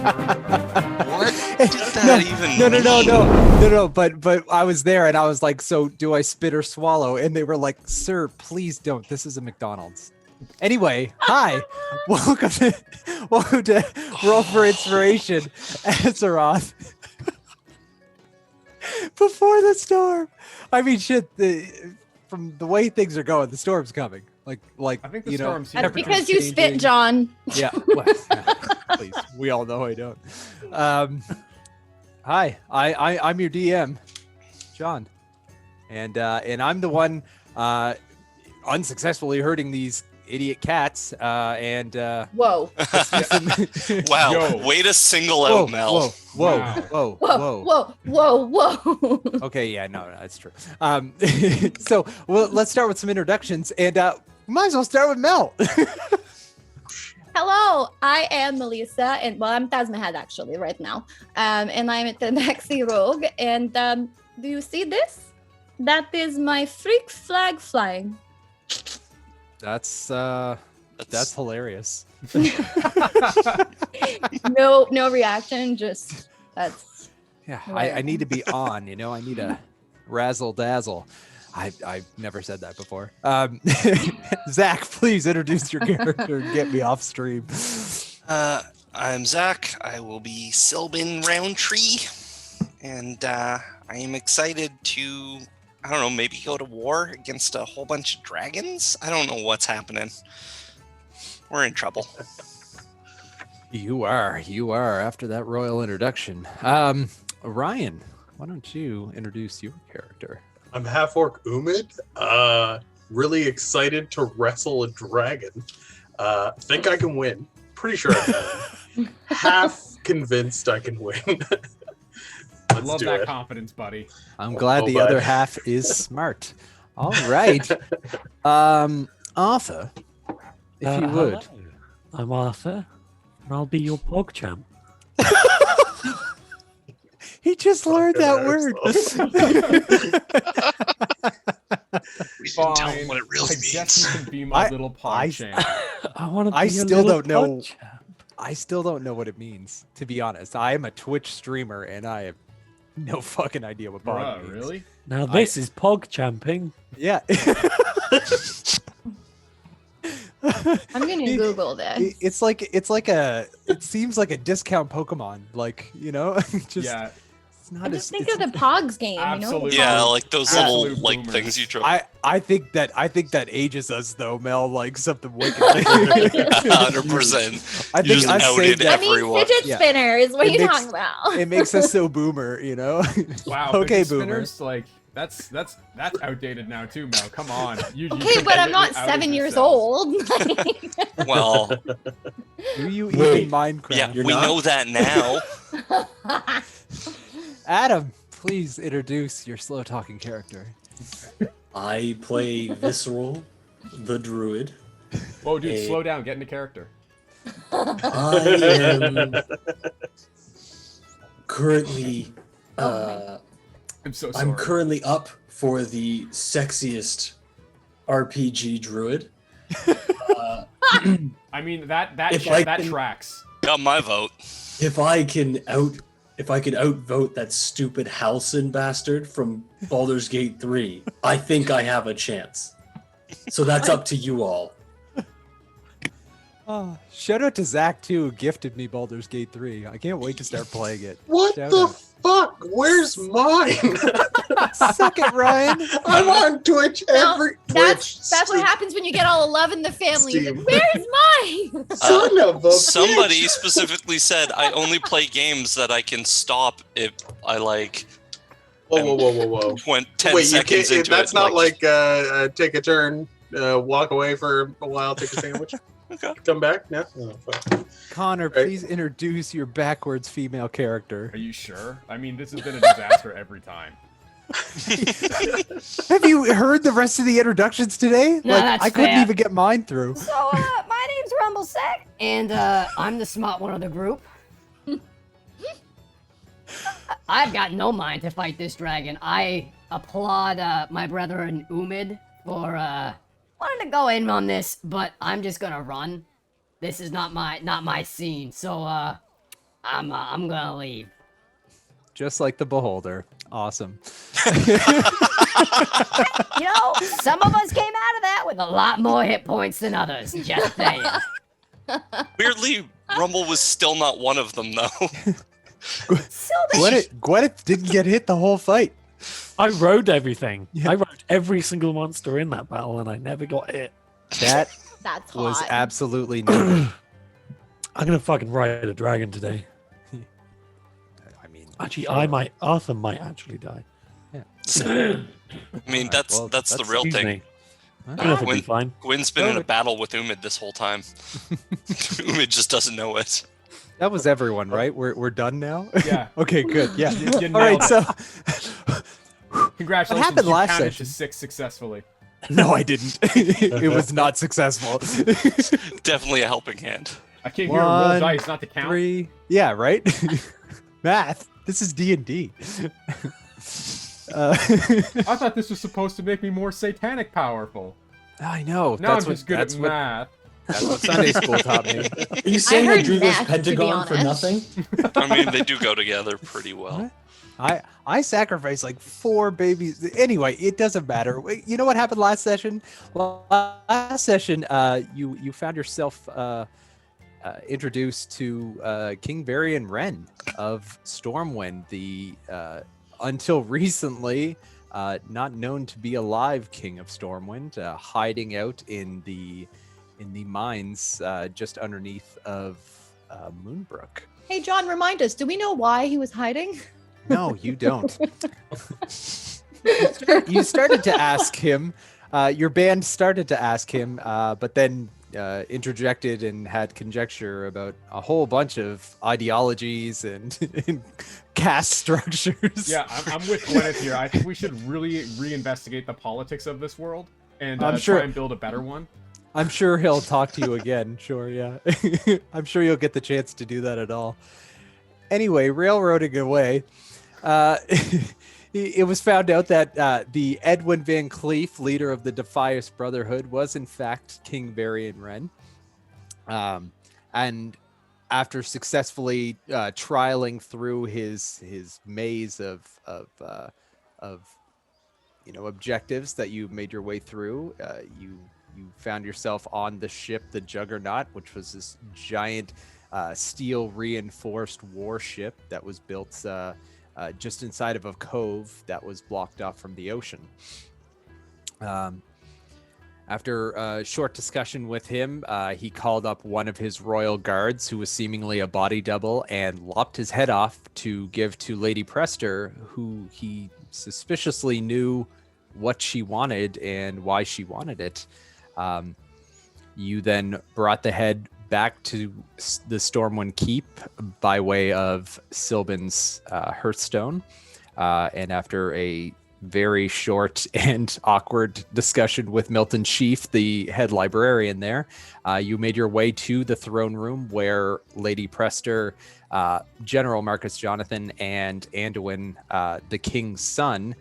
What did that even mean? No. But I was there and I was like, so do I spit or swallow? And they were like, sir, please don't. This is a McDonald's. Anyway, hi. Welcome to Roll for Inspiration, Azeroth. Before the storm. I mean, shit. From the way things are going, the storm's coming. Like I think the storm's here. That's because you spit, John. Yeah. Well, please. We all know I don't. Hi. I'm your DM, John, and I'm the one unsuccessfully hurting these idiot cats. Whoa. Wow. Yo. Way to single out Mel. Whoa. Okay, yeah, no, that's true. So let's start with some introductions, and we might as well start with Mel. Hello, I am Melissa, and I'm Tasmahad actually right now. And I'm at the Maxi Rogue. And do you see this? That is my freak flag flying. That's hilarious. No reaction, just that's. Yeah, I need to be on, I need a razzle dazzle. I've never said that before. Zach, please introduce your character and get me off stream. I'm Zach. I will be Sylvan Roundtree, and I am excited to, I don't know, maybe go to war against a whole bunch of dragons? I don't know what's happening. We're in trouble. You are after that royal introduction. Ryan, why don't you introduce your character? I'm half-orc Umid. Really excited to wrestle a dragon. Think I can win. Pretty sure I can. Half convinced I can win. I love that confidence, buddy. I'm glad the other half is smart. All right. Arthur, if you would. Hello. I'm Arthur, and I'll be your PogChamp. He just learned that word. We didn't tell him what it really I means. guess you can be my little pod champ. I want to be I your still little don't know. PogChamp. I still don't know what it means, to be honest. I am a Twitch streamer, and I have no fucking idea what Bruh, Pog means. really? Now this is PogChamping. Yeah. I'm gonna Google this. It seems like a discount Pokemon, just Yeah. it's not I as just think of the Pogs game, Absolutely. Yeah, like those Absolute little boomers. things you draw. I think that ages us though, Mel, like something wicked. 100%. I You think just I outed saved that. I mean, everyone. fidget Yeah. spinner is what It you makes- talking about. It makes us so boomer, Wow. Okay, fidget boomer. spinners, like that's outdated now too, Mel. Come on. You Okay, but I'm not completely outed 7 years yourself. old. Well, Do you Wait. even Minecraft? yeah, You're we not? know that now. Adam, please introduce your slow talking character. I play Visceral, the Druid. Whoa, dude, Hey. slow down. Get into character. I am currently I'm so sorry. I'm currently up for the sexiest RPG druid. I mean that If I that can- tracks. Got my vote. If I can outvote that stupid Halcyon bastard from Baldur's Gate 3, I think I have a chance. So that's up to you all. Oh, shout out to Zach too, who gifted me Baldur's Gate 3. I can't wait to start playing it. What Shout the out. fuck? Where's mine? Suck it, Ryan. I'm on Twitch No, every that's Twitch. what happens when you get all love in the family. Steam. Where's mine? Son of a Somebody bitch. specifically said I only play games that I can stop if I like Whoa. went 10 Wait, you seconds can't, into that's it. not like take a turn, walk away for a while, take a sandwich, Okay. come back? No? Oh, fuck. Connor, Right. please introduce your backwards female character. Are you sure? I mean, this has been a disaster every time. Have you heard the rest of the introductions today? No, that's I couldn't fair. even get mine through. So, my name's Rumblesec, and I'm the smart one of the group. I've got no mind to fight this dragon. I applaud my brethren Umid for wanting to go in on this, but I'm just gonna run. This is not my scene. So I'm gonna leave. Just like the beholder. Awesome. You know, some of us came out of that with a lot more hit points than others. Just saying. Weirdly, Rumble was still not one of them, though. Gwyneth didn't get hit the whole fight. I rode everything. Yeah. I rode every single monster in that battle, and I never got hit. That That's was hot. absolutely noted. I'm gonna fucking ride a dragon today. I mean, Actually, sure. Arthur might actually die. I mean, that's well, the that's- real Excuse thing. me. Gwyneth will be Gwyn- fine. Gwyn's been in a Totally. battle with Umid this whole time. Umid just doesn't know it. That was everyone, right? We're done now. Yeah. Okay, good. Yeah. You All right. nailed it. So, Congratulations, happened you last counted session? to 6 successfully. no, I didn't. It was not successful. Definitely a helping hand. I came here to roll One, dice, not to count. 3. Yeah. Right. Math. This is D&D. I thought this was supposed to make me more satanic powerful. I know. Now that's I'm just good that's at what math. that's what Sunday school taught me. Are you saying I heard drew this math, to be pentagon for honest. nothing? I mean, they do go together pretty well. I sacrificed like 4 babies. Anyway, it doesn't matter. You know what happened last session? Last session, you found yourself introduced to King Varian Wren of Stormwind, the until recently not known to be alive King of Stormwind, hiding out in the mines just underneath of Moonbrook. Hey, John, remind us. Do we know why he was hiding? No, you don't. You started to ask him. Your band started to ask him, but then interjected and had conjecture about a whole bunch of ideologies and caste structures. Yeah, I'm with Gwyneth here. I think we should really reinvestigate the politics of this world and I'm sure- try and build a better one. I'm sure he'll talk to you again. Sure, yeah. I'm sure you'll get the chance to do that at all. Anyway, railroading away. It was found out that the Edwin Van Cleef, leader of the Defias Brotherhood, was in fact King Varian Wren. And after successfully trialing through his maze of objectives that you made your way through, you found yourself on the ship, the Juggernaut, which was this giant steel reinforced warship that was built just inside of a cove that was blocked off from the ocean. After a short discussion with him, he called up one of his royal guards, who was seemingly a body double, and lopped his head off to give to Lady Prester, who he suspiciously knew what she wanted and why she wanted it. You then brought the head back to the Stormwind Keep by way of Sylvan's Hearthstone. And after a very short and awkward discussion with Milton Sheaf, the head librarian there, you made your way to the throne room where Lady Prester, General Marcus Jonathan, and Anduin, the king's son,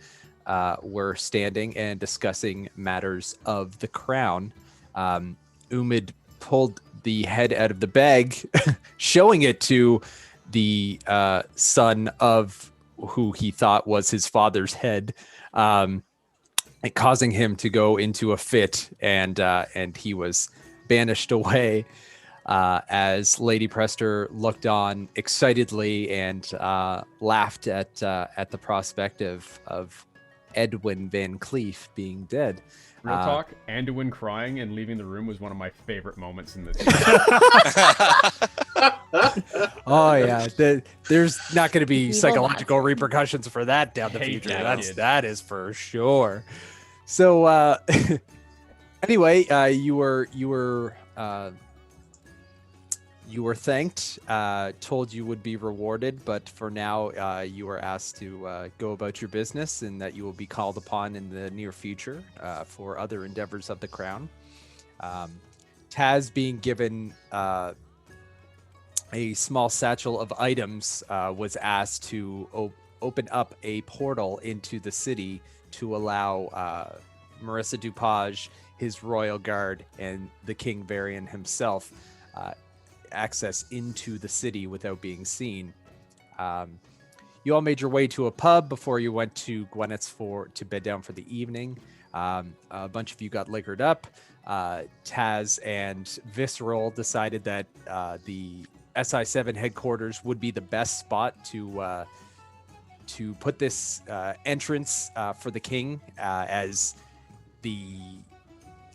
were standing and discussing matters of the crown. Umid pulled the head out of the bag, showing it to the son of who he thought was his father's head, and causing him to go into a fit, and he was banished away as Lady Prester looked on excitedly and laughed at the prospect of Edwin Van Cleef being dead. Real talk, Anduin crying and leaving the room was one of my favorite moments in this. Oh yeah, there's not going to be Evil psychological repercussions for that down the Hate future. that kid. That is for sure. So anyway, you were thanked, told you would be rewarded, but for now you were asked to go about your business, and that you will be called upon in the near future for other endeavors of the crown. Taz being given a small satchel of items, was asked to open up a portal into the city to allow Marissa Dupage, his royal guard, and the King Varian himself access into the city without being seen. You all made your way to a pub before you went to Gwyneth's to bed down for the evening. A bunch of you got liquored up. Taz and Visceral decided that the SI7 headquarters would be the best spot to put this entrance for the king, as the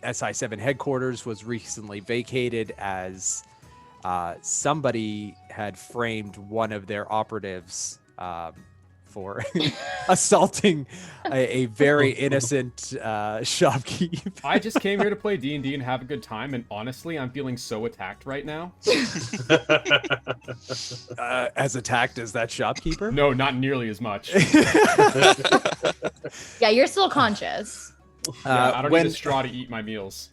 SI7 headquarters was recently vacated as somebody had framed one of their operatives for assaulting a very innocent shopkeep. I just came here to play D&D and have a good time, and honestly, I'm feeling so attacked right now. As attacked as that shopkeeper? No, not nearly as much. Yeah, you're still conscious. Yeah, I don't need a straw to eat my meals.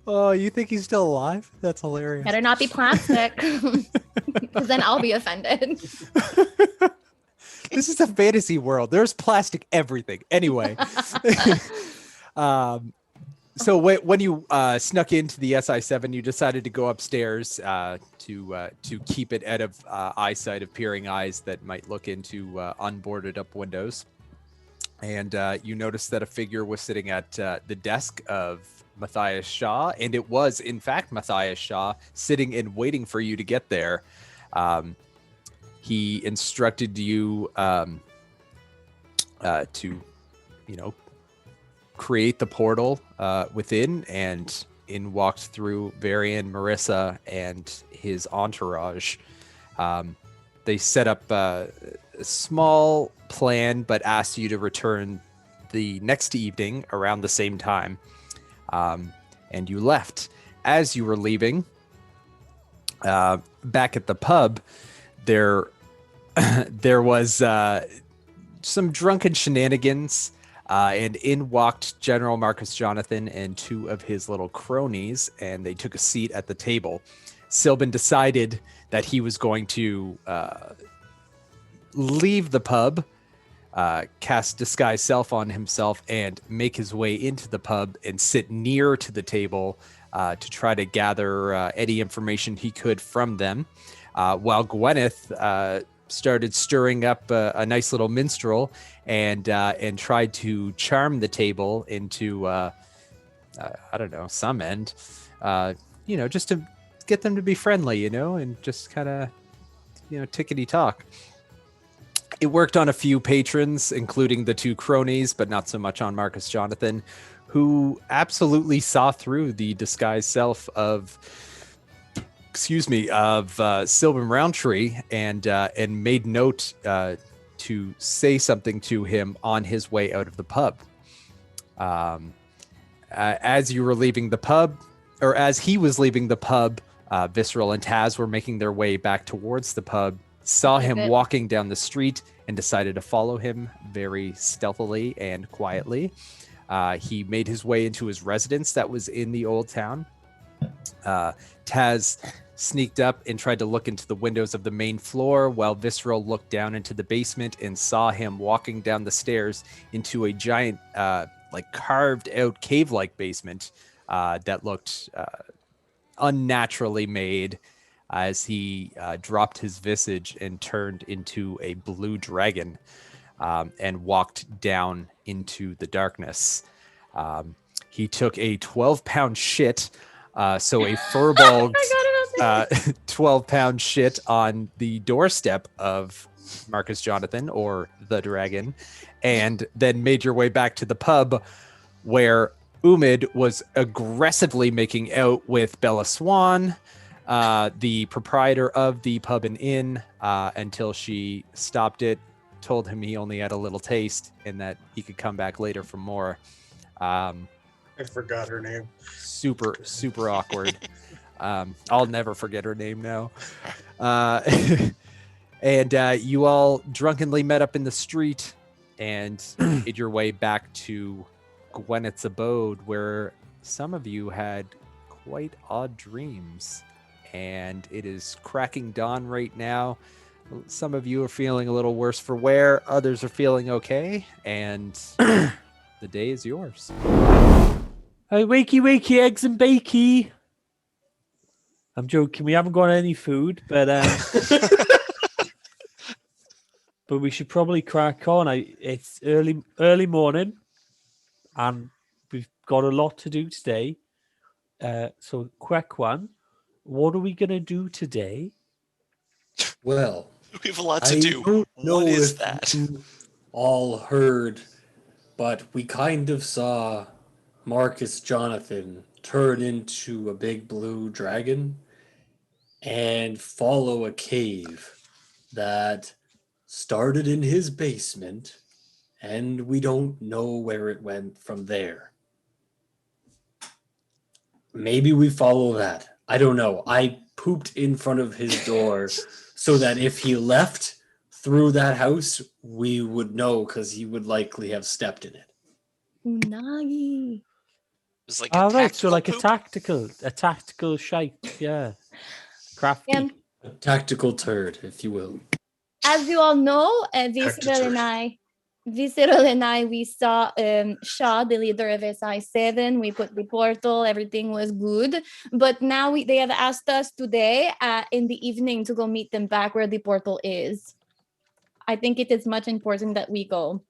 Oh, you think he's still alive? That's hilarious. Better not be plastic, because then I'll be offended. This is a fantasy world. There's plastic everything. Anyway. So when you snuck into the SI7, you decided to go upstairs to keep it out of eyesight of peering eyes that might look into unboarded up windows. And you noticed that a figure was sitting at the desk of Matthias Shaw, and it was in fact Matthias Shaw sitting and waiting for you to get there. He instructed you to, create the portal within, and in walked through Varian, Marissa, and his entourage. They set up a small plan, but asked you to return the next evening around the same time. And you left. As you were leaving, back at the pub, there was some drunken shenanigans, and in walked General Marcus Jonathan and two of his little cronies, and they took a seat at the table. Sylvan decided that he was going to leave the pub, cast disguise self on himself, and make his way into the pub and sit near to the table to try to gather any information he could from them, while Gwyneth started stirring up a nice little minstrel and tried to charm the table into I don't know, some end, just to get them to be friendly, and just kind of tickety talk. It worked on a few patrons, including the two cronies, but not so much on Marcus Jonathan, who absolutely saw through the disguised self of Sylvan Roundtree, and made note to say something to him on his way out of the pub. As you were leaving the pub, or as he was leaving the pub, Visceral and Taz were making their way back towards the pub, saw him walking down the street, and decided to follow him very stealthily and quietly. He made his way into his residence that was in the old town. Taz sneaked up and tried to look into the windows of the main floor, while Visceral looked down into the basement and saw him walking down the stairs into a giant, carved out cave-like basement that looked unnaturally made, as he dropped his visage and turned into a blue dragon, and walked down into the darkness. He took a 12-pound shit, so a furballed 12-pound shit on the doorstep of Marcus Jonathan, or the dragon, and then made your way back to the pub, where Umid was aggressively making out with Bella Swan, the proprietor of the pub and inn, until she stopped it, told him he only had a little taste and that he could come back later for more. I forgot her name. Super awkward. I'll never forget her name now. And you all drunkenly met up in the street and made your way back to Gwyneth's abode, where some of you had quite odd dreams. And it is cracking dawn right now. Some of you are feeling a little worse for wear. Others are feeling okay. And the day is yours. Hey, wakey, wakey, eggs and bakey. I'm joking. We haven't got any food, but but we should probably crack on. It's early morning, and we've got a lot to do today. So quick one. What are we gonna do today? Well, We have a lot to I do. don't know What is if that? you all heard, but we kind of saw Marcus Jonathan turn into a big blue dragon and follow a cave that started in his basement, and we don't know where it went from there. Maybe we follow that. I don't know. I pooped in front of his door so that if he left through that house, we would know because he would likely have stepped in it. Unagi. It was like a All right, so tactical like poop? a tactical shite, yeah. Crafty. And A tactical turd, if you will. as you all know, Hector. Visceral and I, we saw Shaw, the leader of SI7. We put the portal, everything was good. But now they have asked us today in the evening to go meet them back where the portal is. I think it is much important that we go.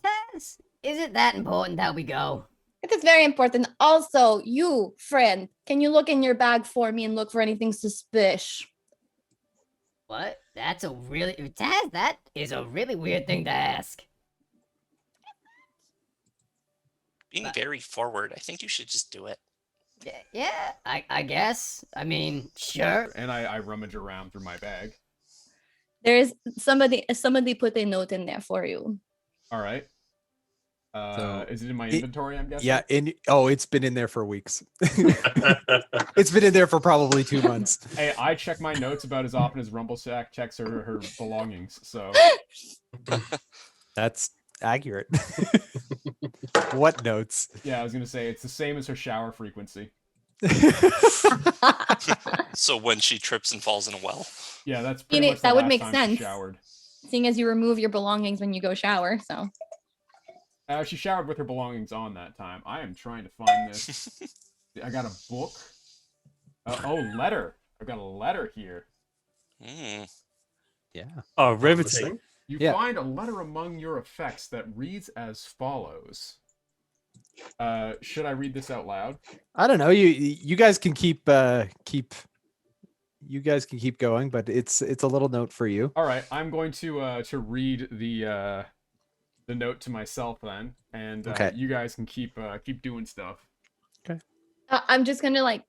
Tess, is it that important that we go? It is very important. Also, you, friend, can you look in your bag for me and look for anything suspicious? What? That's a really Taz, that is a really weird thing to ask. Being very forward, I think you should just do it. Yeah, I guess. I mean, sure. And I rummage around through my bag. There is somebody put a note in there for you. All right. So, Is it in my inventory, I'm guessing? Yeah, it's been in there for weeks. It's been in there for probably 2 months. Hey, I check my notes about as often as Rumblesack checks her belongings, so... That's accurate. What notes? Yeah, I was gonna say, it's the same as her shower frequency. So when she trips and falls in a well. Yeah, that's pretty much the that would last make time she sense. showered. Seeing as you remove your belongings when you go shower, so. She showered with her belongings on that time. I am trying to find this. I got a book. Letter. I've got a letter here. Mm. Yeah. Oh, riveting. You Yeah. find a letter among your effects that reads as follows. Should I read this out loud? I don't know. You guys can keep you guys can keep going, but it's a little note for you. All right, I'm going to read the note to myself then, and Okay. you guys can keep doing stuff. I'm just gonna like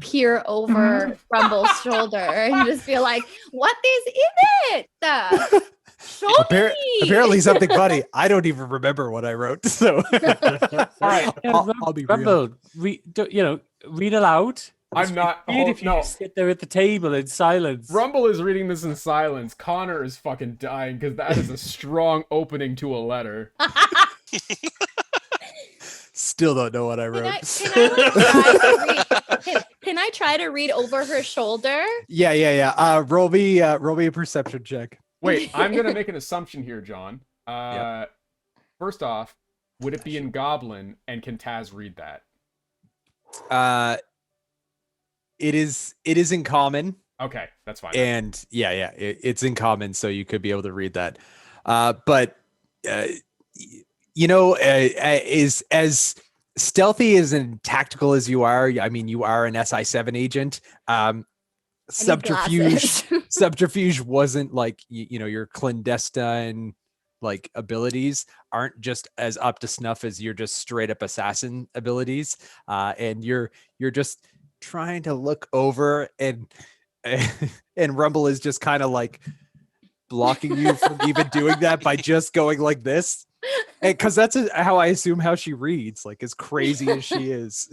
peer over Rumble's shoulder and just feel like, what is in it? Show me. Apparently something funny. I don't even remember what I wrote. So All right, I'll be real. Rumble, read aloud. I'm not. Weird if you No, just sit there at the table in silence. Rumble is reading this in silence. Connor is fucking dying because that is a strong opening to a letter. Still don't know what I wrote. Can I try to read over her shoulder? Yeah. Roll me a perception check. Wait, I'm gonna make an assumption here, John. First off, would it be in Goblin, and can Taz read that? It is in common. Okay, that's fine. And it's in common, so you could be able to read that. But is as stealthy as and tactical as you are. I mean, you are an SI7 agent. Subterfuge wasn't like your clandestine like abilities aren't just as up to snuff as your just straight up assassin abilities. And you're just trying to look over and Rumble is just kind of like blocking you from even doing that by just going like this. And because that's how I assume how she reads, like as crazy as she is,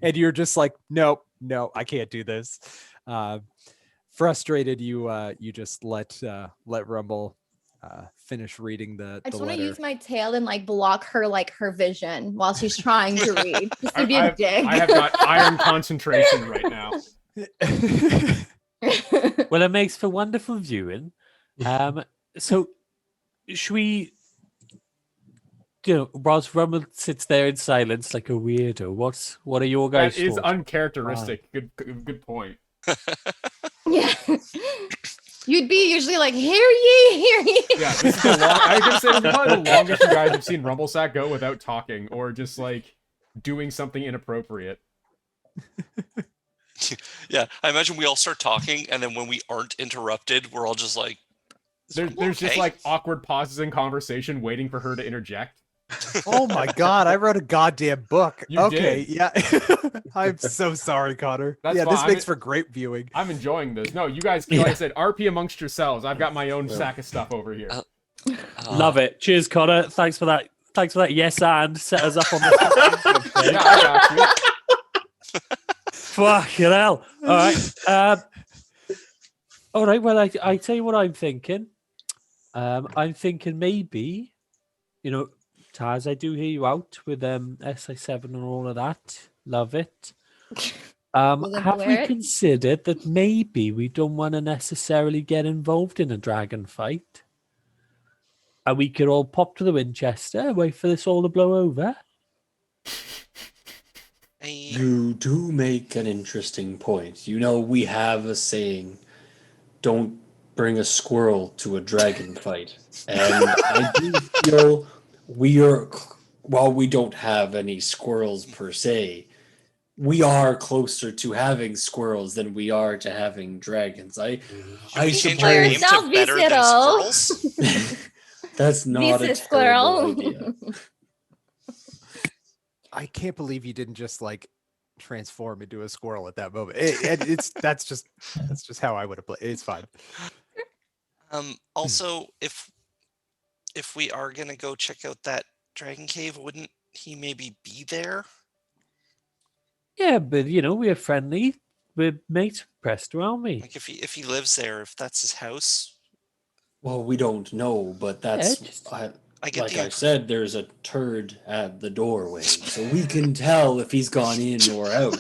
and you're just like, no, I can't do this. Frustrated, you just let Rumble finish reading the I just letter. want to use my tail and like block her vision while she's trying to read. Just to be a dick. I have got iron concentration right now. Well, it makes for wonderful viewing. So should we whilst Rumble sits there in silence like a weirdo, what are your guys' That is thoughts? uncharacteristic. Good point. Yeah. You'd be usually like, hear ye, hear ye. Yeah, this is I was gonna say this is probably the longest you guys have seen Rumblesack go without talking or just like doing something inappropriate. Yeah, I imagine we all start talking, and then when we aren't interrupted, we're all just like, There's just okay. like awkward pauses in conversation waiting for her to interject. Oh my god, I wrote a goddamn book. You Okay, did. yeah. I'm so sorry, Connor. That's yeah, fine. this makes for great viewing. I'm enjoying this. No, you guys, like I said, RP amongst yourselves. I've got my own sack of stuff over here. Love it. Cheers, Connor. Thanks for that. Thanks for that. Yes, and set us up on the. Yeah, I got you. Fucking hell. All right. All right. Well, I tell you what I'm thinking. I'm thinking maybe, Taz, I do hear you out with SI7 and all of that. Love it. Willing to Have we wear it? considered that maybe we don't want to necessarily get involved in a dragon fight? And we could all pop to the Winchester, wait for this all to blow over? You do make an interesting point. We have a saying, don't bring a squirrel to a dragon fight. And I do feel while we don't have any squirrels per se, we are closer to having squirrels than we are to having dragons. I change our name Yourself, to better than Visceral. squirrels. That's not This a is terrible squirrel. idea. I can't believe you didn't just like transform into a squirrel at that moment. That's just how I would have played. It's fine. Also, if we are gonna go check out that dragon cave, wouldn't he maybe be there? Yeah, but we're friendly. We're mates, Presto, aren't we? Like if he lives there, if that's his house. Well, we don't know, but that's I get like the I said, there's a turd at the doorway, so we can tell if he's gone in or out.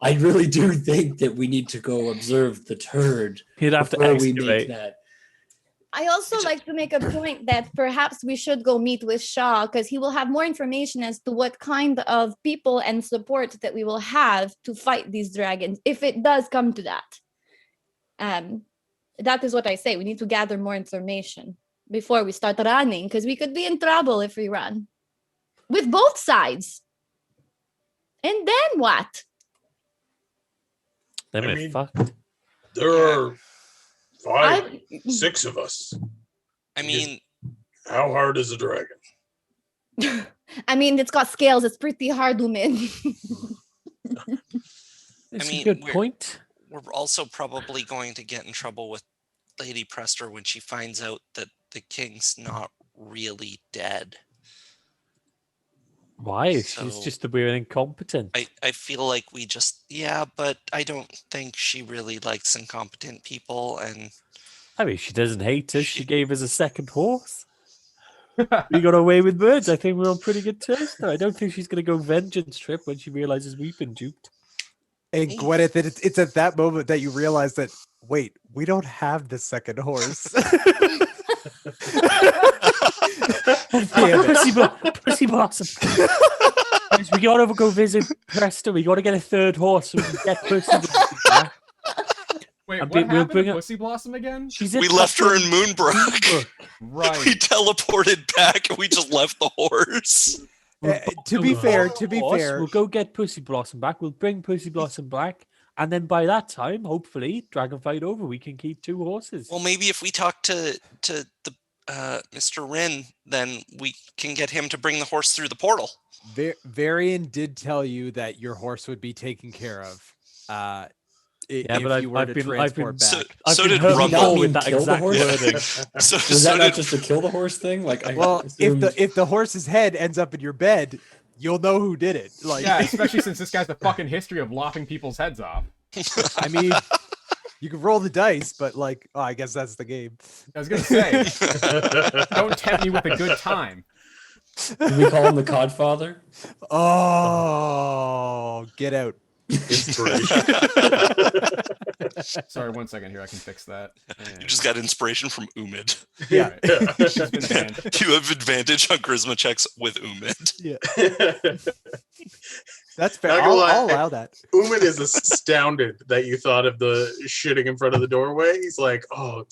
I really do think that we need to go observe the turd You'd have to before we excavate. make that. I also like to make a point that perhaps we should go meet with Shaw because he will have more information as to what kind of people and support that we will have to fight these dragons if it does come to that. That is what I say. We need to gather more information before we start running because we could be in trouble if we run with both sides. And then what? Then I we're mean- fucked. There are 6 of us. I mean, How hard is a dragon? I mean, it's got scales. It's pretty hard, woman. It's mean, a good we're- point. we're also probably going to get in trouble with Lady Prester when she finds out that the king's not really dead. Why? She's So- just that we're incompetent. I feel like we just, but I don't think she really likes incompetent people. And I mean, she doesn't hate us. She gave us a second horse. We got away with words. I think we're on pretty good terms now. I don't think she's going to go vengeance trip when she realizes we've been duped. And Gwyneth, it's at that moment that you realize that, wait, we don't have the second horse. Damn it. Pussy Blossom. Guys, we gotta go visit Preston. We gotta get a third horse so we can get Pussy Blossom back. Wait, And what we'll happened bring to up- Pussy Blossom again? She's we left her in Moonbrook. We Right. teleported back and we just left the horse. To be fair, we'll go get Pussy Blossom back. We'll bring Pussy Blossom back, and then by that time, hopefully, dragon fight over. We can keep 2 horses. Well, maybe if we talk to the Mr. Rin, then we can get him to bring the horse through the portal. Varian did tell you that your horse would be taken care of. Yeah, but if you were to transport back. So been did hurt Rumble. before mean with that kill the exact horse? wording. So, Was so that not did, just to kill the horse thing? Like, I Well, assumed- if the horse's head ends up in your bed, you'll know who did it. Like, Yeah, especially since this guy's the fucking history of lopping people's heads off. I mean, you can roll the dice, but I guess that's the game. I was gonna say, don't tempt me with a good time. Did we call him the Codfather? Oh, get out. Inspiration. Sorry, 1 second here. I can fix that. You just got inspiration from Umid. Yeah. Right. She's been banned. You have advantage on charisma checks with Umid. Yeah. That's fair. Not gonna lie, I'll allow that. Uman is astounded that you thought of the shitting in front of the doorway. He's like, oh,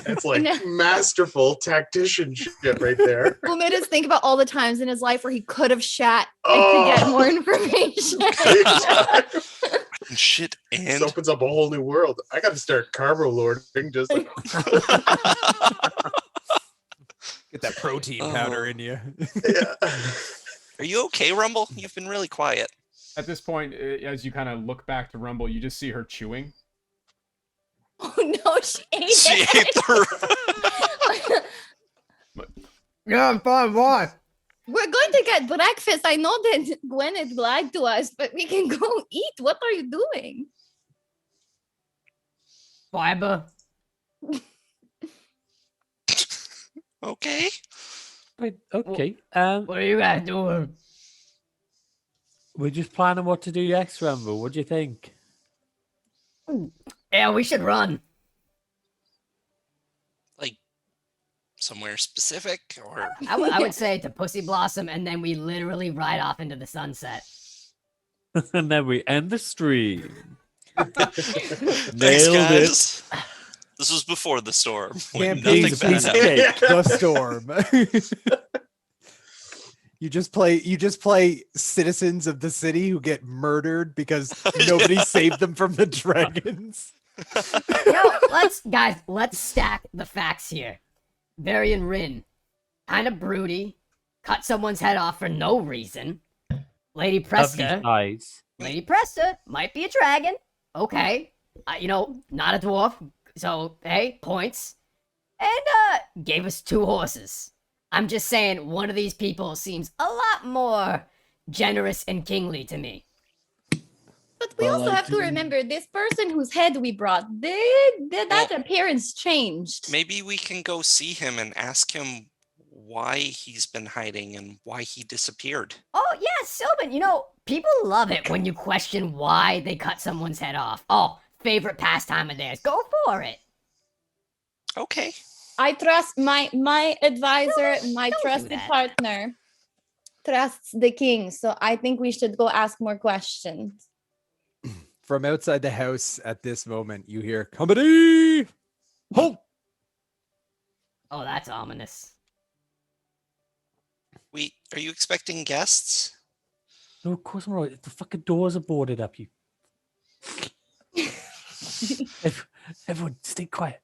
it's like No. masterful tactician shit right there. Who made us think about all the times in his life where he could have shat and could get more information. Shit, and This opens up a whole new world. I got to start carbo lording. Just like, Get that protein powder in you. yeah. are you okay, Rumble? You've been really quiet. At this point, as you kind of look back to Rumble, you just see her chewing. Oh no, she ate She it. ate the. Yeah, I'm fine. Why? We're going to get breakfast. I know that Gwyneth lied to us, but we can go eat. What are you doing? Fiber. Okay. Wait, okay. What are you guys doing? We're just planning what to do next, Rumble. What do you think? Yeah, we should run. Like somewhere specific, or I would say to Pussy Blossom, and then we literally ride off into the sunset. And then we end the stream. thanks, Nailed it. guys. This was before the storm. When Campaign nothing Piece bad of happened. cake. The storm. You just play citizens of the city who get murdered because nobody saved them from the dragons. Let's stack the facts here. Varian Rin, kind of broody, cut someone's head off for no reason. Lady Lovely Presta, eyes. Lady Presta might be a dragon. Okay, not a dwarf. So hey, points. And gave us 2 horses. I'm just saying, one of these people seems a lot more generous and kingly to me. But we Well, also I have to do- remember this person whose head we brought, that appearance changed. Maybe we can go see him and ask him why he's been hiding and why he disappeared. Oh yeah, Sylvan, people love it when you question why they cut someone's head off. Oh, favorite pastime of theirs. Go for it. Okay. I trust my advisor, my don't do trusted that. partner trusts the king. So I think we should go ask more questions. From outside the house at this moment, you hear company. Halt! Oh, that's ominous. Wait, are you expecting guests? No, of course I'm right. The fucking doors are boarded up, you. Everyone, stay quiet.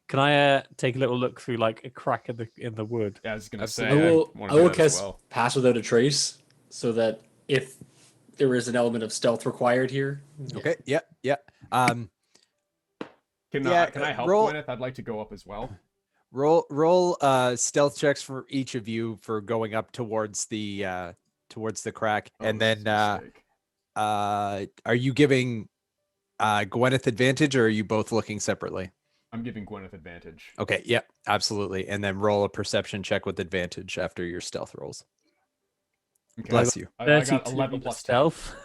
Can I take a little look through like a crack in the wood? Yeah, I was gonna Absolutely. say. I will, wanna I do will that as cast well. Pass Without a Trace so that if there is an element of stealth required here. Okay. Yeah. Yeah. Can Yeah, I help roll- Gwyneth? I'd like to go up as well. Roll stealth checks for each of you for going up towards the crack, Oh, and this then is a mistake. are you giving Gwyneth advantage, or are you both looking separately? I'm giving Gwyneth advantage. Okay. Yep. Absolutely. And then roll a perception check with advantage after your stealth rolls. Okay. Bless you. I got 32 11 for plus 10. stealth.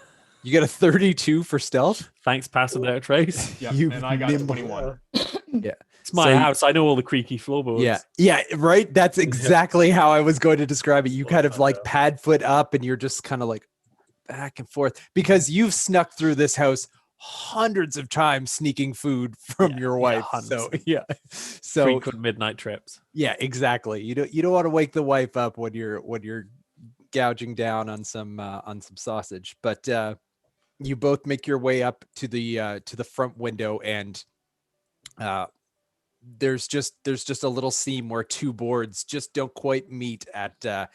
You get a 32 for stealth. Thanks, passing without a trace. Yep, You and I got nimble- 21. It's my So- house. I know all the creaky floorboards. Yeah. Yeah. Right. That's exactly how I was going to describe it. You kind of like Yeah. pad foot up, and you're just kind of like back and forth because you've snuck through this house hundreds of times, sneaking food from Yeah, your yeah, wife. hundreds. So yeah. So Frequent midnight trips. yeah, exactly. You don't want to wake the wife up when you're gouging down on some sausage. But you both make your way up to the front window, and there's just a little seam where 2 boards just don't quite meet at the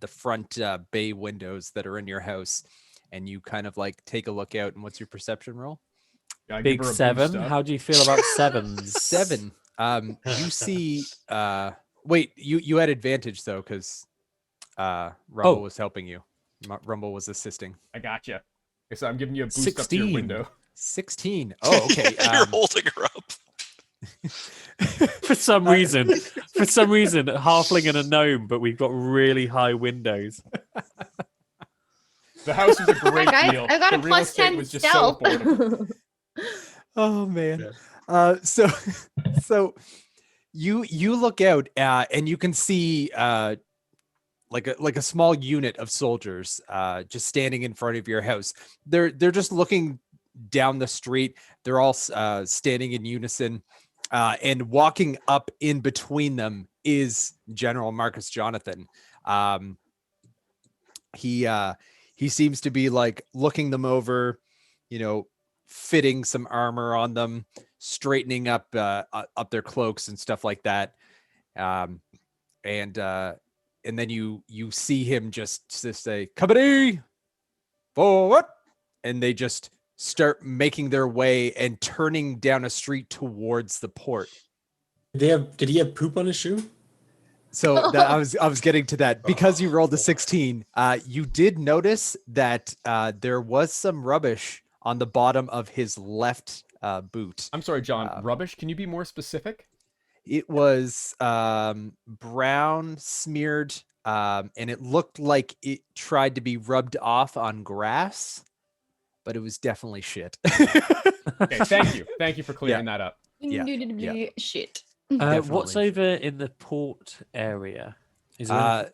front bay windows that are in your house, and you kind of like take a look out. And what's your perception roll? Yeah, I give Big her a boost 7. up. How do you feel about 7s? 7. You see. Wait, you had advantage though, because Rumble was helping you. Rumble was assisting. I got you. So I'm giving you a boost up to 16. your window. 16. Oh, okay. You're holding her up. For some reason, a halfling and a gnome, but we've got really high windows. The house was a great Guys, deal. I got the a real plus estate 10 was just so stealth. affordable. Oh man. Yeah. So you look out and you can see like a small unit of soldiers just standing in front of your house. They're just looking down the street. They're all standing in unison, and walking up in between them is General Marcus Jonathan. He seems to be like looking them over, fitting some armor on them, straightening up their cloaks and stuff like that. And then you see him just say, "Company, forward," and they just start making their way and turning down a street towards the port. Did he have poop on his shoe? So I was getting to that because you rolled a 16. You did notice that there was some rubbish on the bottom of his left boot. I'm sorry, John. Rubbish? Can you be more specific? It was brown smeared, and it looked like it tried to be rubbed off on grass, but it was definitely shit. Okay, thank you. Thank you for clearing that up. Yeah. Shit. What's Definitely. over in the port area? Is there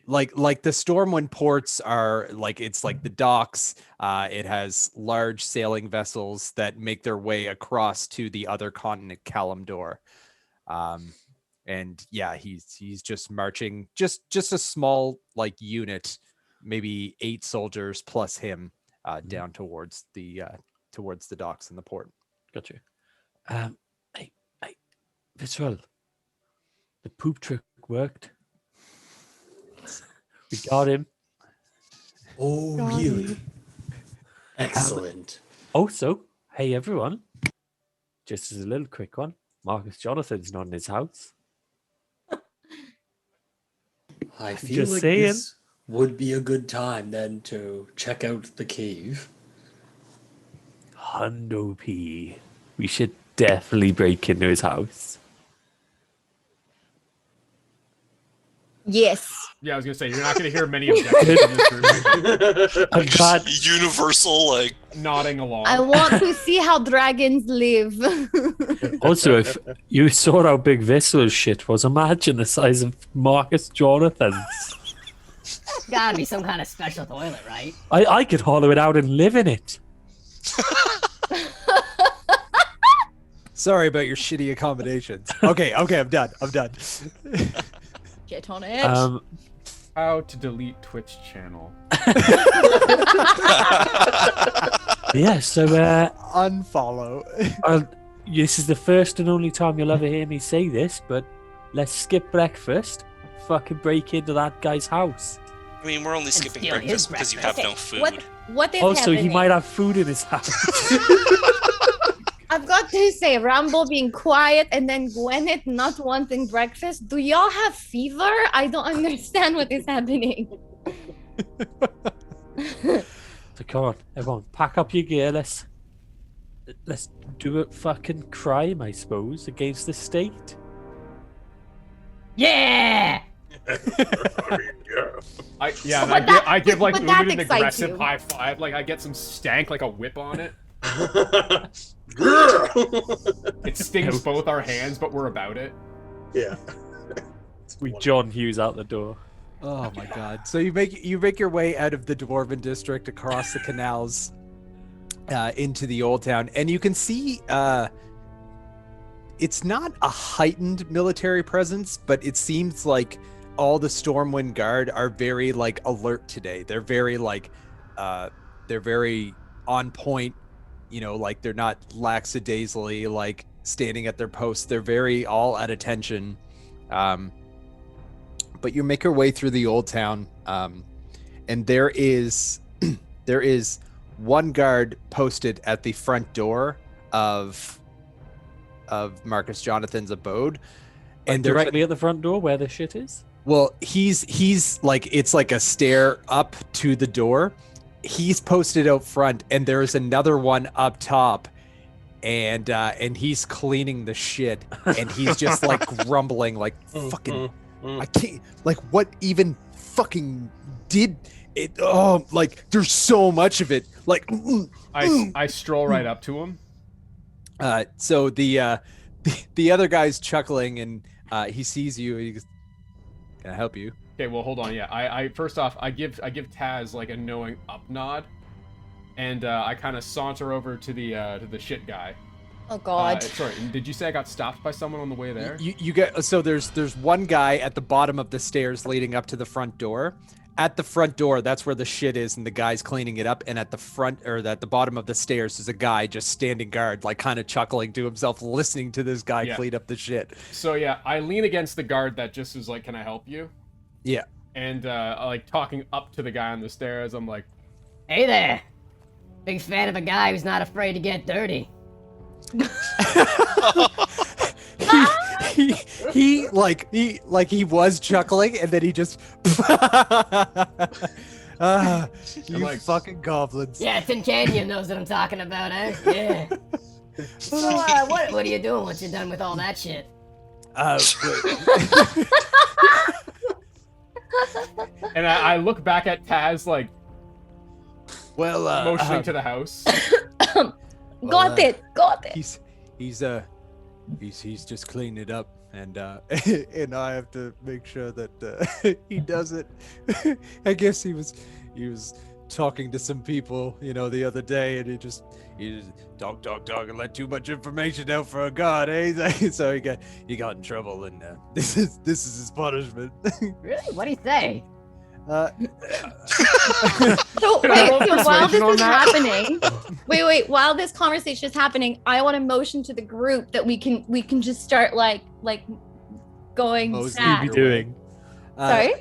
Like the Stormwind ports are like, it's like the docks. It has large sailing vessels that make their way across to the other continent, Kalimdor. And yeah, he's just marching, just a small like unit, maybe 8 soldiers plus him, down towards the docks in the port. Gotcha. Hey, Visceral. The poop trick worked. We got him. Oh, really? Excellent. Also, hey everyone. Just as a little quick one, Marcus Jonathan's not in his house. I feel just like saying. this would be a good time then to check out the cave. Hundo P. We should definitely break into his house. Yes. Yeah, I was gonna say you're not gonna hear many objections from this group. I'm glad. Universal, like, Nodding along. I want to see how dragons live. Also, if you saw how big Visceral's shit was, imagine the size of Marcus Jonathan's. It's gotta be some kind of special toilet, right? I could hollow it out and live in it. Sorry about your shitty accommodations. Okay, I'm done. Get on it. How to delete Twitch channel. Yeah, so Unfollow. this is the first and only time you'll ever hear me say this, but let's skip breakfast, fucking break into that guy's house. I mean, we're only skipping steal his breakfast because you have breakfast. no Okay, food. what is Also, happening? he might have food in his house. I've got to say, Rambo being quiet and then Gwyneth not wanting breakfast. Do y'all have fever? I don't understand what is happening. So come on, everyone, pack up your gear. Let's do a fucking crime, I suppose, against the state. Yeah! I give like but that Umid an excites aggressive you. high five. Like I get some stank, like a whip on it. It stings both our hands, but we're about it. Yeah. We John Hughes out the door. Oh my god. So you make your way out of the Dwarven district across the canals into the old town, and you can see it's not a heightened military presence, but it seems like all the Stormwind Guard are very like alert today. They're very like they're very on point, like they're not lackadaisically like standing at their posts. They're very all at attention. But you make your way through the old town, and there is one guard posted at the front door of Marcus Jonathan's abode, And directly at the front door where the shit is? Well, he's like, it's like a stair up to the door. He's posted out front, and there's another one up top, and he's cleaning the shit, and he's just like grumbling, like fucking, I can't, like, what even fucking did like there's so much of it. Like, I stroll right up to him. so the other guy's chuckling, and he sees you. And he goes, "Can I help you?" Okay, well, hold on. Yeah, I first off, I give Taz like a knowing up nod, and I kind of saunter over to the shit guy. Oh God. Sorry, did you say I got stopped by someone on the way there? You get so there's one guy at the bottom of the stairs leading up to the front door. At the front door, that's where the shit is, and the guy's cleaning it up. And at the front or at the bottom of the stairs is a guy just standing guard, like kind of chuckling to himself, listening to this guy clean up the shit. So yeah, I lean against the guard that just is like, "Can I help you?" Yeah. And like talking up to the guy on the stairs, I'm like, Hey there. Big fan of a guy who's not afraid to get dirty. he was chuckling, and then he just you like- fucking goblins. Yeah, Tin Canyon knows what I'm talking about, eh? Yeah. So, what are you doing once you're done with all that shit? and I look back at Taz like Well, motioning to the house. Got it. He's just cleaning it up, and and I have to make sure that he does it. I guess he was talking to some people, the other day, and he just talk and let too much information out for a god, eh? So he got in trouble, and this is his punishment. Really? What'd he say? So Can I roll wait, so while this persuasion on is that? happening, while this conversation is happening, I want to motion to the group that we can just start like going Mosey sad. your Scooby doing. Sorry?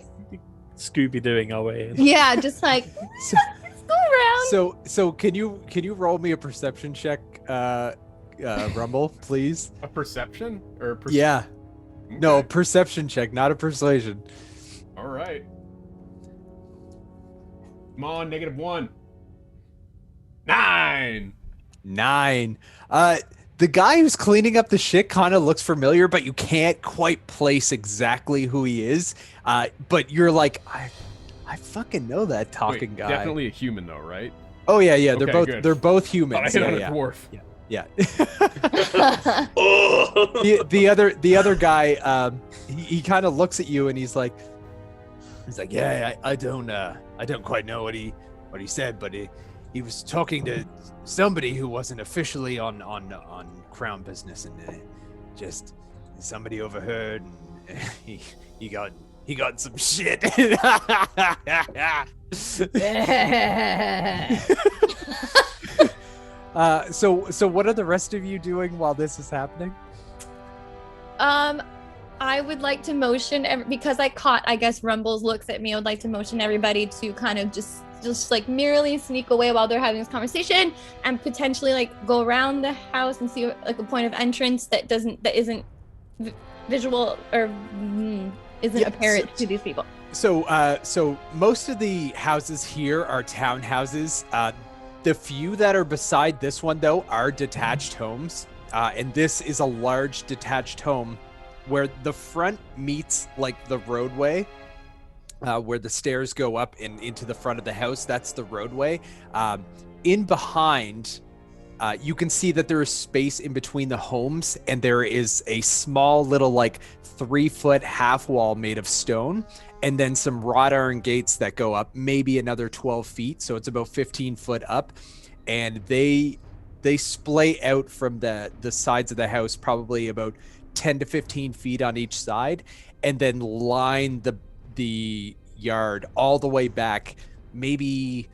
Scooby doing our way in. Yeah, just like So- let's go around. So can you roll me a perception check, Rumble, please? A perception or Yeah. Okay. No, perception check, not a persuasion. All right. Come on, -1. 9. 9. The guy who's cleaning up the shit kind of looks familiar, but you can't quite place exactly who he is. But you're like, I fucking know that talking Wait, guy. Definitely a human though, right? Oh yeah. Okay, good. They're both Thought I humans. hit on a Yeah. dwarf. Yeah. Ugh. the other guy, he kind of looks at you, and he's like, yeah, I don't quite know what he said, but he was talking to somebody who wasn't officially on crown business, and just somebody overheard, and he got in some shit. So what are the rest of you doing while this is happening? I would like to motion because I caught, I guess, Rumbles looks at me. I would like to motion everybody to kind of just like merely sneak away while they're having this conversation, and potentially like go around the house and see like a point of entrance that isn't visual or isn't apparent to these people. So most of the houses here are townhouses. The few that are beside this one, though, are detached homes. And this is a large detached home where the front meets like the roadway, where the stairs go up and into the front of the house. That's the roadway. In behind, you can see that there is space in between the homes, and there is a small little like 3-foot half wall made of stone, and then some wrought iron gates that go up maybe another 12 feet. So it's about 15 foot up, and they splay out from the sides of the house probably about 10 to 15 feet on each side, and then line the yard all the way back maybe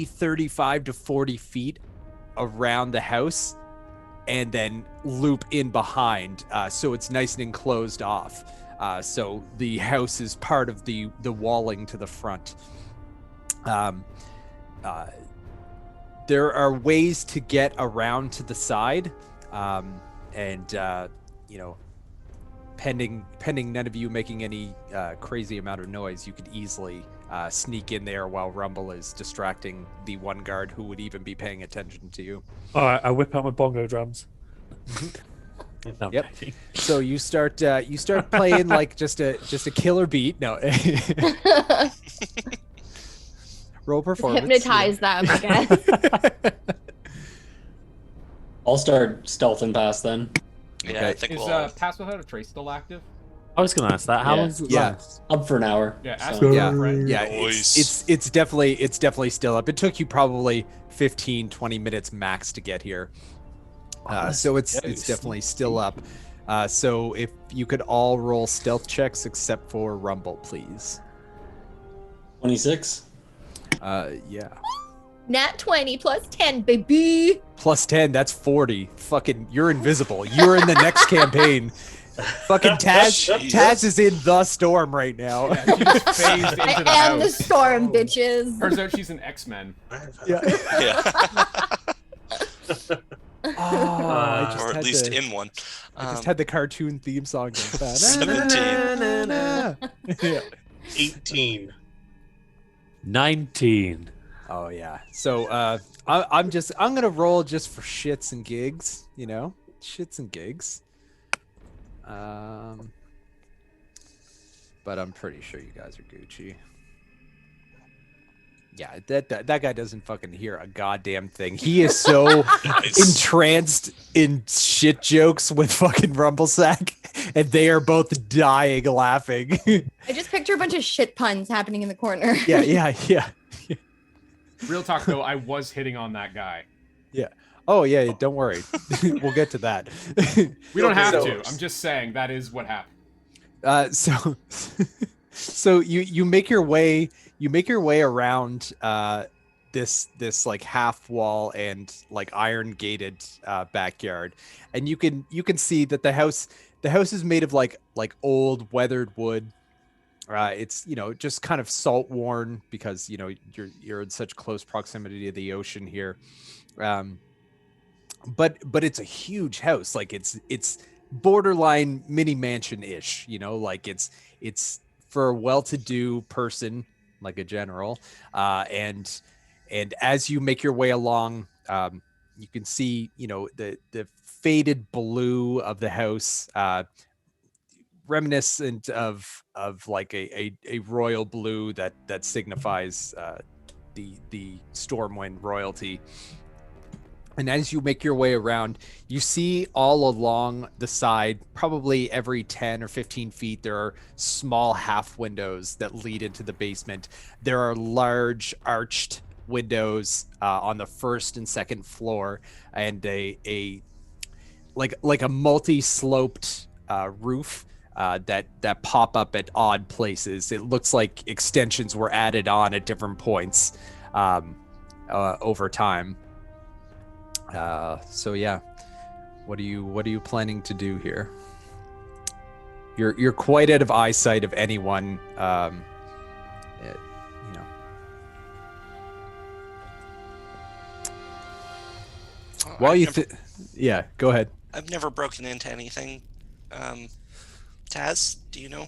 35 to 40 feet around the house, and then loop in behind, so it's nice and enclosed off. So the house is part of the walling to the front. There are ways to get around to the side, and pending none of you making any crazy amount of noise, you could easily sneak in there while Rumble is distracting the one guard who would even be paying attention to you. All right, I whip out my bongo drums. No, I'm Yep. kidding. So you start playing like just a killer beat. No. Roll Just performance. hypnotize them, I guess. I'll start stealthing past then. Yeah, Okay. I think Is we'll. Pass Without a Trace still active? I was gonna ask that. How Yeah. long does it Yeah. last? Up for an hour. Yeah, ask so- me Yeah, for a friend. yeah, Nice. it's definitely still up. It took you probably 15, 20 minutes max to get here. So it's Yes. definitely still up. So if you could all roll stealth checks except for Rumble, please. 26. Yeah. Nat 20 plus 10, baby. Plus 10, that's 40. Fucking, you're invisible. You're in the next campaign. Fucking Taz is in the storm right now. Yeah, she just phased I into the am the house. storm, bitches. Turns out she's an X-Men. Yeah. Yeah. Oh, I just or at had least the, in one. I just had the cartoon theme song. 17. Yeah. 18. 19. Oh yeah. So I'm gonna roll just for shits and gigs, you know, shits and gigs. But I'm pretty sure you guys are Gucci. Yeah, that guy doesn't fucking hear a goddamn thing. He is so Nice. entranced in shit jokes with fucking Rumblesack, and they are both dying laughing. I just picture a bunch of shit puns happening in the corner. yeah. Real talk though, I was hitting on that guy. Oh yeah, don't worry. We'll get to that. We don't have So- to. I'm just saying that is what happened. So you make your way around this like half wall and like iron gated backyard, and you can see that the house is made of like old weathered wood. It's just kind of salt worn because you're in such close proximity to the ocean here. But it's a huge house. Like it's borderline mini mansion ish, like it's for a well-to-do person, like a general. And as you make your way along, you can see, the faded blue of the house, reminiscent of like a royal blue that signifies the Stormwind royalty. And as you make your way around, you see all along the side, probably every 10 or 15 feet, there are small half windows that lead into the basement. There are large arched windows on the first and second floor, and a multi-sloped roof that pop up at odd places. It looks like extensions were added on at different points over time. So yeah, what are you planning to do here? You're quite out of eyesight of anyone. While you yeah, go ahead. I've never broken into anything. Taz, do you know?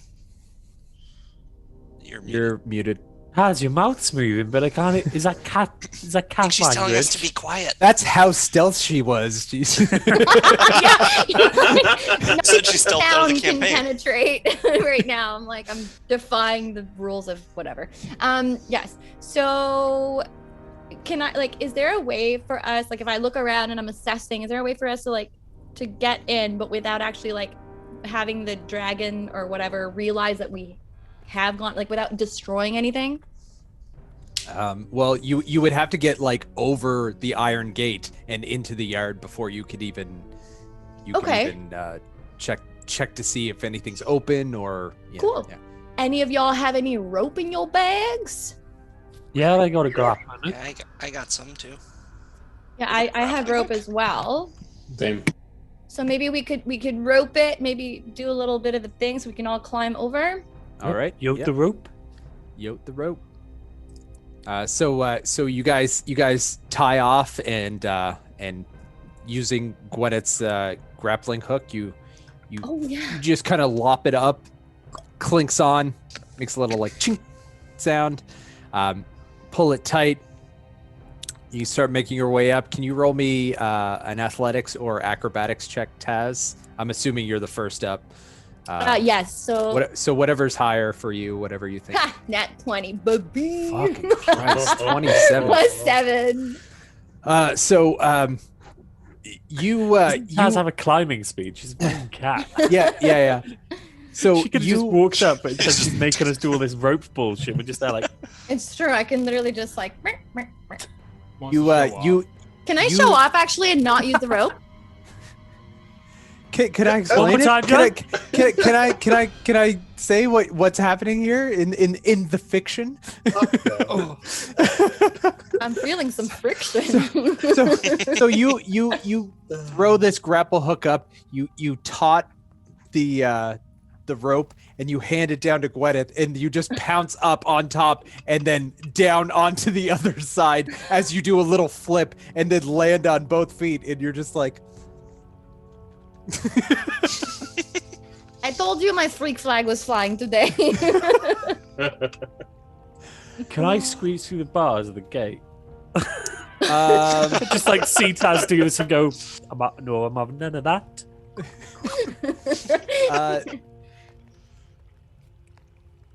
You're muted. You're muted. How's your mouth's moving? But I can't. Is that cat? Is that I cat think she's telling us language? to be quiet. That's how stealth she was. Jeez. No Said she still thought of the sound can campaign. penetrate right now. I'm defying the rules of whatever. Yes. So can I is there a way for us, if I look around and I'm assessing, is there a way for us to get in but without actually having the dragon or whatever realize that we have gone, without destroying anything? Well, you would have to get over the iron gate and into the yard before you could even check to see if anything's open or Cool. Yeah. Any of y'all have any rope in your bags? Yeah, I got a grappling hook. Yeah, I got some too. Yeah, I have rope as well. Same. So maybe we could rope it, maybe do a little bit of the thing so we can all climb over. All right. Yoke Yep. the rope. Yoke the rope. So you guys tie off and using Gwyneth's grappling hook, you Oh yeah. just kind of lop it up, clinks on, makes a little chink sound. Pull it tight. You start making your way up. Can you roll me an athletics or acrobatics check, Taz? I'm assuming you're the first up. Yes. So So whatever's higher for you, whatever you think. ha, nat 20, baby. Fucking Christ, 27. Plus 7. You Taz have a climbing speed. She's a fucking cat. yeah. So She could have just walked up, but instead of just making us do all this rope bullshit, we're just there like, It's true. I can literally just like. Meh, meh, meh. Wants to show off. Can I show off actually and not use the rope? Can I explain One more it? time, Can I say what's happening here in the fiction? Oh. I'm feeling some friction. So you throw this grapple hook up. You taut the rope and you hand it down to Gwyneth, and you just pounce up on top and then down onto the other side as you do a little flip and then land on both feet, and you're just like. I told you my freak flag was flying today. can I squeeze through the bars of the gate? Just like see Taz do this and go, I'm having none of that.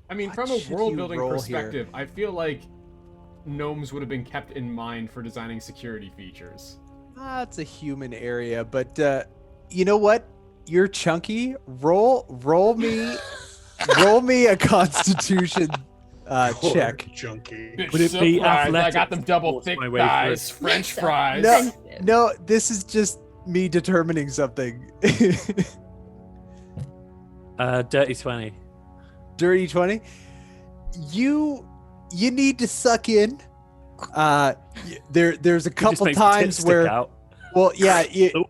I mean, What from a should world you building roll perspective, I feel like gnomes would have been kept in mind for designing security features. It's a human area, but you know what? You're chunky. Roll me a Constitution check. Junkie. Bitch, Would it be surprise, I athletic got them double force thick my way through thighs, French fries. No, this is just me determining something. Dirty 20. Dirty 20. You need to suck in. There's a Just couple makes the tits times stick where. out. Well, yeah,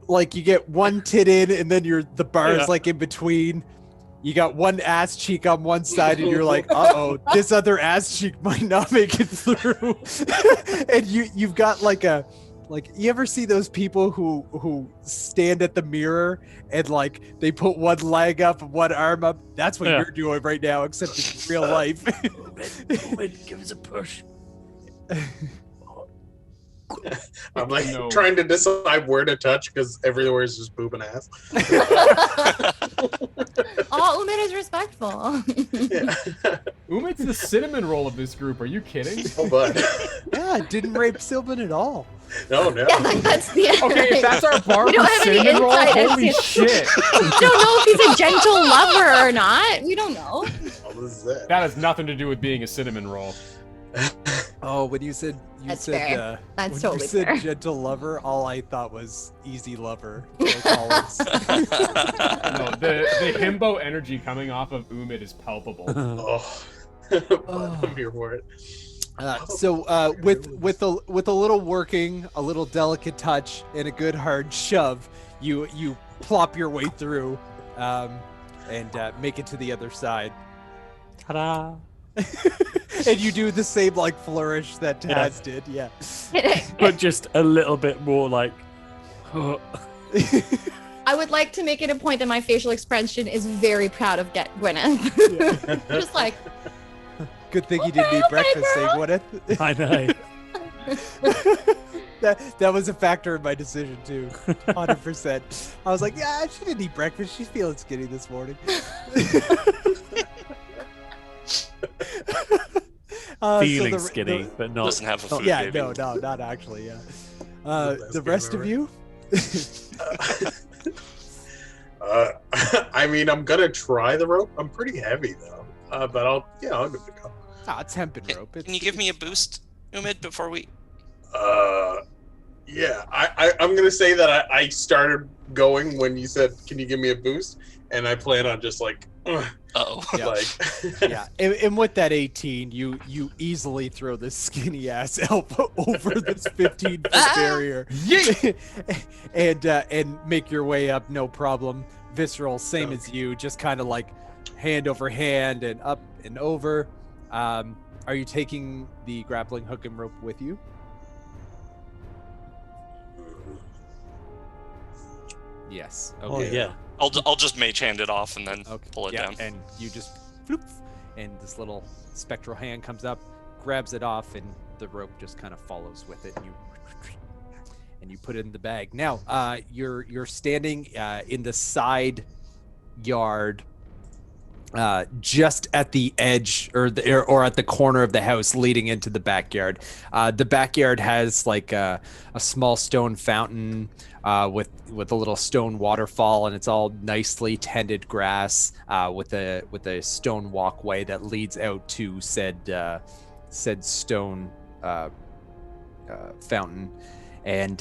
like you get one tit in, and then the bar's Yeah. like in between. You got one ass cheek on one side, and you're like, this other ass cheek might not make it through. And you've got like you ever see those people who stand at the mirror and like they put one leg up and one arm up? That's what Yeah. you're doing right now, except it's real life. Give us a push. I'm like No. trying to decide where to touch because everywhere is just boob and ass. Oh, Umid is respectful. Yeah. Umit's the cinnamon roll of this group. Are you kidding? Oh, but Yeah, it didn't rape Sylvan at all. no. Yeah, that's the Okay, if that's our bar We for don't have any cinnamon roll, insight as holy to- shit. We don't know if he's a gentle lover or not. We don't know. What is that? That has nothing to do with being a cinnamon roll. Oh, when you said That's fair. That's when totally you said fair. gentle lover, all I thought was easy lover. Like always. No, the himbo energy coming off of Umid is palpable. Oh, I'm here for it. With a little working, a little delicate touch, and a good hard shove, you plop your way through, and make it to the other side. Ta-da! And you do the same like flourish that Taz did, yeah. But just a little bit more like. I would like to make it a point that my facial expression is very proud of Gwyneth. Just like, Good thing you didn't eat breakfast, Gwyneth. I know. That was a factor in my decision too, 100%. I was like, yeah, she didn't eat breakfast. She's feeling skinny this morning. Feeling skinny, but not. Doesn't have a food Yeah, baby. no, not actually. Yeah. Best The game rest of ever. you. I mean, I'm gonna try the rope. I'm pretty heavy though, but I'll give it a go. It's hempen rope. Can you give me a boost, Umid, before we? Yeah, I'm gonna say that I started going when you said, "Can you give me a boost?" And I plan on just like, Uh-oh. Yeah. like, Yeah, and with that 18, you easily throw this skinny ass elf over this 15-foot barrier, and make your way up, no problem. Visceral, same as you, just kind of like hand over hand and up and over. Are you taking the grappling hook and rope with you? Yes. Oh Okay. yeah. I'll just mage hand it off and then Okay. pull it yeah, down. and you just floop, and this little spectral hand comes up, grabs it off, and the rope just kind of follows with it. And you put it in the bag. Now, you're standing in the side yard just at the edge or at the corner of the house leading into the backyard. The backyard has like a small stone fountain with a little stone waterfall, and it's all nicely tended grass with a stone walkway that leads out to said stone fountain. And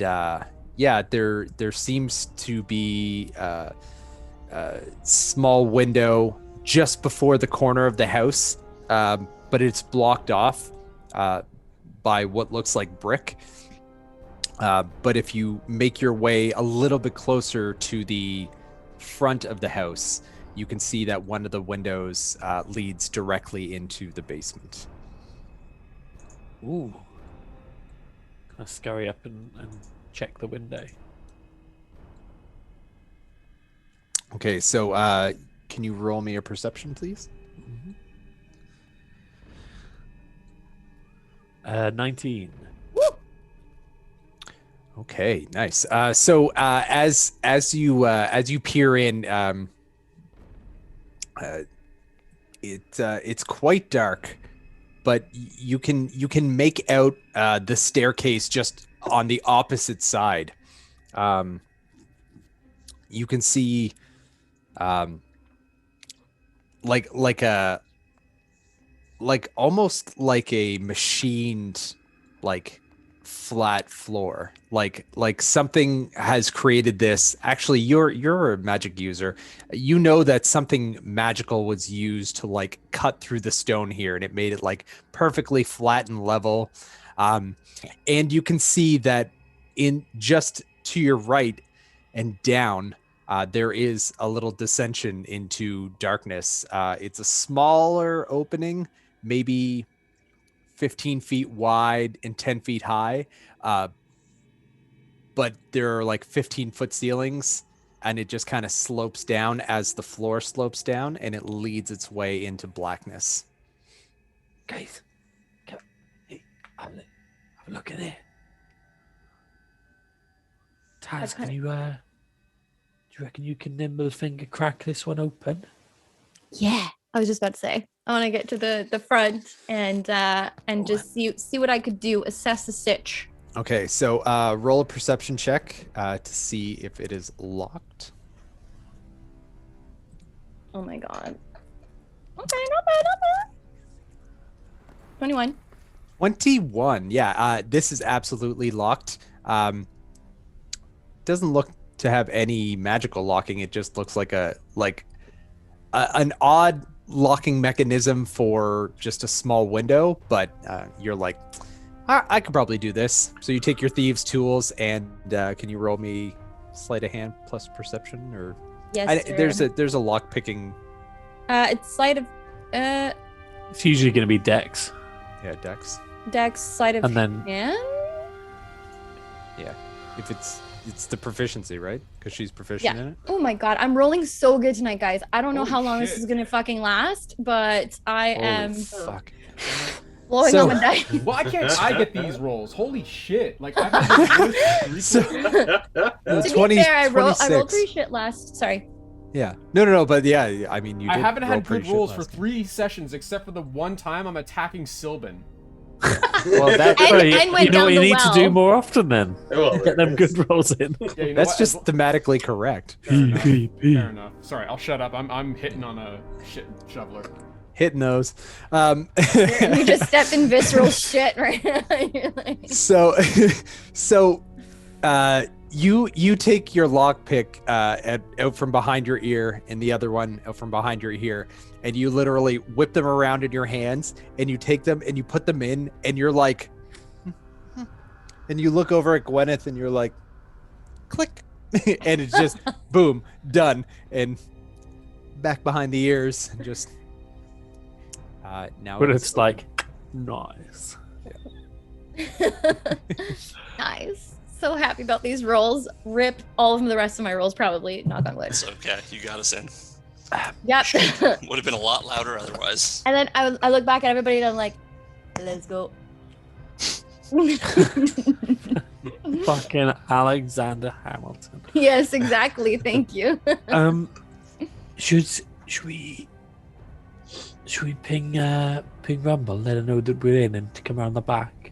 yeah, there seems to be a small window just before the corner of the house, but it's blocked off by what looks like brick. But if you make your way a little bit closer to the front of the house, you can see that one of the windows leads directly into the basement. Ooh. Can I scurry up and check the window? Okay, so can you roll me a perception, please? 19. Okay, nice. So as you peer in, it's quite dark, but you can make out the staircase just on the opposite side. You can see like almost like a machined like flat floor, like something has created this. Actually, you're a magic user. You know that something magical was used to like cut through the stone here, and it made it like perfectly flat and level. And you can see that in just to your right and down, there is a little dissension into darkness. It's a smaller opening, maybe 15 feet wide and 10 feet high. But there are like 15-foot ceilings, and it just kind of slopes down as the floor slopes down, and it leads its way into blackness. Guys, hey, have a look at it. Taz, can you, do you reckon you can nimble finger crack this one open? Yeah, I was just about to say. I want to get to the front and just see what I could do. Assess the sitch. Okay, so roll a perception check to see if it is locked. Oh my god. Okay, not bad. 21. 21. Yeah, this is absolutely locked. Doesn't look to have any magical locking. It just looks like an odd locking mechanism for just a small window, but you're like, I could probably do this. So you take your thieves' tools, and can you roll me sleight of hand plus perception? Or Yes, sir. there's a lock picking. It's sleight of It's usually going to be Dex. Yeah, Dex. Dex, sleight of And then- hand. Yeah, if it's the proficiency, right? Because she's proficient in it. Oh my god, I'm rolling so good tonight, guys. I don't know Holy how long this shit. is gonna fucking last, but I am Fuck. blowing So- on my dice. Why can't I get these rolls? Holy shit! Like I've had the worst So- streak. To be 20, fair, I rolled 26. pretty shit last. Sorry. Yeah. No, but yeah, I mean, you I did haven't roll had pretty good shit rolls for last time. 3 sessions, except for the one time I'm attacking Sylvan. Well, that, And- Right, and went you know down what you the need to well. do more often then. Well, Get them there it is. good rolls in. Yeah, you know that's what? just thematically correct. Fair enough. Fair enough. Sorry, I'll shut up. I'm hitting on a shit shoveler. Hitting those. You just stepped in visceral shit right now. You're like- So you take your lockpick out from behind your ear, and the other one out from behind your ear, and you literally whip them around in your hands, and you take them and you put them in, and you're like, and you look over at Gwyneth, and you're like, click, and it's just boom, done, and back behind the ears, and just now. But it's like, nice. Nice. So happy about these rolls. Rip all of the rest of my rolls, probably. Knock on wood. It's okay. You got us in. Yep. Would have been a lot louder otherwise. And then I look back at everybody and I'm like, let's go. Fucking Alexander Hamilton. Yes, exactly. Thank you. Should we Should we ping Rumble, let her know that we're in, and to come around the back?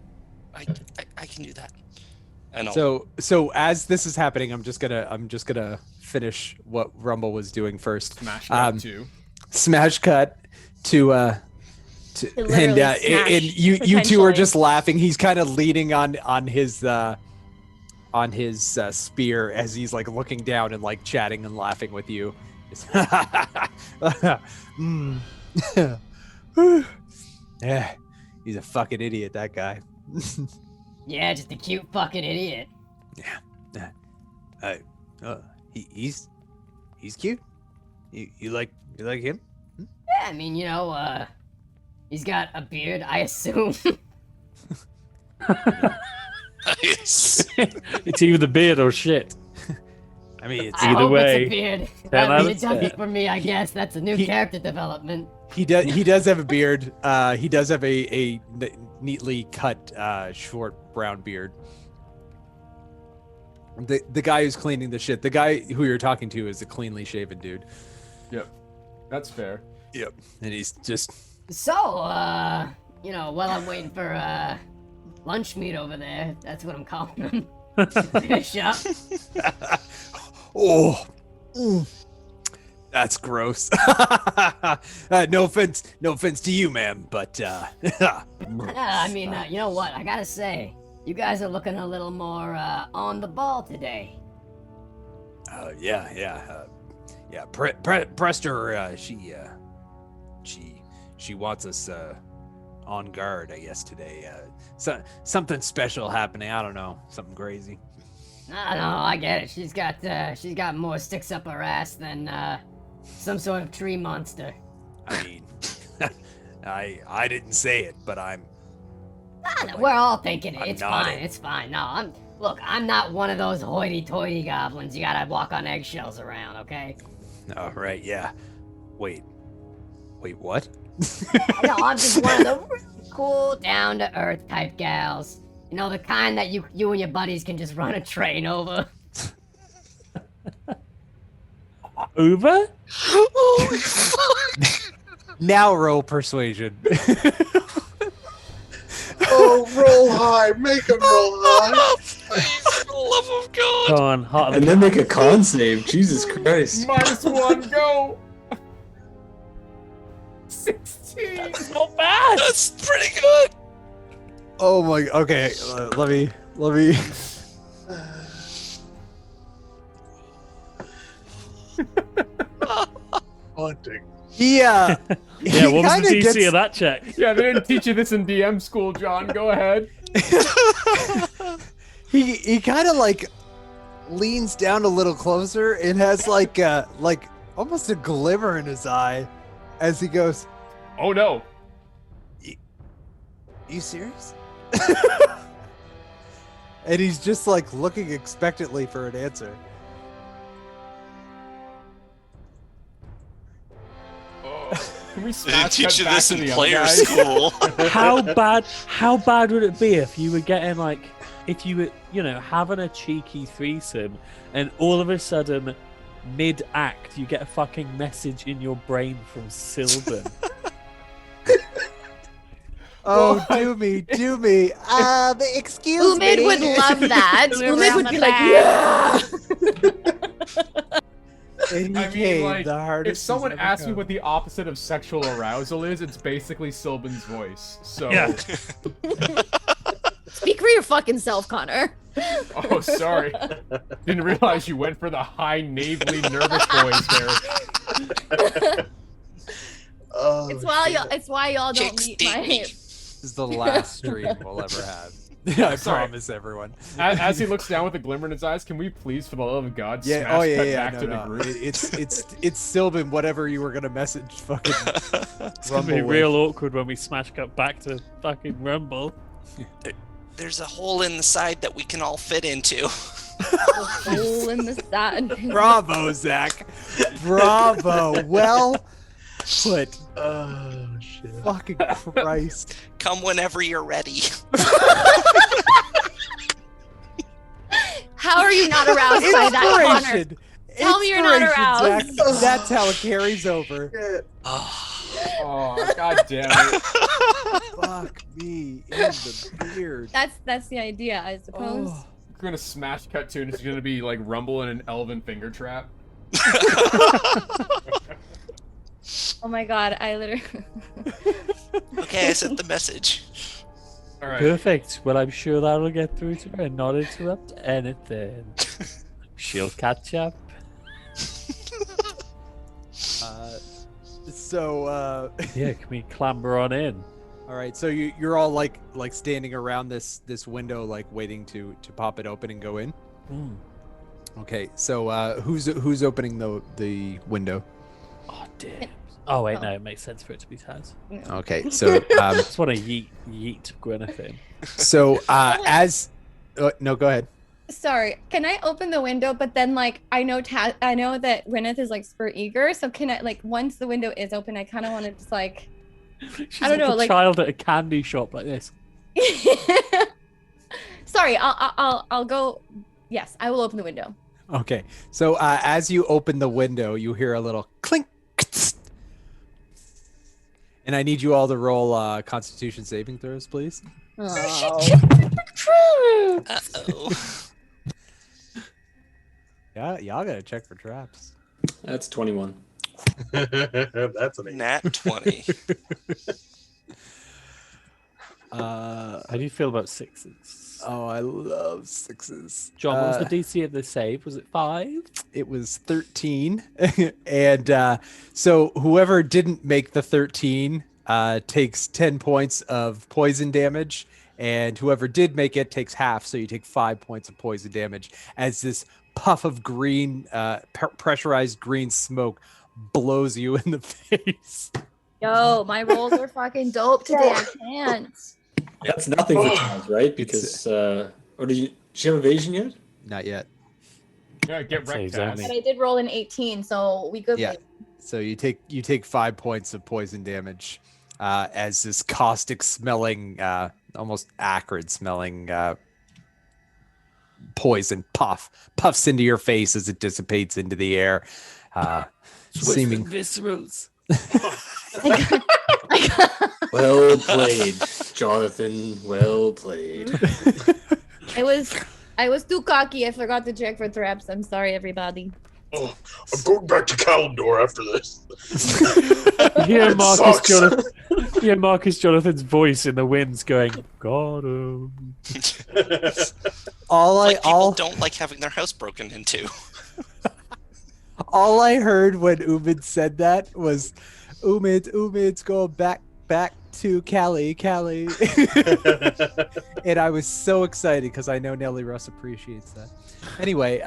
I can do that. And So as this is happening, I'm just gonna finish what Rumble was doing first. Smash cut too. Smash cut to and you two are just laughing. He's kind of leaning on his spear as he's like looking down and like chatting and laughing with you. Yeah, he's a fucking idiot, that guy. Yeah, just a cute fucking idiot. He's cute. You like him? Yeah, I mean, he's got a beard, I assume. It's either the beard or shit. I mean, it's I either hope way. it's a beard. Ten I out mean, of it does 10. it for me, I guess. That's a new character development. He does have a beard. He does have a neatly cut short brown beard. The guy who's cleaning the shit, the guy who you're talking to is a cleanly shaven dude. Yep, that's fair. Yep. And he's just So, while I'm waiting for lunch meat over there, that's what I'm calling him. Finish up. oh. That's gross. No offense to you, ma'am, but I mean, you know what? I gotta say, you guys are looking a little more on the ball today. yeah. Prester, she wants us on guard, I guess, today. Something special happening. I don't know, something crazy. No, I get it. She's got more sticks up her ass than some sort of tree monster. I mean, I didn't say it, but I'm. No, we're all thinking it. I'm It's nodding. fine. It's fine. No, I'm not one of those hoity-toity goblins you gotta walk on eggshells around, okay? Oh, right, yeah. Wait, what? No, I'm just one of the really cool, down-to-earth type gals. You know, the kind that you and your buddies can just run a train over. Over? Holy fuck! Now roll persuasion. Oh, roll high. Make him roll high. Please, for the love of God. Go on, heart of And the then make a con save. Jesus Christ. -1, go. 16. not bad. That's pretty good. Oh my. Okay, let me. Haunting. Yeah. Yeah, what was the DC of that check? Yeah, they didn't teach you this in DM school, John. Go ahead. He kind of like leans down a little closer and has like almost a glimmer in his eye as he goes, Oh no. "You serious?" And he's just like looking expectantly for an answer. Can we They smash teach you cut back this to in the other player guys? school. How bad would it be if you were getting if you were, having a cheeky threesome and all of a sudden, mid-act, you get a fucking message in your brain from Sylvan? Oh, do me. Excuse Umid would love that. Umid would be like, yeah. And he I mean, came, like, the hardest if someone he's ever asks me come. what the opposite of sexual arousal is, it's basically Sylvan's voice. So, Yeah. Speak for your fucking self, Connor. oh, sorry. Didn't realize you went for the high, navelly, nervous voice there. Oh, It's why y'all don't Chicks meet date my. me. This is the last stream we'll ever have. I Sorry. promise everyone. As he looks down with a glimmer in his eyes, can we please, for the love of God, Yeah. smash Oh yeah. cut Yeah. back to the No. group? It's Sylvan. Whatever you were gonna message, fucking. It's gonna be Rumble real awkward when we smash cut back to fucking Rumble. There's a hole in the side that we can all fit into. Hole in the side. Bravo, Zach. Bravo. Well put. Oh, shit. Fucking Christ. Come whenever you're ready. How are you not aroused by that, Connor? Inspiration. Tell me you're not Inspiration, aroused. Zach. That's how it carries over. Shit. Oh, Oh, god damn it. Fuck me in the beard. That's the idea, I suppose. Oh. We're gonna smash cut to and it's gonna be like Rumble in an elven finger trap. Oh my god, I literally. Okay, I sent the message. Alright. Perfect. Well, I'm sure that'll get through to her and not interrupt anything. She'll catch up. Yeah, can we clamber on in? all right. So you're all like standing around this window, like waiting to pop it open and go in. Hmm. Okay. So who's opening the window? Oh, damn. Oh, wait, no, it makes sense for it to be Taz. Okay. So I just want to yeet Gwyneth in. so as no, go ahead. Sorry, can I open the window? But then, like, I know that Gwyneth is like super eager. So can I, like, once the window is open, I kind of want to just like, She's I don't know, a like- child at a candy shop like this. Sorry, I'll go. Yes, I will open the window. Okay. So as you open the window, you hear a little clink. And I need you all to roll Constitution saving throws, please. Oh. Uh-oh. Yeah, y'all gotta check for traps. That's 21. That's an 8. Nat 20. How do you feel about sixes? Oh, I love sixes. John, what was the DC of the save? Was it 5? It was 13. And so whoever didn't make the 13 takes 10 points of poison damage. And whoever did make it takes half. So you take 5 points of poison damage as this puff of green, pressurized green smoke blows you in the face. Yo, my rolls are fucking dope today. I can't. That's nothing for Taz, right? Because, or did she have evasion yet? Not yet. Yeah, get wrecked, Saves Taz. only. But I did roll an 18, so we good. Yeah. So you take 5 points of poison damage as this caustic smelling, almost acrid smelling poison puffs into your face as it dissipates into the air. Seeming viscerals. Well played, Jonathan. Well played. I was too cocky. I forgot to check for traps. I'm sorry, everybody. Oh, I'm going back to Kalimdor after this. Hear It Marcus sucks. Jonathan. Hear Marcus Jonathan's voice in the winds going, "Got him." Like people don't like having their house broken into. all I heard when Umid said that was Umid's going back to Cali. And I was so excited because I know Nelly Russ appreciates that. Anyway,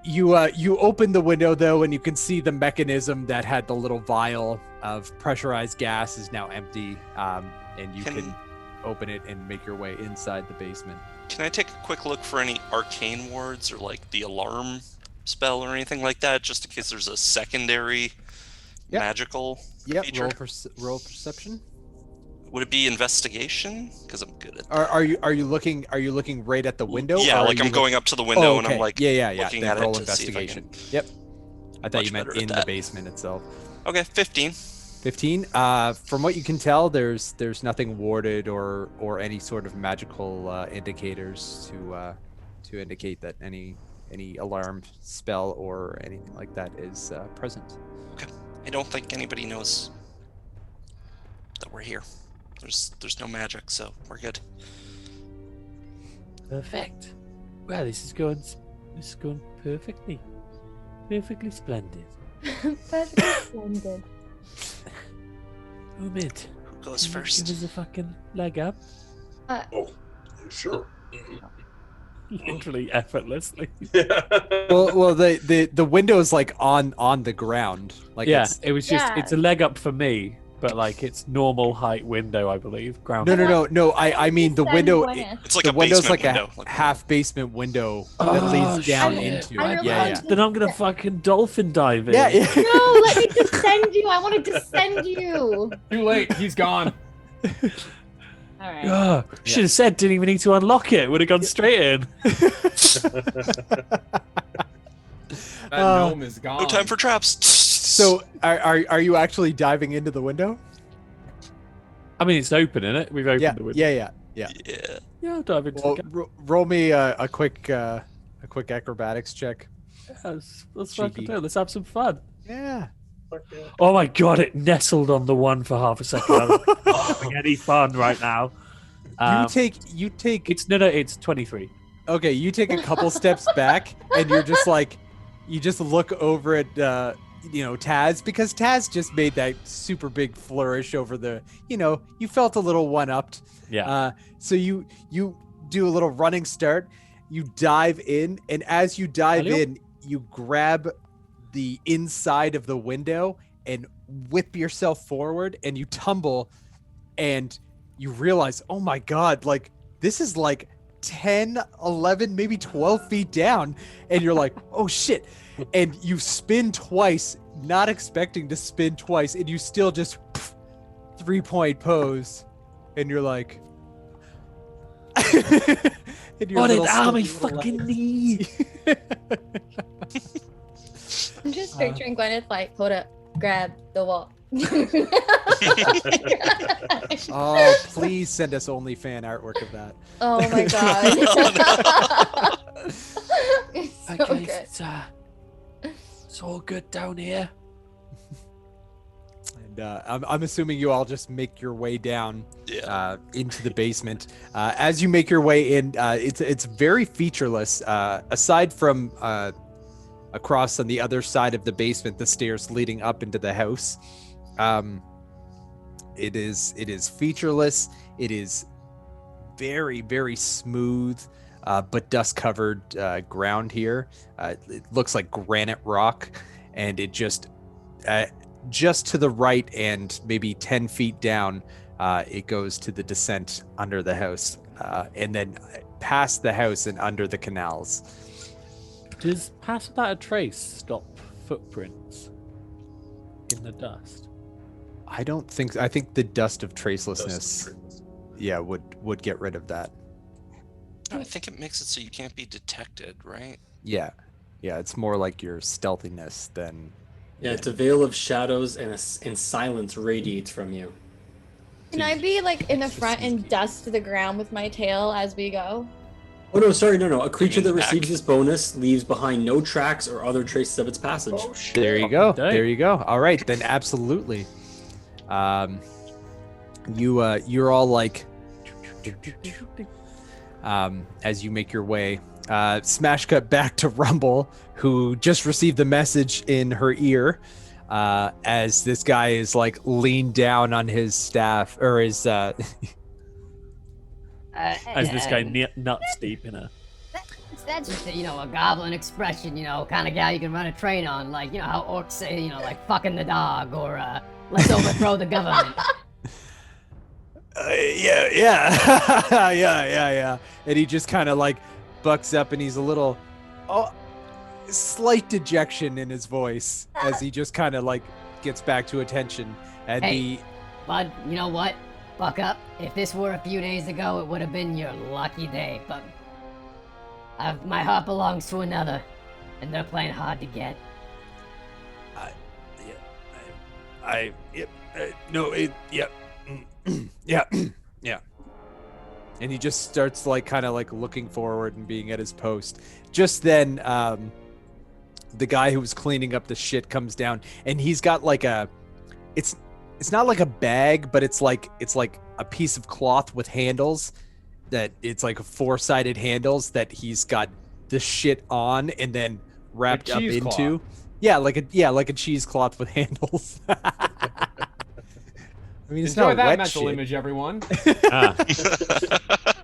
you open the window though, and you can see the mechanism that had the little vial of pressurized gas is now empty, and you can open it and make your way inside the basement. Can I take a quick look for any arcane wards or like the alarm spell or anything like that, just in case there's a secondary magical Yep. feature? Roll perception. Would it be investigation? Because I'm good at that. Are you looking right at the window? Yeah, or are like you I'm going up to the window and I'm like looking Then at roll it to see if I investigation. can. Yep. I thought Much you meant better at in the that. basement itself. Okay, 15. 15. From what you can tell, there's nothing warded or any sort of magical indicators to indicate that any alarm spell or anything like that is present. I don't think anybody knows that we're here. There's no magic, so we're good. Perfect. Well, this is going perfectly splendid. Perfectly splendid. Umid, Who goes can you first? give us a fucking leg up, Sure. literally effortlessly. Well, the window's like on the ground. Like Yeah, it's, it was just Yeah. it's a leg up for me, but like it's normal height window, I believe. Ground. no. I mean the Send window. Gwyneth. It's like The a window's basement like window. a half basement window that Oh, leads down shit. into I it. really Yeah, want Then I'm gonna fucking dolphin dive in. yeah. No, let me descend you. I want to descend you. Too late. He's gone. All right. Oh, should have said didn't even need to unlock it. Would have gone straight in. That gnome is gone. No time for traps. So are you actually diving into the window? I mean, it's open, isn't it? We've opened Yeah, the window. yeah. Yeah. Yeah, I'll dive into Well, the gap. roll me a quick acrobatics check. That's what I can cheeky. do. Let's have some fun. Yeah. Fuck yeah. Oh my god, it nestled on the one for half a second. I was like, not having any fun right now. You take It's 23. okay, you take a couple steps back and you're just like you just look over at Taz, because Taz just made that super big flourish over the you felt a little one-upped. Yeah. So you do a little running start, you dive in, and as you dive Hello? in, you grab the inside of the window and whip yourself forward, and you tumble, and you realize, oh my god, like this is like 10, 11, maybe 12 feet down, and you're like, oh shit, and you spin twice, not expecting to spin twice, and you still just 3-point pose, and you're like and your What did little Army stupid little fucking light- need? I'm just picturing Gwyneth like, hold up, grab the wall. Oh, please send us OnlyFan artwork of that. Oh my god. It's so Okay, good. it's all good down here. And I'm assuming you all just make your way down into the basement. As you make your way in, it's very featureless. Aside from across on the other side of the basement, the stairs leading up into the house. It is featureless. It is very, very smooth, but dust-covered ground here. It looks like granite rock, and it just to the right and maybe 10 feet down, it goes to the descent under the house, and then past the house and under the canals. Does Pass Without a Trace stop footprints in the dust? I think the dust of tracelessness, would get rid of that. I think it makes it so you can't be detected, right? Yeah, it's more like your stealthiness than. Yeah, it's a veil of shadows and silence radiates from you. Can I be like in the front and dust the ground with my tail as we go? Oh no, sorry, no. A creature that Bring it back. receives this bonus leaves behind no tracks or other traces of its passage. Oh shit. There you go. Fucking There you go. All right, then absolutely. You're all like, as you make your way. Smash cut back to Rumble, who just received the message in her ear, as this guy is like leaned down on his staff or his. As this guy nuts deep in her. That's just a goblin expression, kind of gal you can run a train on, like, how orcs say, like, fucking the dog, or, let's overthrow the government. Yeah. And he just kind of like bucks up, and he's a little, slight dejection in his voice as he just kind of like gets back to attention. And Hey. Bud, you know what? Buck up. If this were a few days ago, it would have been your lucky day, but my heart belongs to another, and they're playing hard to get. Yeah. And he just starts like kind of like looking forward and being at his post. Just then, the guy who was cleaning up the shit comes down, and he's got like it's not like a bag, but it's like a piece of cloth with handles that it's like 4-sided handles that he's got the shit on and then wrapped up cheesecloth. into. Like a cheesecloth with handles. I mean, it's Enjoy not that wet mental shit. image, everyone.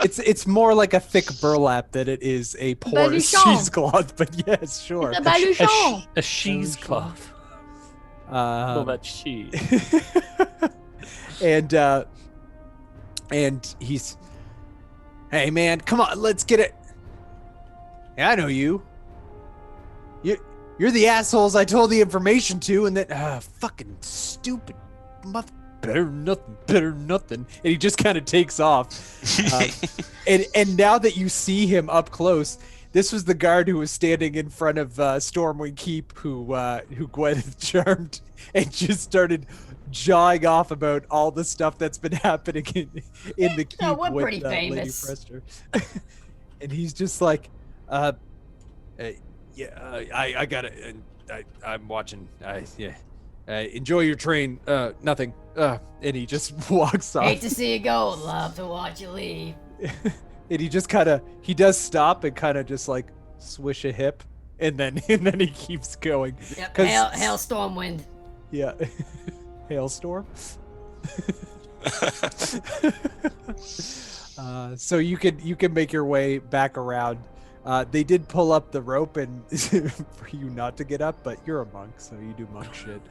It's more like a thick burlap than it is a porous Baluchon. cheesecloth. But yes, sure. The baluchon. A cheesecloth. Oh, that's cheese. And he's, hey man, come on, let's get it. Yeah, I know you. You're the assholes I told the information to, and that fucking stupid mother. Better nothing. And he just kind of takes off. And now that you see him up close, This was the guard who was standing in front of Stormwind Keep, who Gwyneth charmed, and just started jawing off about all the stuff that's been happening in the keep No, we're with pretty Lady famous. Prester. And he's just like, I got it. I'm watching. Enjoy your train. Nothing. And he just walks off. Hate to see you go. Love to watch you leave. And he just he does stop and kind of just like swish a hip, and then he keeps going. Yep. 'Cause- Hail Stormwind. Yeah. Hailstorm. So you can make your way back around. They did pull up the rope and for you not to get up, but you're a monk, so you do monk shit.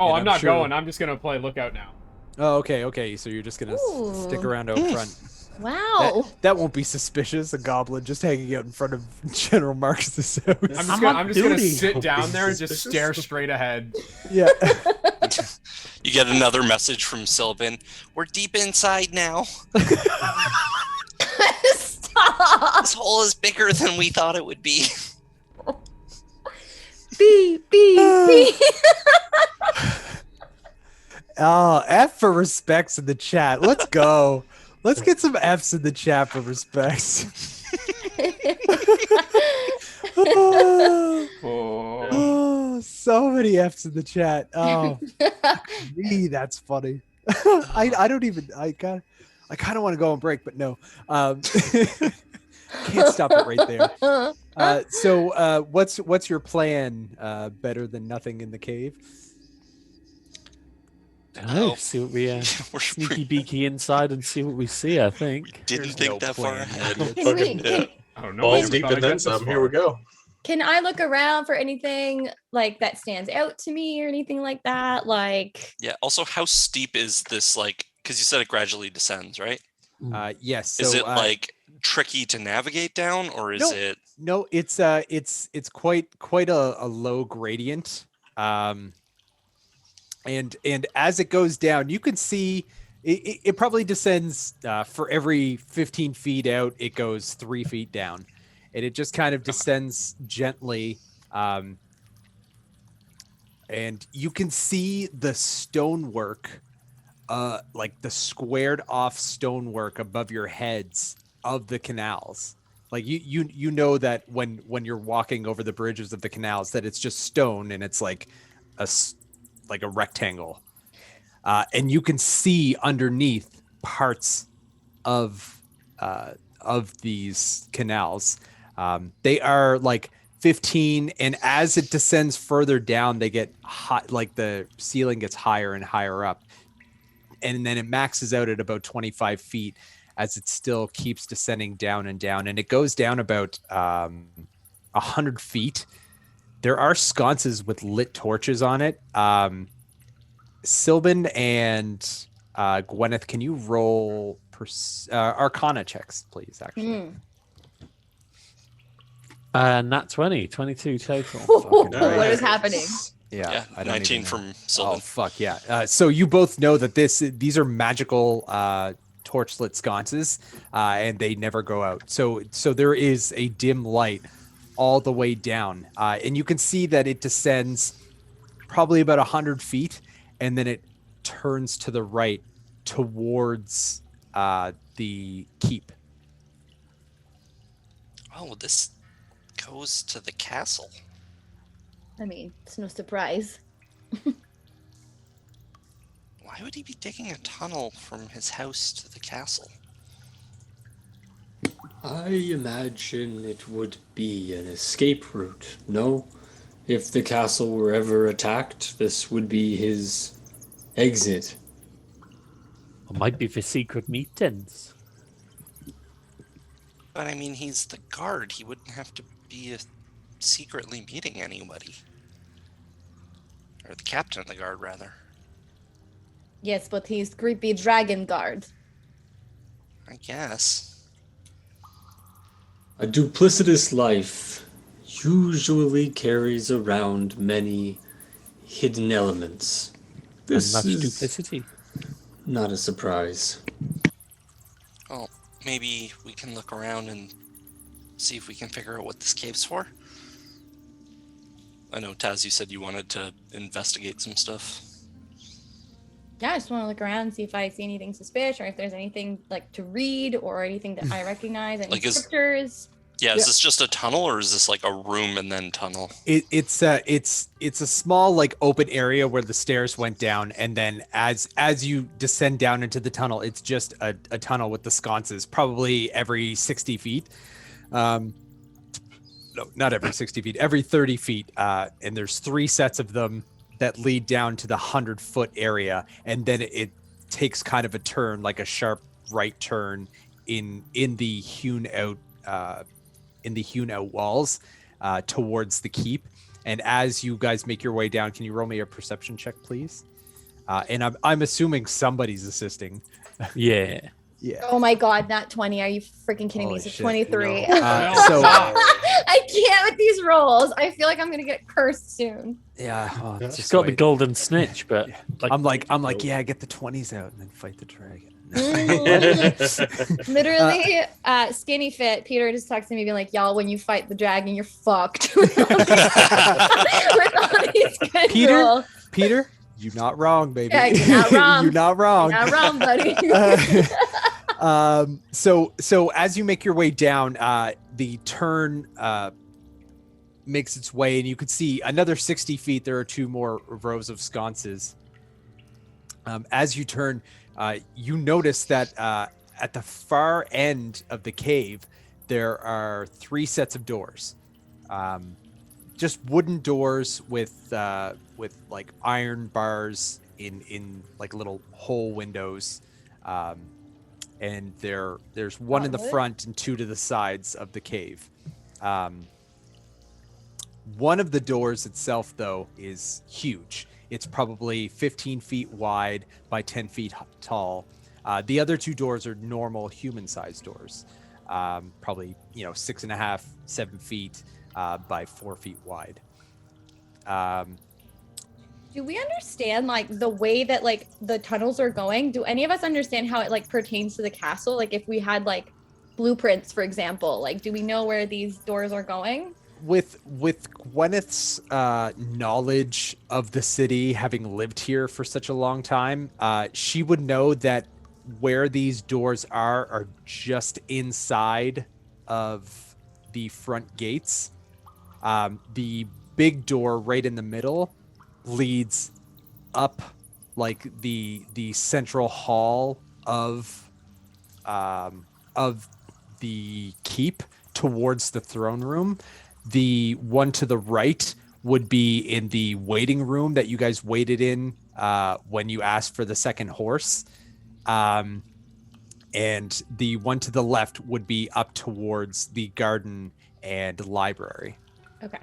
Oh, And I'm not sure- going. I'm just gonna play lookout now. Oh, okay. So you're just gonna stick Ooh. around out front. Wow. That won't be suspicious. A goblin just hanging out in front of General Marcus's house. I'm just gonna duty. sit down there and just Suspicious? stare straight ahead. Yeah. You get another message from Sylvan. We're deep inside now. Stop. This hole is bigger than we thought it would be. Beep, beep, beep. Oh, F for respects in the chat. Let's go. Let's get some Fs in the chat for respects. Oh, so many F's in the chat. Oh, me, that's funny. I don't even. I kind of want to go on break, but no. Can't stop it right there. So, what's your plan? Better than nothing in the cave. Oh, see what we We're sneaky pretty- beaky inside and see what we see. I think. Didn't There's think no that far plan. ahead. Fucking I don't know. balls I deep never and thought I'd then get this some. Here far. we go. Can I look around for anything like that stands out to me or anything like that? Like, Yeah. Also, how steep is this? Like, because you said it gradually descends, right? Yes. So, Is it like tricky to navigate down, or is No. it? No, it's quite a low gradient. And as it goes down, you can see it probably descends for every 15 feet out, it goes 3 feet down, and it just kind of descends gently. And you can see the stonework, like the squared off stonework above your heads of the canals. Like you know that when you're walking over the bridges of the canals, that it's just stone and it's like a rectangle, and you can see underneath parts of these canals. They are like 15, and as it descends further down, they get hot. Like the ceiling gets higher and higher up, and then it maxes out at about 25 feet. As it still keeps descending down and down, and it goes down about 100 feet. There are sconces with lit torches on it. Sylvan and Gwyneth, can you roll Arcana checks, please? Actually, Nat 20, 22 total. Fucking what right. is happening? Yeah. I don't 19 even know. from Oh Sylvan. fuck yeah! So you both know that these are magical torchlit sconces, and they never go out. So there is a dim light all the way down, and you can see that it descends probably about 100 feet, and then it turns to the right towards the keep. Oh, this goes to the castle. I mean, it's no surprise. Why would he be digging a tunnel from his house to the castle? I imagine it would be an escape route, no? If the castle were ever attacked, this would be his exit. Or might be for secret meetings. But I mean, he's the guard. He wouldn't have to be secretly meeting anybody. Or the captain of the guard, rather. Yes, but he's creepy dragon guard. I guess. A duplicitous life usually carries around many hidden elements. This And much is duplicity. not a surprise. Well, maybe we can look around and see if we can figure out what this cave's for. I know, Taz, you said you wanted to investigate some stuff. Yeah, I just want to look around and see if I see anything suspicious or if there's anything like to read or anything that I recognize, any Like, is- scriptures. Yeah, is this just a tunnel, or is this like a room and then tunnel? It's a small like open area where the stairs went down, and then as you descend down into the tunnel, it's just a tunnel with the sconces, probably every 60 feet. No, not every 60 feet, every 30 feet. And there's 3 sets of them that lead down to the 100-foot area, and then it takes kind of a turn, like a sharp right turn in the hewn out walls towards the keep. And as you guys make your way down, can you roll me a perception check, please? And I'm assuming somebody's assisting. Yeah. Yeah. Oh my god, not 20. Are you freaking kidding me? Holy It's a shit, 23. no. So I can't with these rolls. I feel like I'm gonna get cursed soon. yeah, oh, That's She's just got the wait. golden snitch, but I'm like, yeah, get the 20s out and then fight the dragon. Literally, skinny fit. Peter just texted me being like, "Y'all, when you fight the dragon, you're fucked." With all these good Peter? rolls. Peter, you're not wrong, baby. Yeah, you're not wrong. You're not wrong. You're not wrong, buddy. So as you make your way down, the turn makes its way, and you can see another 60 feet. There are 2 more rows of sconces. As you turn, you notice that at the far end of the cave, there are 3 sets of doors. Just wooden doors with like iron bars in like little hole windows. And there's one in the Wood? front and 2 to the sides of the cave. One of the doors itself, though, is huge. It's probably 15 feet wide by 10 feet tall. The other 2 doors are normal human-sized doors, probably 6.5, 7 feet by 4 feet wide. Do we understand like the way that like the tunnels are going? Do any of us understand how it like pertains to the castle? Like if we had like blueprints, for example, like do we know where these doors are going? With Gwyneth's knowledge of the city, having lived here for such a long time, she would know that where these doors are just inside of the front gates. The big door right in the middle leads up like the central hall of the keep towards the throne room. The one to the right would be in the waiting room that you guys waited in when you asked for the second horse. And the one to the left would be up towards the garden and library. Okay.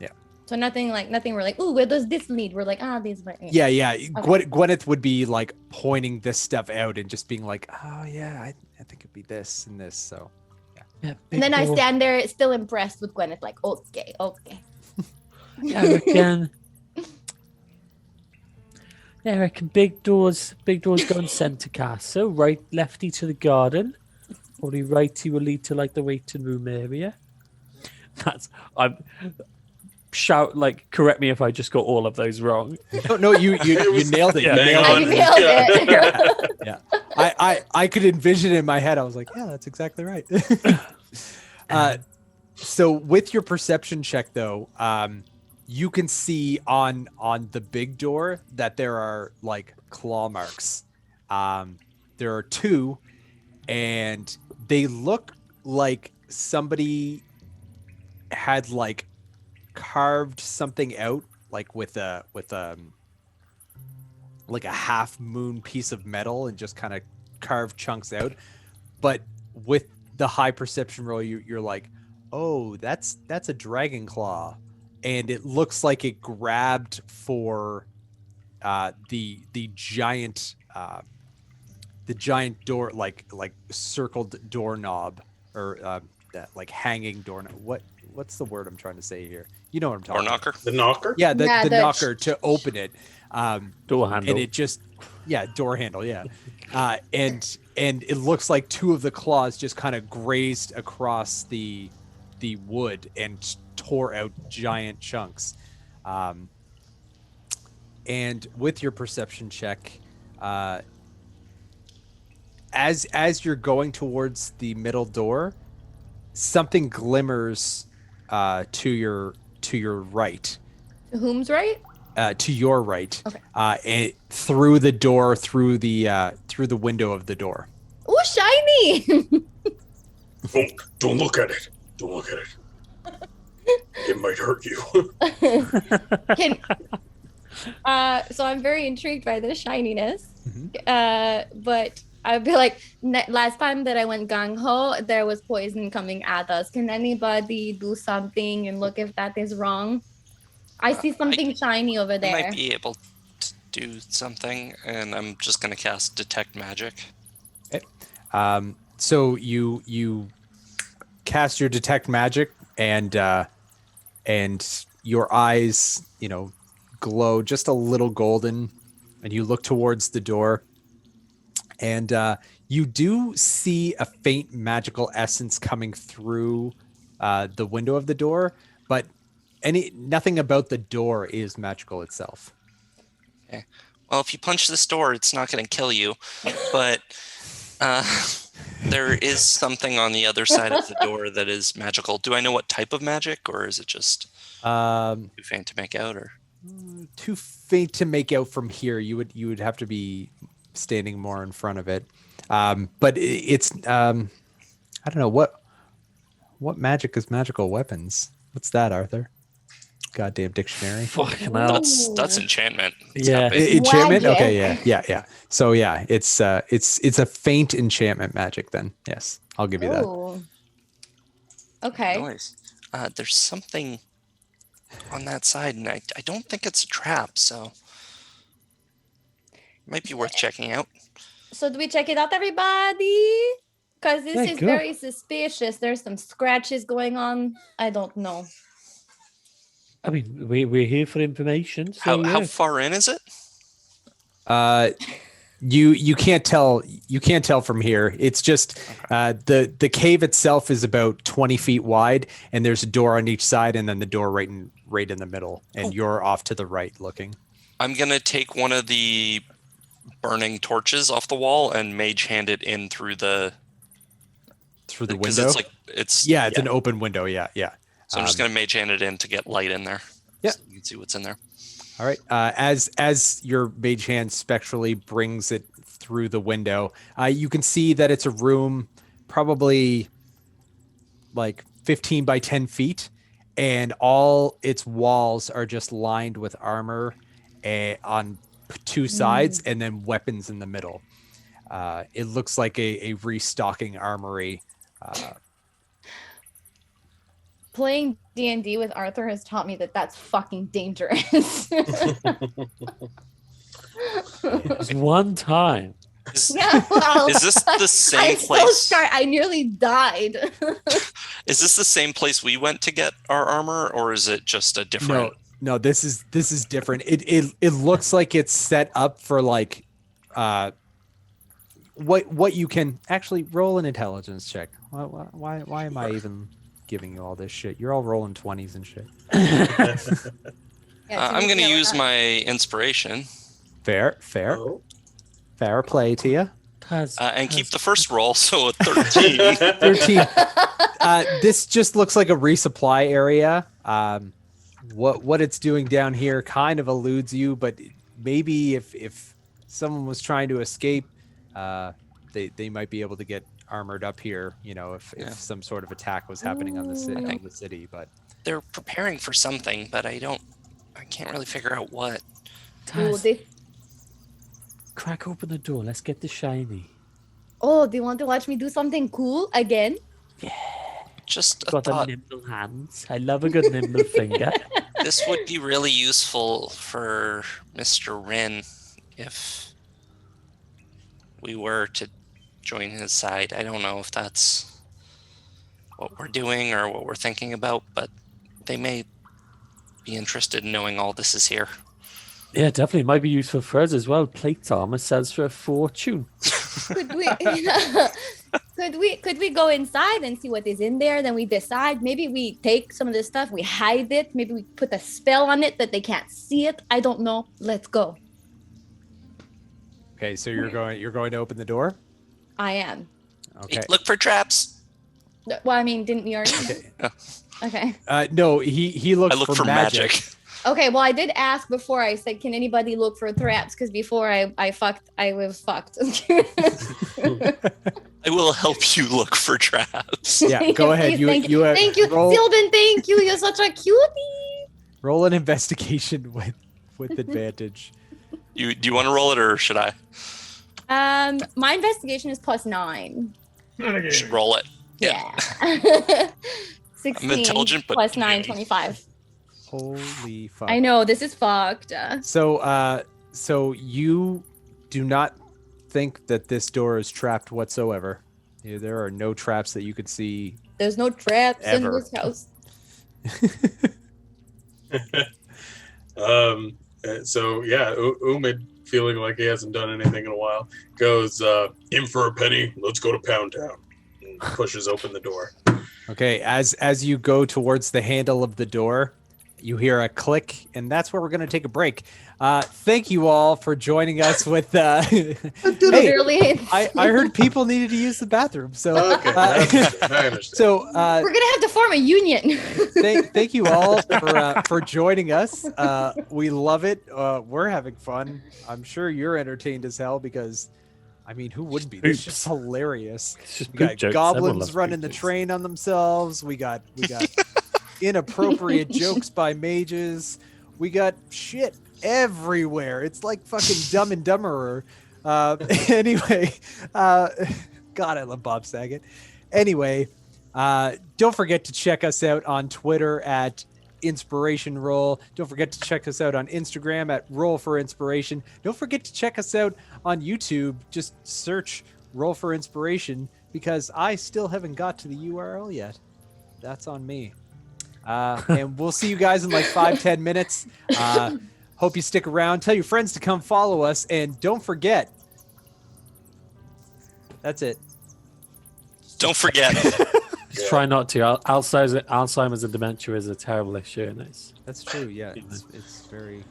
Yeah. So nothing we're like, ooh, where does this lead? We're like, these way. Yeah. Gwyneth would be like pointing this stuff out and just being like, oh yeah, I think it'd be this and this. So yeah, And then I door. stand there still impressed with Gwyneth, like, okay. I reckon big doors going centre castle, right lefty to the garden, probably righty will lead to like the waiting room area. I'm shout like correct me if I just got all of those wrong. no, you nailed it. Yeah. You nailed I it. nailed it. Yeah. I could envision it in my head. I was like, yeah, that's exactly right. So with your perception check though, you can see on the big door that there are like claw marks. There are 2, and they look like somebody had like carved something out like with a like a half moon piece of metal and just kind of carved chunks out. But with the high perception roll, you're like, oh, that's a dragon claw, and it looks like it grabbed for the giant door, like circled doorknob, or that like hanging doorknob. What's the word I'm trying to say here? You know what I'm talking Door about. knocker? The knocker? Yeah, the Yeah, the- knocker to open it. Door handle. And it just, door handle, yeah. And it looks like 2 of the claws just kind of grazed across the the wood and tore out giant chunks. And with your perception check, as you're going towards the middle door, something glimmers to your right. Whom's right? To your right. Okay. And through the door, through the window of the door. Oh, shiny! Don't look at it. Don't look at it. It might hurt you. Can, so I'm very intrigued by the shininess. But I'd be like, last time that I went gung ho, there was poison coming at us. Can anybody do something and look if that is wrong? I see something shiny over I there. might be able to do something, and I'm just going to cast Detect Magic. Okay. So you cast your Detect Magic, and your eyes, glow just a little golden, and you look towards the door, and you do see a faint magical essence coming through the window of the door, but nothing about the door is magical itself. Okay. Well, if you punch this door, it's not going to kill you, but there is something on the other side of the door that is magical. Do I know what type of magic, or is it just too faint to make out? Or too faint to make out from here? You would have to be standing more in front of it. But it's I don't know what magic is magical weapons. What's that, Arthur? Goddamn dictionary. Fucking hell. That's enchantment. It's Yeah. not big. Enchantment. Magic. Okay. Yeah. So yeah, it's a faint enchantment magic. Then yes, I'll give you that. Ooh. Okay. Noise. There's something on that side, and I don't think it's a trap, so might be worth checking out. So do we check it out, everybody? Because this Yeah, is go. very suspicious. There's some scratches going on. I don't know. I mean, we're here for information. So How yeah. far in is it? You can't tell. You can't tell from here. It's just the cave itself is about 20 feet wide, and there's a door on each side, and then the door right in the middle, and you're off to the right looking. I'm gonna take one of the burning torches off the wall and mage hand it in through the Because window. window. It's It's an open window. Yeah. So I'm just gonna mage hand it in to get light in there. Yeah. So you can see what's in there. All right. As your mage hand spectrally brings it through the window, you can see that it's a room probably like 15 by 10 feet, and all its walls are just lined with armor on two sides, and then weapons in the middle. It looks like a restocking armory. Playing D&D with Arthur has taught me that that's fucking dangerous. There's one time. Yeah, well, Is this the same I'm so place? scared. I nearly died. Is this the same place we went to get our armor, or is it just a different? No, this is different. It looks like it's set up for like what you can actually roll an intelligence check. Why am I even giving you all this shit? You're all rolling 20s and shit. I'm going to use my inspiration Fair Oh. play to you. and keep the first roll, so a 13. 13. This just looks like a resupply area. What it's doing down here kind of eludes you, but maybe if someone was trying to escape, they might be able to get armored up here. If some sort of attack was happening on the city. But They're preparing for something, but I can't really figure out what. Ooh, Taz, crack open the door. Let's get the shiny. do you want to watch me do something cool again? Just a Got the thought. nimble hands. I love a good nimble finger. This would be really useful for Mr. Wren if we were to join his side. I don't know if that's what we're doing or what we're thinking about, but they may be interested in knowing all this is here. Yeah, definitely. Might be useful for us as well. Plate armor sells for a fortune. Could we Could we go inside and see what is in there? Then we decide. Maybe we take some of this stuff, we hide it. Maybe we put a spell on it that they can't see it. I don't know. Let's go. Okay, so you're going to open the door? I am. Okay. Look for traps. Well, I mean, didn't you already? Okay. No, he looked I look for magic. Okay, well, I did ask before. I said, can anybody look for traps? Because before I was fucked. I will help you look for traps. Yeah, go ahead. Thank you, roll, Sylvan. Thank you. You're such a cutie. roll an investigation with advantage. Do you want to roll it or should I? My investigation is +9. You should roll it. Yeah. 16 I'm intelligent, but plus 9, 25. Holy fuck! I know this is fucked. So you do not think that this door is trapped whatsoever. Yeah, there are no traps that you could see. There's no traps in Ever. this house. So yeah, Umid, feeling like he hasn't done anything in a while, goes in for a penny. Let's go to Pound Town. And pushes open the door. Okay, as you go towards the handle of the door, you hear a click, and that's where we're going to take a break. Thank you all for joining us with. Hey, I heard people needed to use the bathroom, so Okay, I understand. so We're gonna have to form a union. thank you all for joining us. We love it. We're having fun. I'm sure you're entertained as hell because, I mean, who wouldn't be? This is just hilarious. It's just We got poop jokes. Everyone goblins loves running poop the jokes. train on themselves. We got inappropriate jokes by mages. We got shit everywhere. It's like fucking Dumb and Dumberer. Anyway, God, I love Bob Saget. Anyway, don't forget to check us out on Twitter at Inspiration Roll. Don't forget to check us out on Instagram at Roll for Inspiration. Don't forget to check us out on YouTube. Just search Roll for Inspiration because I still haven't got to the URL yet. That's on me. And we'll see you guys in like 5-10 minutes. Hope you stick around. Tell your friends to come follow us. And don't forget. That's it. Don't forget. Just try not to. Alzheimer's and dementia is a terrible issue, and it's That's true. Yeah. It's very.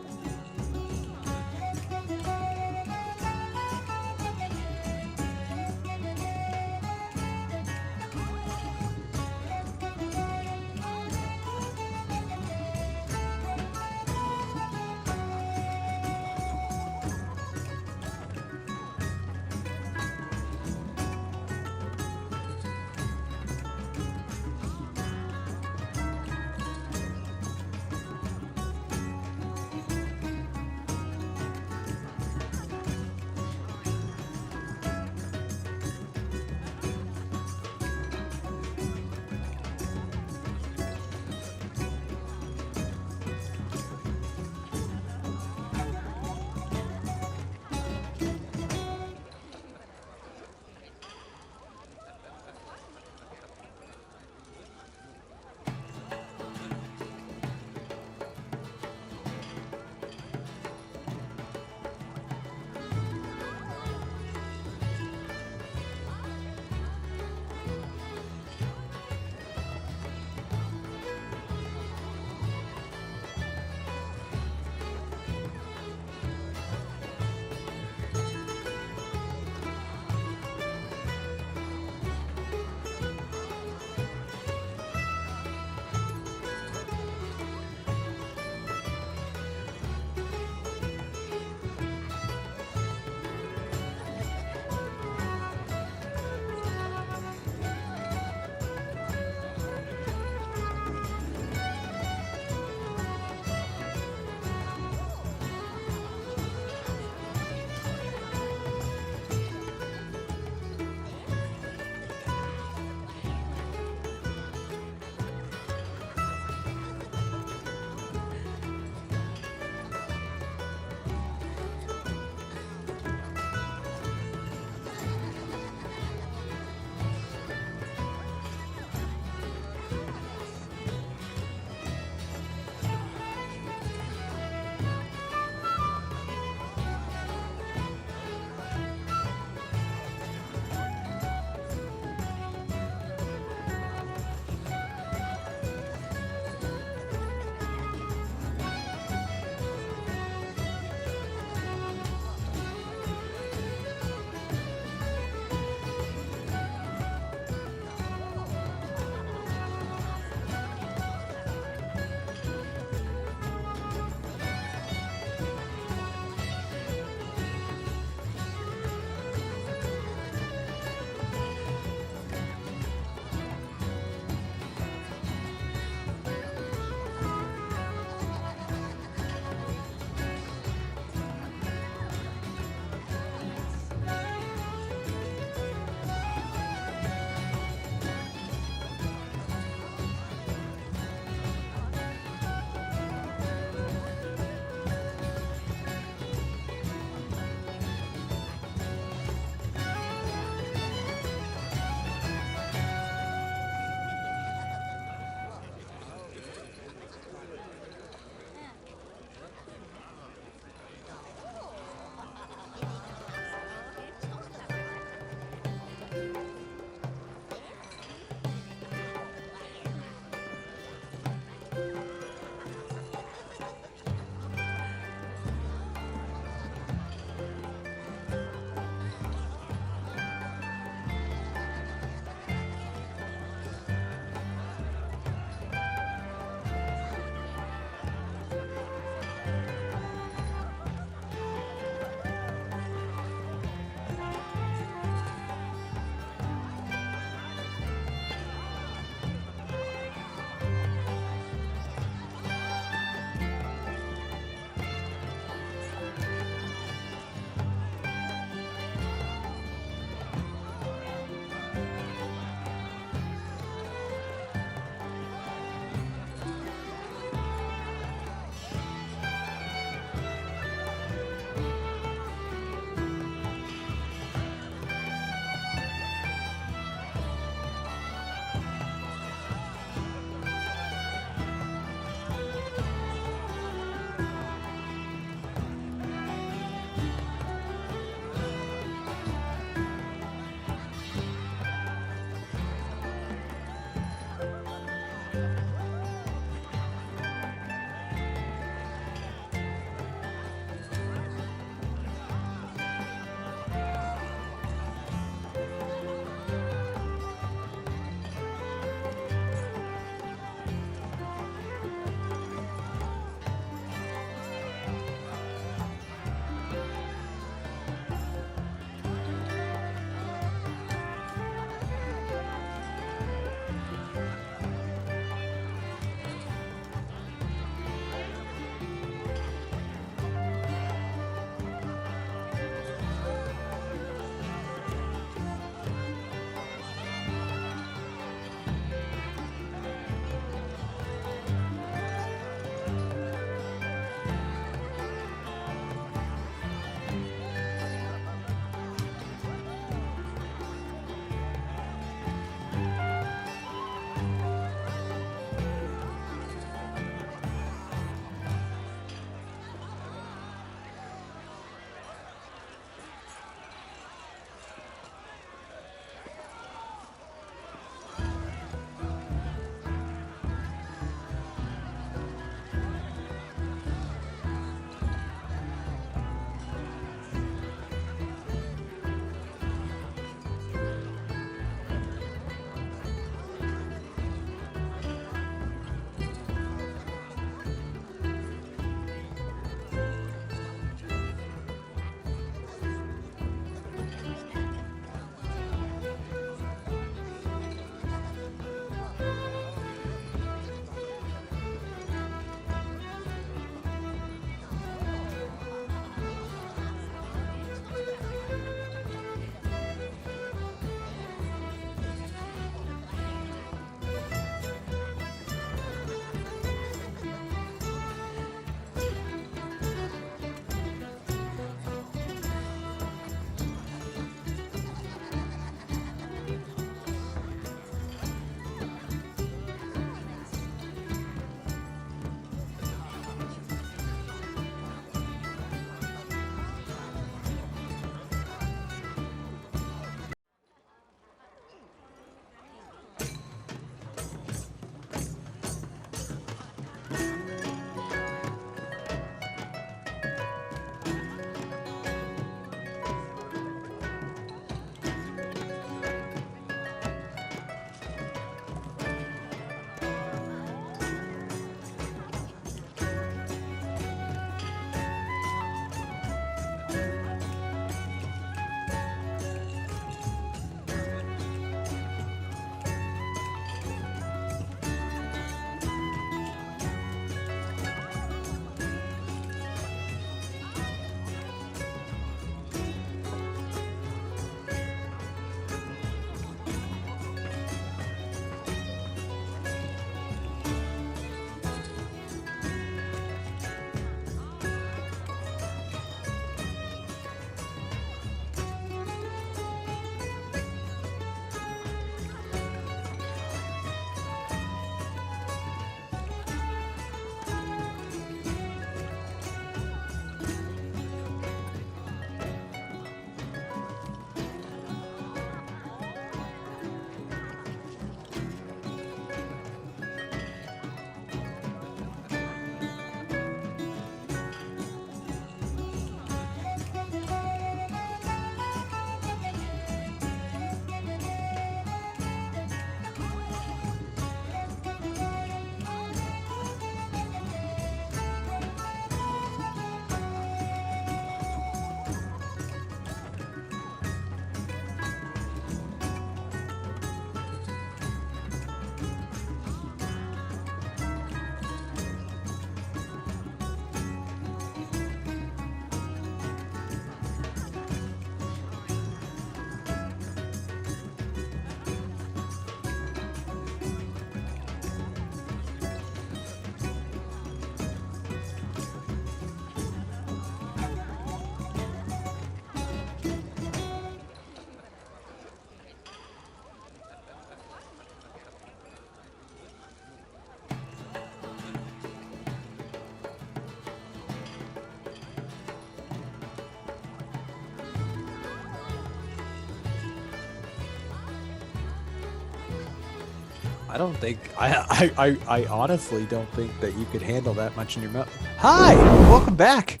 I don't think I honestly don't think that you could handle that much in your mouth. Hi, welcome back.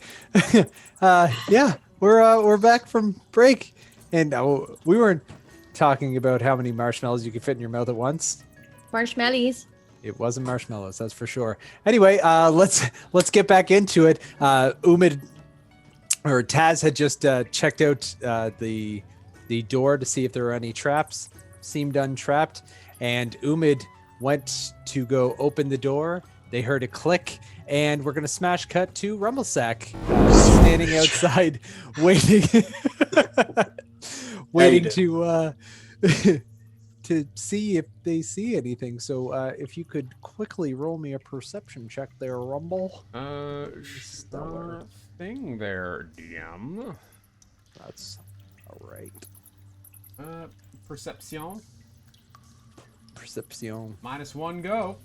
Yeah, we're back from break, and we weren't talking about how many marshmallows you could fit in your mouth at once. Marshmallows. It wasn't marshmallows, that's for sure. Anyway, let's get back into it. Umid or Taz had just checked out the door to see if there were any traps. Seemed untrapped, and Umid went to go open the door. They heard a click, and we're gonna smash cut to Rumblesack standing outside, waiting, waiting to to see if they see anything. So if you could quickly roll me a perception check there, Rumble. Sure thing there, DM. That's all right. Perception. Perception. -1 go.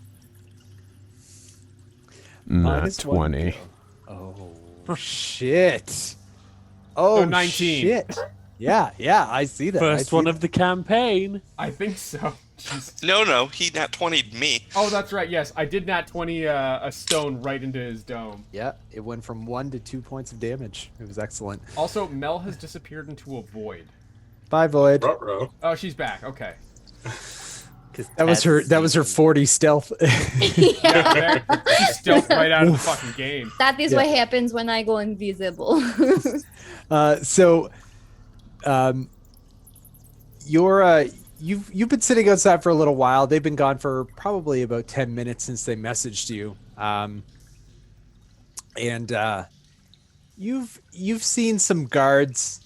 Minus 20. Oh shit. Oh, 19. shit. Yeah, I see that. First one of the campaign. I think so. Jesus. No, he nat 20'd me. Oh, that's right. Yes, I did nat 20 a stone right into his dome. Yeah, it went from 1 to 2 points of damage. It was excellent. Also, Mel has disappeared into a void. Bye, Void. Ruh-roh. Oh, she's back. Okay. That was her 40 stealth. Yeah, there. She stealthed right out of the fucking game. That is what happens when I go invisible. You've been sitting outside for a little while. They've been gone for probably about 10 minutes since they messaged you. You've seen some guards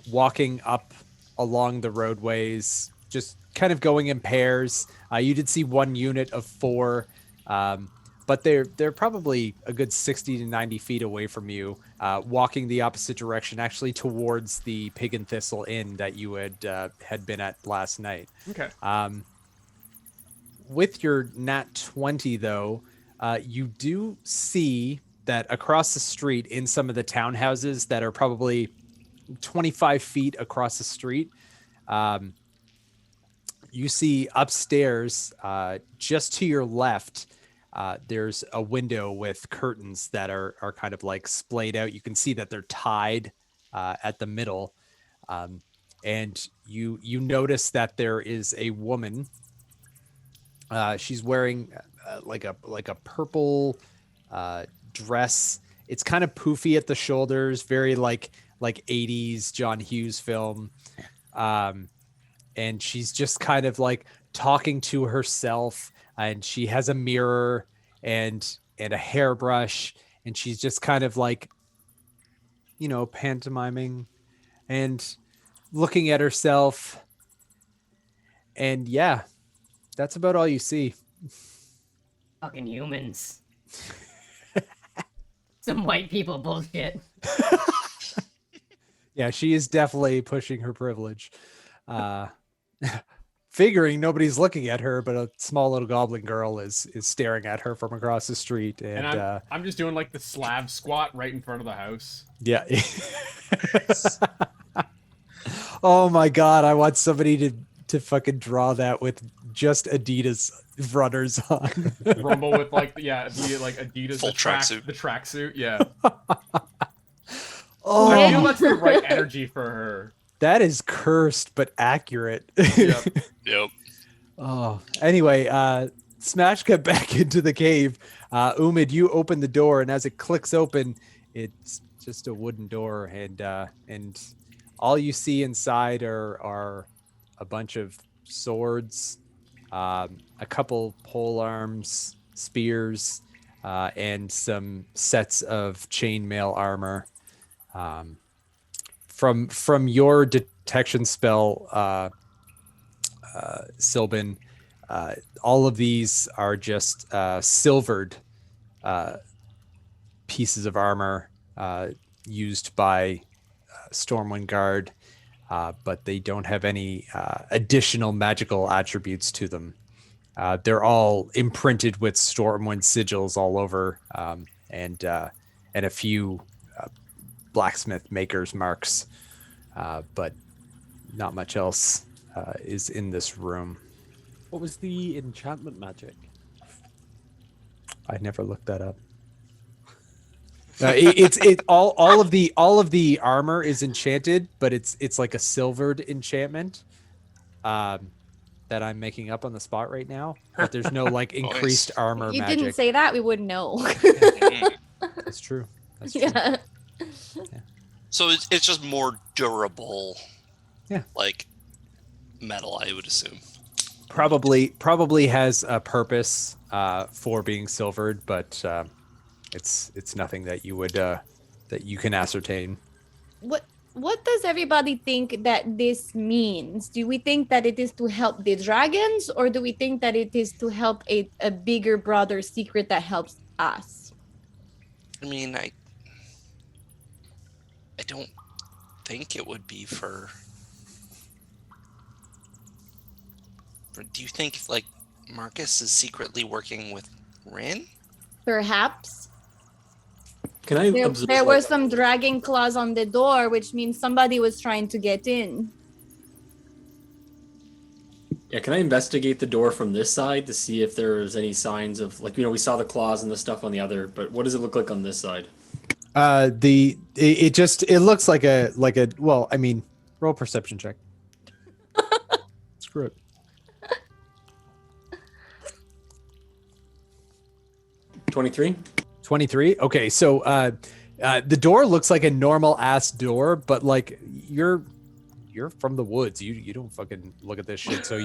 walking up along the roadways, just kind of going in pairs. You did see one unit of 4, but they're probably a good 60 to 90 feet away from you, walking the opposite direction, actually towards the Pig and Thistle Inn that you had been at last night. Okay. With your nat 20, though, you do see that across the street in some of the townhouses that are probably 25 feet across the street, you see upstairs, just to your left, there's a window with curtains that are kind of like splayed out. You can see that they're tied at the middle. And you notice that there is a woman. She's wearing like a purple dress. It's kind of poofy at the shoulders, very like 80s John Hughes film. And she's just kind of like talking to herself, and she has a mirror and a hairbrush, and she's just kind of like, pantomiming and looking at herself. And yeah, that's about all you see. Fucking humans. Some white people bullshit. Yeah, she is definitely pushing her privilege. Figuring nobody's looking at her, but a small little goblin girl is staring at her from across the street. And I'm just doing like the slab squat right in front of the house. yeah. Oh my god, I want somebody to fucking draw that with just Adidas runners on. Rumble with like the Adidas Full tracksuit. The tracksuit, yeah. Oh, I feel that's the right energy for her. that is cursed but accurate. Yep. Yep. Oh, anyway, Smash got back into the cave. Umid, you open the door, and as it clicks open, it's just a wooden door, and all you see inside are a bunch of swords, a couple pole arms, spears, and some sets of chainmail armor. From your detection spell, Sylvan, all of these are just silvered pieces of armor used by Stormwind Guard, but they don't have any additional magical attributes to them. They're all imprinted with Stormwind sigils all over, and a few blacksmith maker's marks, but not much else is in this room. What was the enchantment magic? I never looked that up. It's all of the armor is enchanted, but it's like a silvered enchantment that I'm making up on the spot right now. But there's no like increased armor You magic. didn't say that, we wouldn't know. That's true. That's true. Yeah. So it's just more durable. Yeah. Like metal, I would assume. Probably has a purpose for being silvered, but it's nothing that you would that you can ascertain. What does everybody think that this means? Do we think that it is to help the dragons, or do we think that it is to help a bigger, broader secret that helps us? I mean, I don't think it would be for. Do you think like Marcus is secretly working with Rin? Perhaps. Can I observe? There were some dragon claws on the door, which means somebody was trying to get in. Yeah, can I investigate the door from this side to see if there's any signs of, like, we saw the claws and the stuff on the other, but what does it look like on this side? It looks like a well, I mean, roll a perception check. Screw it. 23? 23. Okay, so the door looks like a normal ass door, but like you're from the woods. You don't fucking look at this shit. So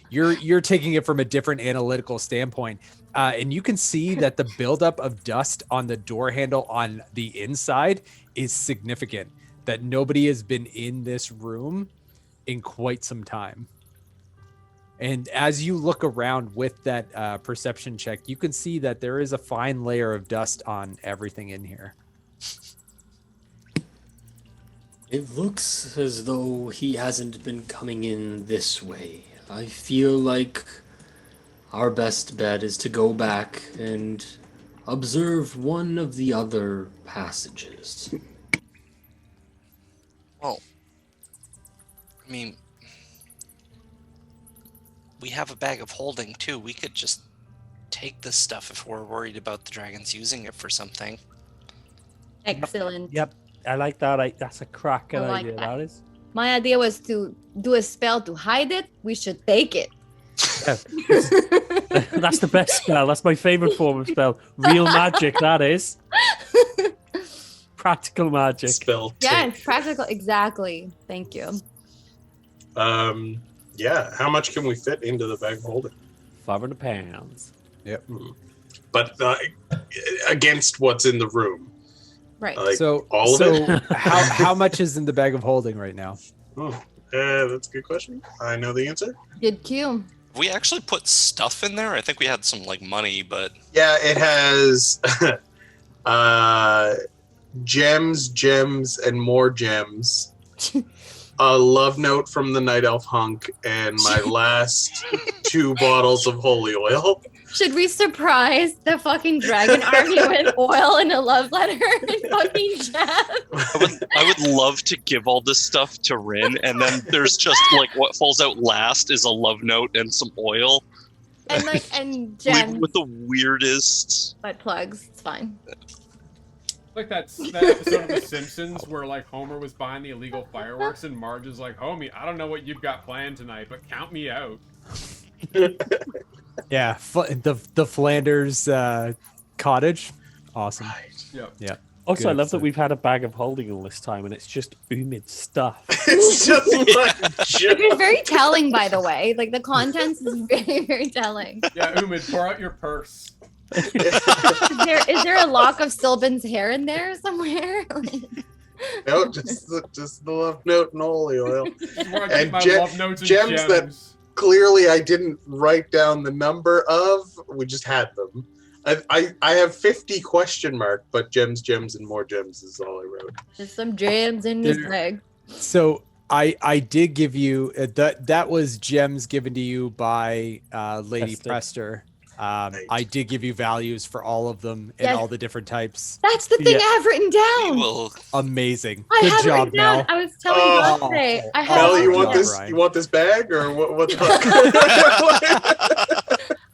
you're taking it from a different analytical standpoint, and you can see that the buildup of dust on the door handle on the inside is significant. That nobody has been in this room in quite some time. And as you look around with that perception check, you can see that there is a fine layer of dust on everything in here. It looks as though he hasn't been coming in this way. I feel like our best bet is to go back and observe one of the other passages. Well, I mean, we have a bag of holding too. We could just take this stuff if we're worried about the dragons using it for something. Excellent. Yep, I like that. That's a cracking I like idea. that. That is. My idea was to do a spell to hide it. We should take it. Yeah. That's the best spell. That's my favorite form of spell. Real magic. That is. Practical magic. Spell Yeah, take. it's practical. Exactly. Thank you. Yeah, how much can we fit into the bag of holding? 500 pounds. Yep. But against what's in the room. Right. Like, So all of it? how much is in the bag of holding right now? Oh, that's a good question. I know the answer. Good cue. We actually put stuff in there. I think we had some like money, but Yeah, it has gems, and more gems. A love note from the Night Elf hunk, and my last 2 bottles of holy oil. Should we surprise the fucking dragon army with oil and a love letter and fucking jab? I would love to give all this stuff to Rin, and then there's just like what falls out last is a love note and some oil. And gems. With the weirdest. Butt plugs. It's fine. Like that episode of The Simpsons where like Homer was buying the illegal fireworks and Marge is like, "Homie, I don't know what you've got planned tonight, but count me out." Yeah, the Flanders cottage. Awesome. Yep. Yeah. Also, I Good, love so- that we've had a bag of holding all this time, and it's just Umid stuff. It's just like It's very telling, by the way. Like the contents is very, very telling. Yeah, Umid, pour out your purse. Is there a lock of Sylvan's hair in there somewhere? no, just the love note and holy oil. Just wanna And keep my ge- love notes and gems that- gems. Clearly, I didn't write down the number of. We just had them. I have 50 question mark, but gems, and more gems is all I wrote. There's some gems in this bag. So I did give you that was gems given to you by Lady Prester. Prester. I did give you values for all of them and Yes. all the different types. That's the thing Yeah. I have written We down. will. Amazing. I Good have it job, written down. Mel. I was telling Oh. Dante. I have Mel, it you Good want job, this? Ryan. You want this bag or what?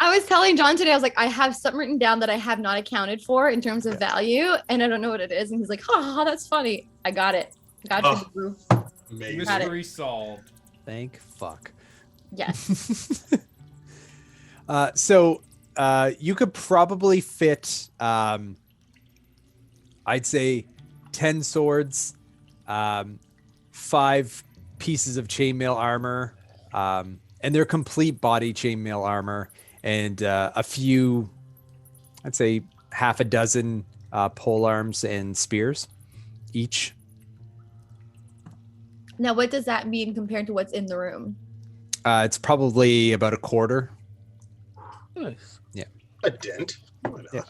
I was telling John today, I was like, I have something written down that I have not accounted for in terms of value, and I don't know what it is. And he's like, ha, ha, ha, that's funny. I got it. Got Oh. you, boo. Amazing. Got it. Mystery solved. Thank fuck. Yes. So you could probably fit, I'd say, 10 swords, 5 pieces of chainmail armor, and they're complete body chainmail armor, and a few, I'd say, half a dozen pole arms and spears each. Now, what does that mean compared to what's in the room? It's probably about a quarter. Nice. A dent. Why not? Yeah.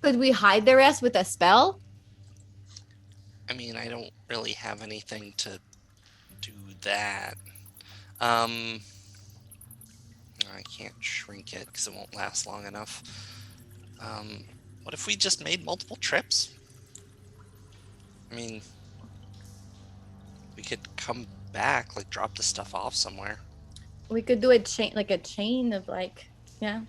Could we hide the rest with a spell? I mean, I don't really have anything to do that. I can't shrink it because it won't last long enough. What if we just made multiple trips? I mean, we could come back, like drop the stuff off somewhere. We could do a chain of yeah.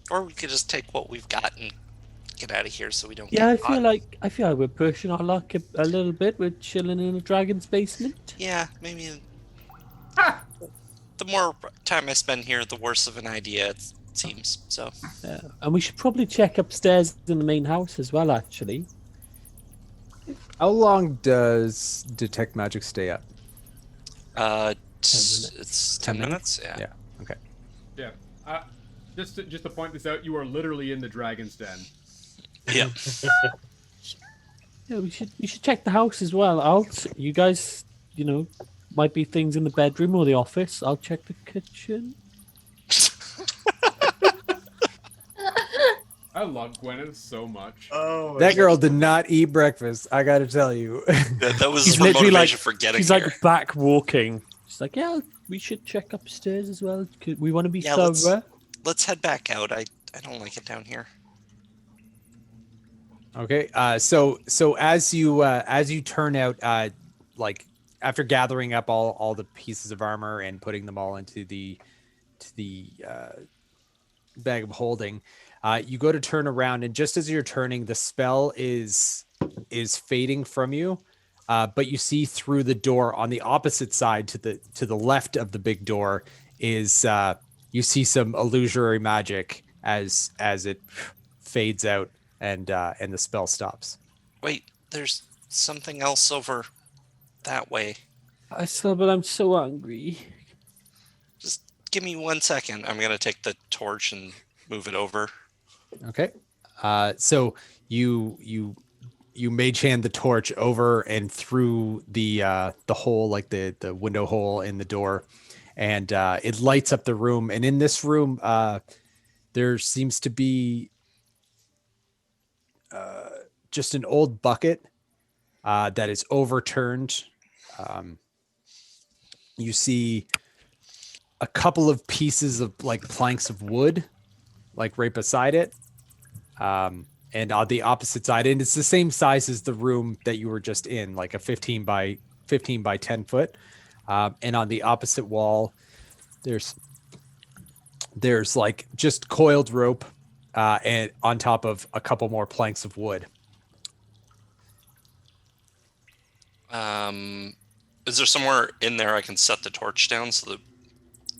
Or we could just take what we've got and get out of here so we don't Yeah, I get feel caught. like we're pushing our luck a little bit. We're chilling in a dragon's basement. Yeah, maybe. The more time I spend here, the worse of an idea it seems. So, Yeah. And we should probably check upstairs in the main house as well, actually. How long does detect magic stay up? it's 10 10 minutes. Yeah. Yeah. Okay. Yeah. Just to point this out, you are literally in the dragon's den. Yeah. Yeah, we should check the house as well. You guys, might be things in the bedroom or the office. I'll check the kitchen. I love Gwyneth so much. Oh, That girl did not eat breakfast. I got to tell you. That was She's her literally motivation for getting She's here. like back walking. She's like, yeah, we should check upstairs as well. We want to be Yeah, let's- sober. Let's head back out. I don't like it down here. Okay. So as you turn out, like after gathering up all the pieces of armor and putting them all into the bag of holding, you go to turn around, and just as you're turning, the spell is fading from you. But you see through the door on the opposite side to the left of the big door is you see some illusory magic as it fades out and the spell stops. Wait, there's something else over that way. But I'm so hungry. Just give me 1 second. I'm gonna take the torch and move it over. Okay. So you mage hand the torch over and through the hole, like the window hole in the door, and it lights up the room. And in this room, there seems to be just an old bucket that is overturned. You see a couple of pieces of like planks of wood, like right beside it. And on the opposite side, and it's the same size as the room that you were just in, like a 15 by 10 foot. And on the opposite wall, there's like just coiled rope, and on top of a couple more planks of wood. Is there somewhere in there I can set the torch down so that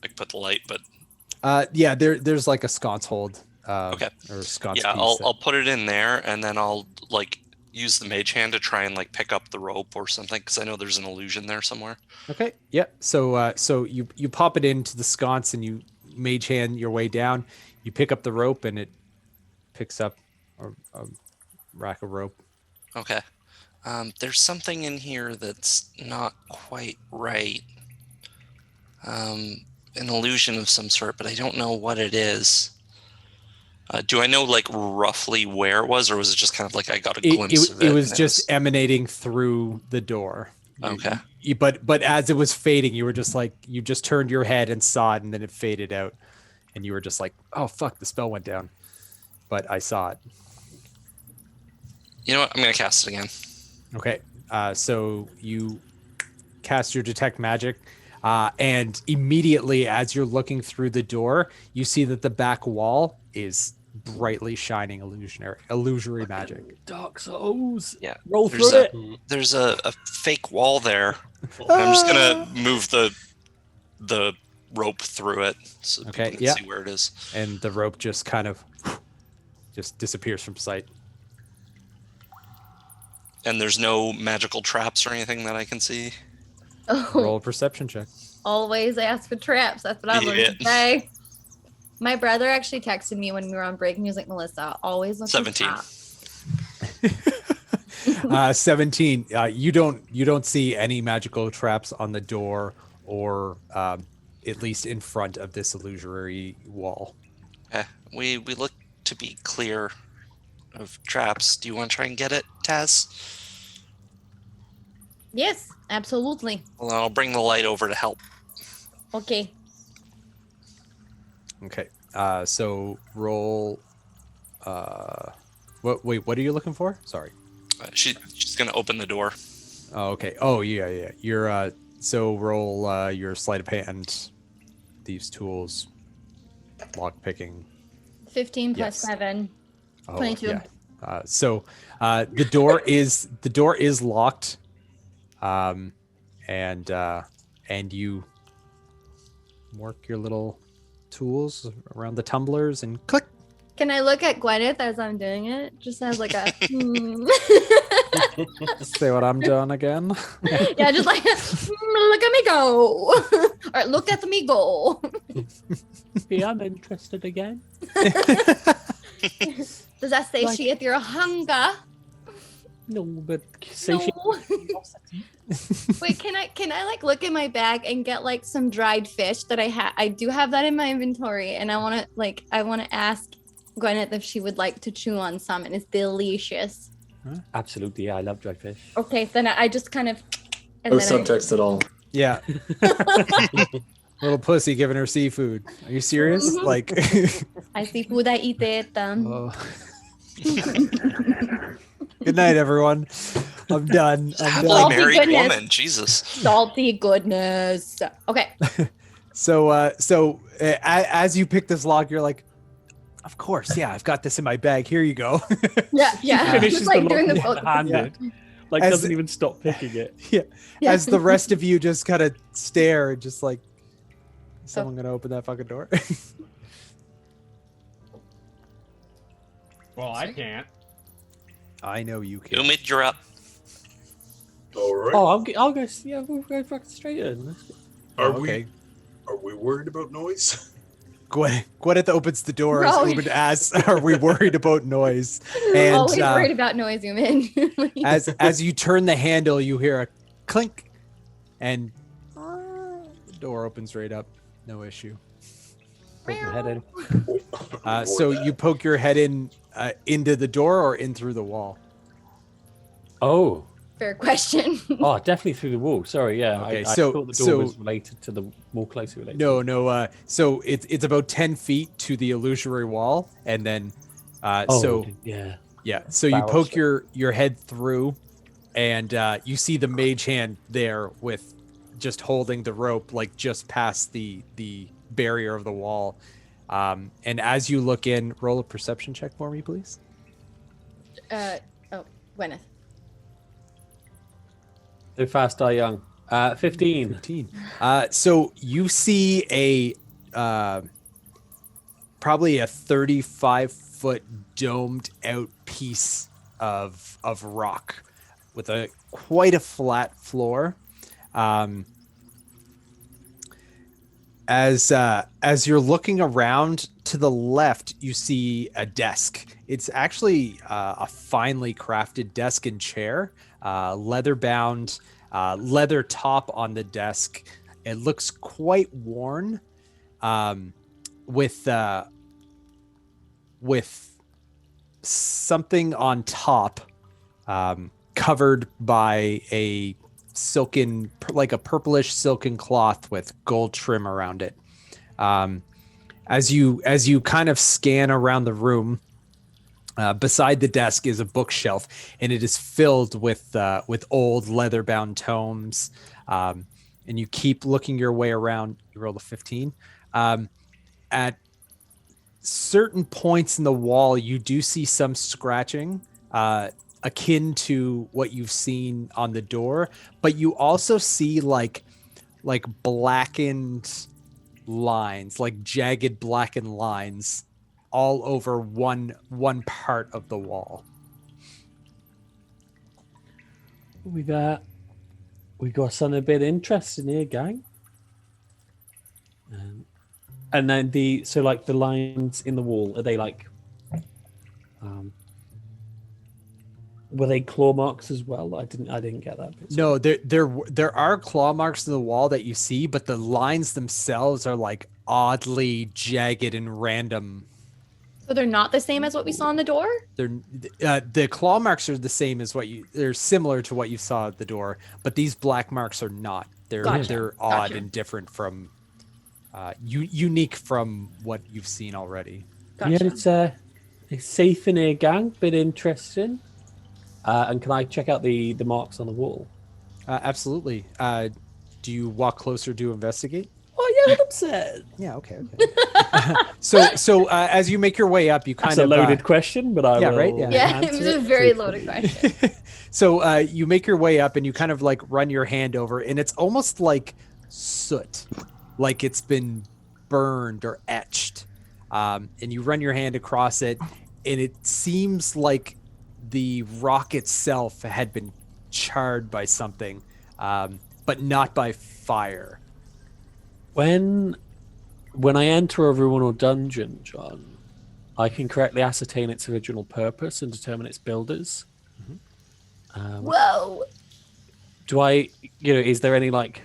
I can put the light? But Yeah, there's like a sconce hold. Okay. Or a sconce yeah, piece I'll put it in there, and then I'll like use the mage hand to try and like pick up the rope or something, because I know there's an illusion there somewhere. Okay. Yep. So you pop it into the sconce and you mage hand your way down. You pick up the rope and it picks up a rack of rope. Okay. There's something in here that's not quite right. An illusion of some sort, but I don't know what it is. Do I know like roughly where it was, or was it just kind of like I got a glimpse of it? It was just emanating through the door. Okay. But as it was fading, you were just like, you just turned your head and saw it, and then it faded out, and you were just like, oh fuck, the spell went down. But I saw it. You know what? I'm gonna cast it again. Okay. So you cast your detect magic, and immediately as you're looking through the door, you see that the back wall is brightly shining illusory magic. Dark Souls. Yeah. Roll There's through a it. there's a fake wall there. I'm just gonna move the rope through it so Okay, people can yeah. see where it is. And the rope just kind of just disappears from sight. And there's no magical traps or anything that I can see. Roll Oh, a perception check. always ask for traps. That's what I learned Yeah. today. My brother actually texted me when we were on break, and he was like, "Melissa, always look for 17. traps." 17. You don't see any magical traps on the door or at least in front of this illusory wall. We look to be clear of traps. Do you want to try and get it, Taz? Yes, absolutely. Well, then I'll bring the light over to help. Okay. Okay. So roll. What are you looking for? Sorry. She's gonna open the door. Oh, okay. Oh, yeah. You're so roll your sleight of hand, thieves' tools, lock picking. 15 plus Yes. 7. Oh, 22. Yeah. So the door is locked, and you work your little tools around the tumblers and click. Can I look at Gwyneth as I'm doing it? Just as like a Say what I'm doing again. yeah, just like look at me go. Or look at me go. Yeah, I'm interested again. Does that satiate your hunger? No, but No. Wait, can I like look in my bag and get like some dried fish that I do have that in my inventory, and I want to ask Gwyneth if she would like to chew on some, and it's delicious. Absolutely, yeah, I love dried fish. Okay, then I just kind of and No then subtext at all. Yeah. Little pussy giving her seafood. Are you serious? Mhm. Like. I see food, I eat it. Oh. Good night, everyone. I'm done. I'm Happily done. Salty married goodness. woman. Jesus. Salty goodness. Okay. So, as you pick this lock, you're like, of course, yeah, I've got this in my bag. Here you go. Yeah, yeah. Finishes Just like the doing the lock boat. one-handed. Like As- doesn't even stop picking it. Yeah. As the rest of you just kind of stare, just like, is someone gonna open that fucking door? Well, I can't. I know you can. Umid, you're up. All right. Oh, I'll go. Yeah, we'll go back straight in. are okay. we worried about noise? Gwyneth opens the door as No. Ubin asks, "Are we worried about noise?" And Always worried about noise, you mean? as you turn the handle, you hear a clink, and the door opens right up. No issue. Poke my head in. So you poke your head in into the door or in through the wall. Oh, Fair question. oh, definitely through the wall. Sorry, yeah. Okay, I so- thought the door so- was related to the more closely related. No. So it's about 10 feet to the illusory wall, and then Oh, so yeah. yeah. So you Barrel poke straight. your head through, and you see the mage hand there with just holding the rope, like just past the barrier of the wall. And as you look in, roll a perception check for me, please. Gwyneth. So fast, die young. 15. 15. So you see a probably a 35-foot domed out piece of rock with quite a flat floor. As you're looking around to the left, you see a desk. It's actually a finely crafted desk and chair, leather bound, leather top on the desk. It looks quite worn, with something on top, covered by a silken, like a purplish silken cloth with gold trim around it. As you kind of scan around the room, beside the desk is a bookshelf, and it is filled with old leather-bound tomes. And you keep looking your way around. You roll a 15. At certain points in the wall, you do see some scratching, akin to what you've seen on the door, but you also see like blackened lines, like jagged blackened lines all over one part of the wall. We got something a bit interesting here, gang. And then the lines in the wall, are they like were they claw marks as well? I didn't get that bit. No, there are claw marks in the wall that you see, but the lines themselves are like oddly jagged and random. So they're not the same as what we saw on the door? The claw marks are the same as they're similar to what you saw at the door, but these black marks are not. They're odd Gotcha. and different from unique from what you've seen already. Gotcha. Yeah, it's safe in here, gang. Bit interesting. And can I check out the marks on the wall? Absolutely. Do you walk closer to investigate? Oh yeah, 100%. Yeah. Okay. So as you make your way up, you kind That's of a loaded question, but I will. right? Yeah. Yeah, it was answer a very truthfully. loaded question. So you make your way up, and you kind of like run your hand over, and it's almost like soot, like it's been burned or etched. And you run your hand across it, and it seems like the rock itself had been charred by something, but not by fire. When I enter a ruin or dungeon, John, I can correctly ascertain its original purpose and determine its builders. Whoa. Do I, is there any like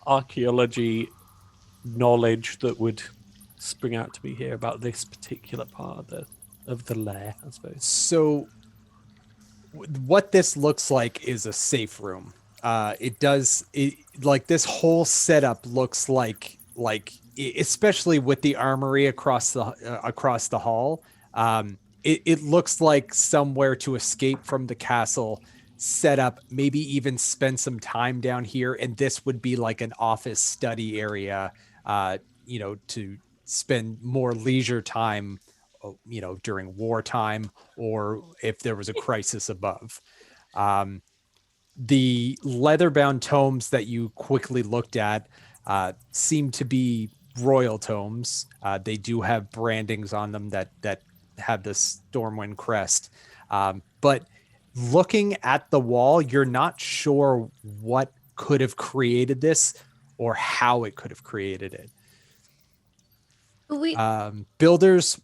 archaeology knowledge that would spring out to me here about this particular part of the lair, I suppose? So what this looks like is a safe room. Like this whole setup looks like especially with the armory across the hall. It looks like somewhere to escape from the castle, set up, maybe even spend some time down here. And this would be like an office study area, to spend more leisure time, during wartime or if there was a crisis above. The leather-bound tomes that you quickly looked at seem to be royal tomes. They do have brandings on them that have the Stormwind crest. But looking at the wall, you're not sure what could have created this or how it could have created it. Builders,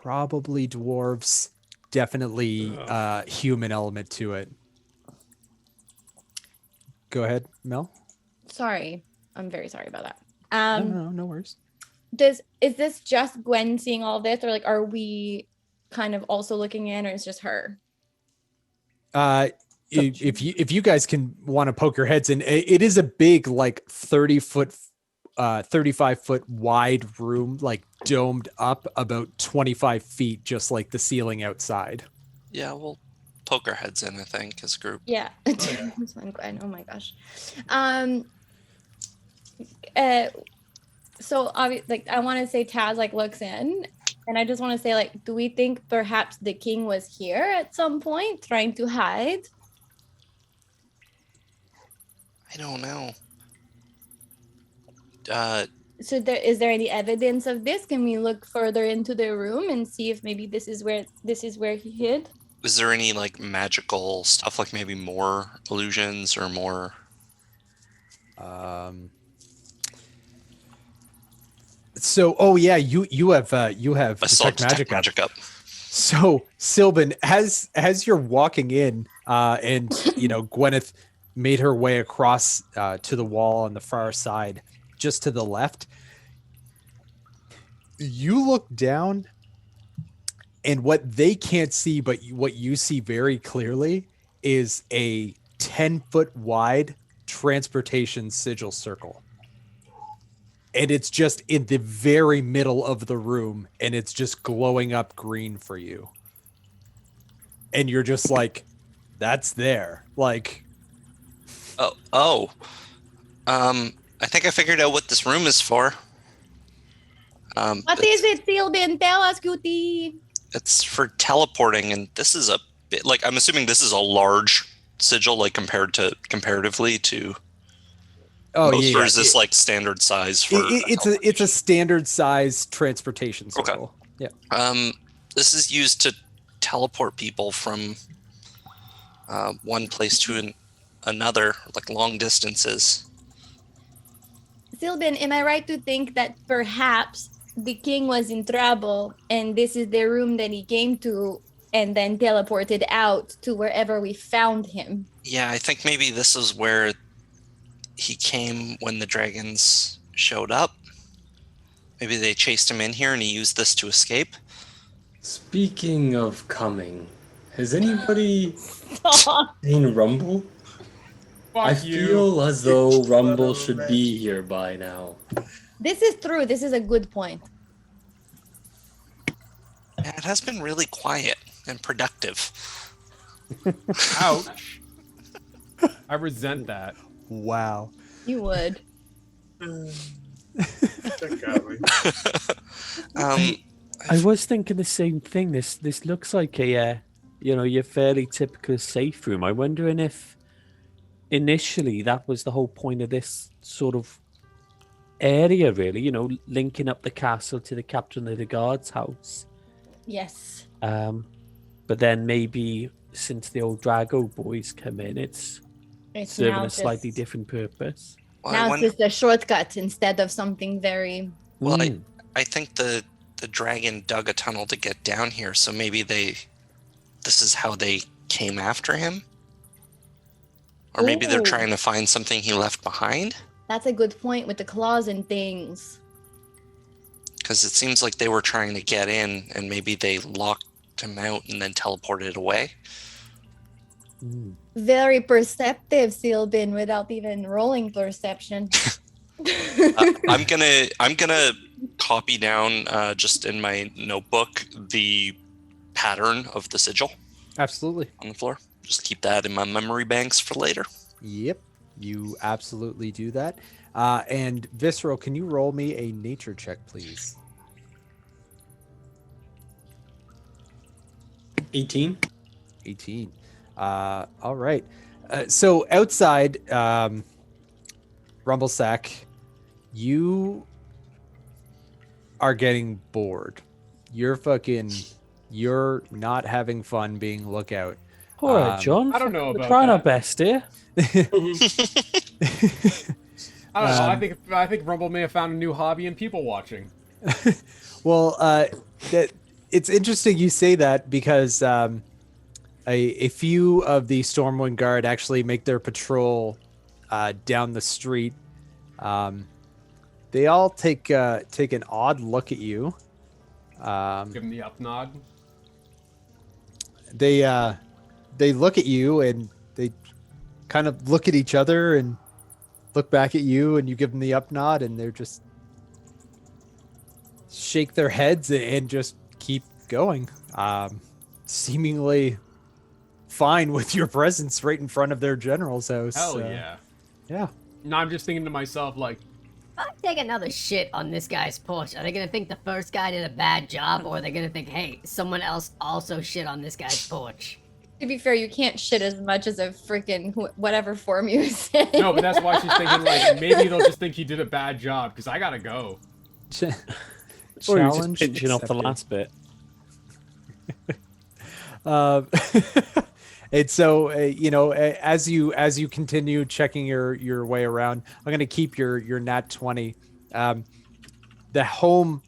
probably dwarves, definitely human element to it. Go ahead, Mel. Sorry. I'm very sorry about that. No worries. Is this just Gwen seeing all this, or like are we kind of also looking in, or it's just her? If you guys can want to poke your heads in, it is a big, like 35 foot wide room, like domed up about 25 feet, just like the ceiling outside. Yeah, we'll poke our heads in, I think, as a group. Yeah. yeah. Gwen. Oh my gosh. So like I want to say Taz like looks in, and I just want to say, like, do we think perhaps the king was here at some point trying to hide? I don't know. So is there any evidence of this? Can we look further into the room and see if maybe this is where he hid? Is there any like magical stuff, like maybe more illusions or more? So, you have I still have detect magic up. up. So, Sylvan, as you're walking in, and Gwyneth made her way across to the wall on the far side, just to the left. You look down, and what they can't see, but what you see very clearly, is a 10-foot wide transportation sigil circle. And it's just in the very middle of the room, and it's just glowing up green for you. And you're just like, that's there. Like, Oh. I think I figured out what this room is for. What is it, Sylvan? Tell us, cutie. It's for teleporting, and this is a bit like, I'm assuming this is a large sigil, like comparatively to most, or is this like standard size for? It's a standard size transportation circle. Okay. Yeah. This is used to teleport people from one place to another, like long distances. Sylvan, am I right to think that perhaps the king was in trouble and this is the room that he came to and then teleported out to wherever we found him? Yeah, I think maybe this is where he came when the dragons showed up. Maybe they chased him in here and he used this to escape. Speaking of coming, has anybody seen Rumble? I feel as though Rumble should be here by now. This is true. This is a good point. Yeah, it has been really quiet and productive. Ouch. I resent that. Wow. You would. That got me. I was thinking the same thing. This looks like a, your fairly typical safe room. I'm wondering if initially that was the whole point of this sort of area, really. Linking up the castle to the captain of the guard's house. Yes. But then maybe since the old Drago boys come in, it's serving a slightly different purpose. Well, now it's just a shortcut instead of something very... Well, I think the dragon dug a tunnel to get down here, so maybe this is how they came after him? Or maybe they're trying to find something he left behind? That's a good point with the claws and things. Because it seems like they were trying to get in, and maybe they locked him out and then teleported away. Very perceptive, Sylvan, without even rolling perception. I'm gonna copy down just in my notebook the pattern of the sigil. Absolutely. On the floor. Just keep that in my memory banks for later. Yep. You absolutely do that. And Visceral, can you roll me a nature check, please? 18. 18. All right. So outside, Rumblesack, you are getting bored. You're not having fun being lookout. All right, John. I don't know We're about trying our that. best here. I don't know. I think Rumble may have found a new hobby in people watching. Well, that it's interesting you say that because a few of the Stormwind Guard actually make their patrol down the street. They all take an odd look at you. Give him the up nod. They look at you and they kind of look at each other and look back at you, and you give them the up nod, and they're just shake their heads and just keep going. Seemingly fine with your presence right in front of their general's house. Hell yeah. Yeah. No, I'm just thinking to myself, like, If I take another shit on this guy's porch, are they gonna think the first guy did a bad job, or are they gonna think, hey, someone else also shit on this guy's porch? To be fair, you can't shit as much as a freaking whatever form you said. no, but that's why she's thinking, like, maybe they'll just think he did a bad job, because I gotta go. Or you're just pinching off the last bit. And so, as you continue checking your way around, I'm going to keep your nat 20. The home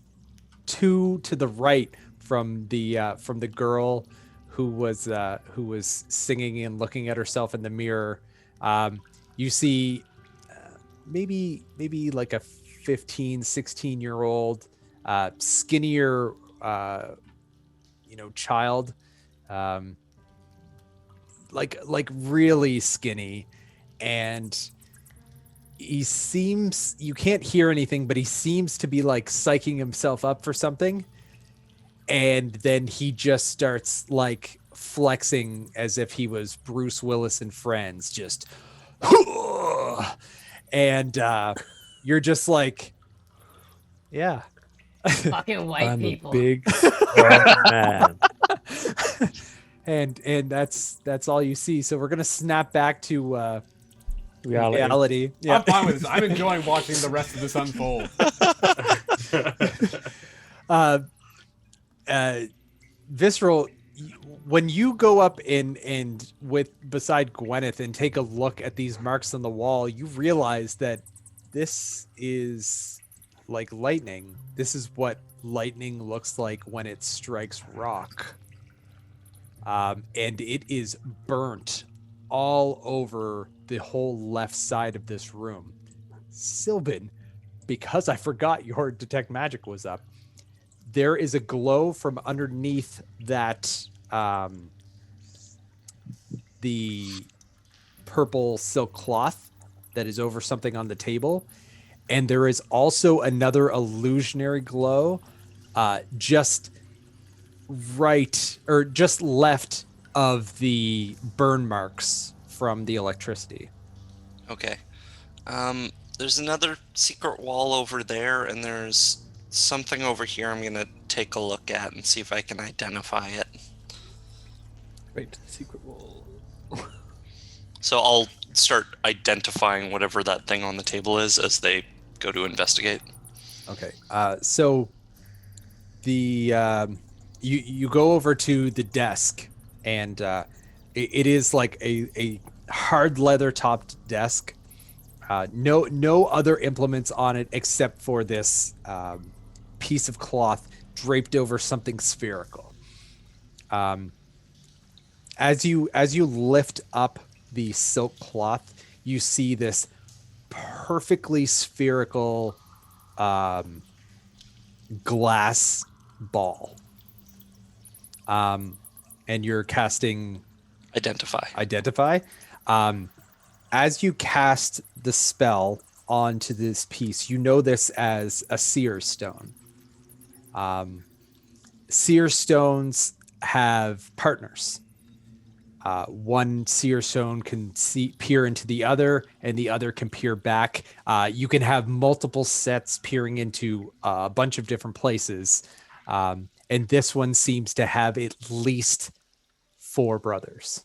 to the right from the girl who was singing and looking at herself in the mirror. You see maybe like a 15, 16-year-old skinnier child. like really skinny, and he seems, you can't hear anything, but he seems to be like psyching himself up for something. And then he just starts like flexing as if he was Bruce Willis and Friends, just and you're just like, yeah. Fucking white I'm people. a big strong man. And that's all you see. So we're gonna snap back to reality. Yeah. I'm fine with this. I'm enjoying watching the rest of this unfold. Visceral, when you go up and with beside Gwyneth and take a look at these marks on the wall, you realize that this is like lightning. This is what lightning looks like when it strikes rock. And it is burnt all over the whole left side of this room. Sylvan, because I forgot your detect magic was up, there is a glow from underneath that the purple silk cloth that is over something on the table, and there is also another illusionary glow just right or just left of the burn marks from the electricity. Okay. There's another secret wall over there, and there's something over here I'm gonna take a look at and see if I can identify it. Right to the secret wall. So I'll start identifying whatever that thing on the table is as they go to investigate. Okay. So the you go over to the desk, and it is like a hard leather topped desk. No other implements on it except for this piece of cloth draped over something spherical. As you lift up the silk cloth, you see this perfectly spherical glass ball. And you're casting identify. As you cast the spell onto this piece, you know this as a seer stone. Seer stones have partners. One seer stone can peer into the other, and the other can peer back. You can have multiple sets peering into a bunch of different places. And this one seems to have at least 4 brothers.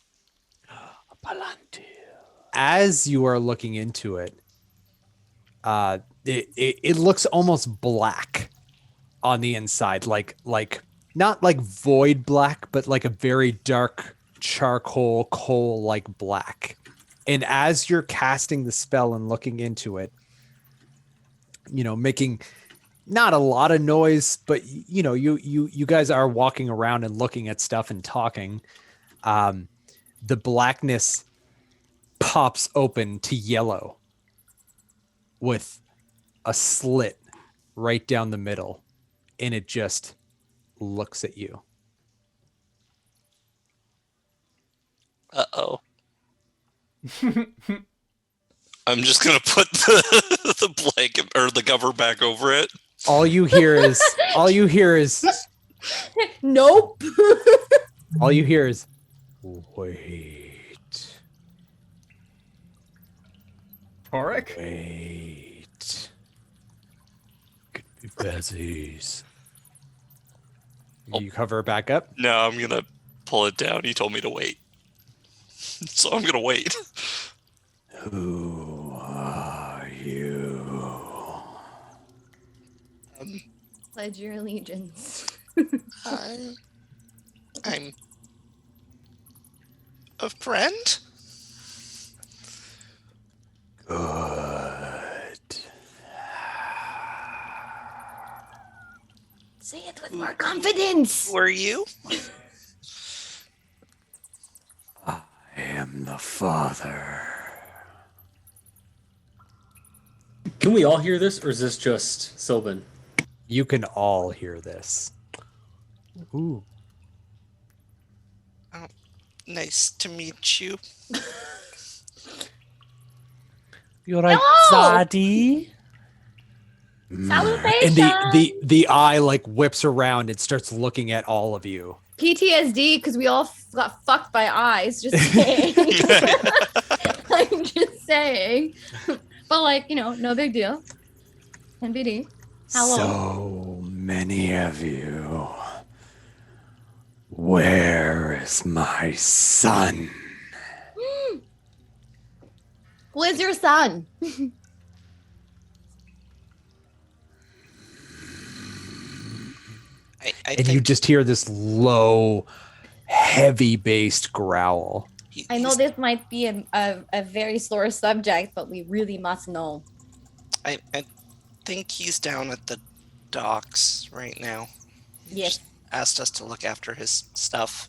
As you are looking into it, it looks almost black on the inside, like not like void black, but like a very dark charcoal coal like black. And as you're casting the spell and looking into it, making not a lot of noise, but you guys are walking around and looking at stuff and talking. The blackness pops open to yellow with a slit right down the middle, and it just looks at you. Uh-oh. I'm just gonna put the blanket or the cover back over it. All you hear is Nope. all you hear is wait. Torek? Wait. Could be Bezzies. You cover it back up. No, I'm gonna pull it down. He told me to wait. So I'm gonna wait. Who are you? Pledge your allegiance. I'm a friend? Good. Say it with more confidence. Who are you? I am the father. Can we all hear this, or is this just Sylvan? You can all hear this. Ooh. Nice to meet you. You're right, Hello! Zaddy. And the eye like whips around and starts looking at all of you. PTSD because we all got fucked by eyes. Just saying. I'm just saying. But like, no big deal. NBD. Hello. So many of you. Where is my son? Who is your son? I And you just hear this low, heavy-based growl. I know this might be a very sore subject, but we really must know. I think he's down at the docks right now. He Yes. just asked us to look after his stuff.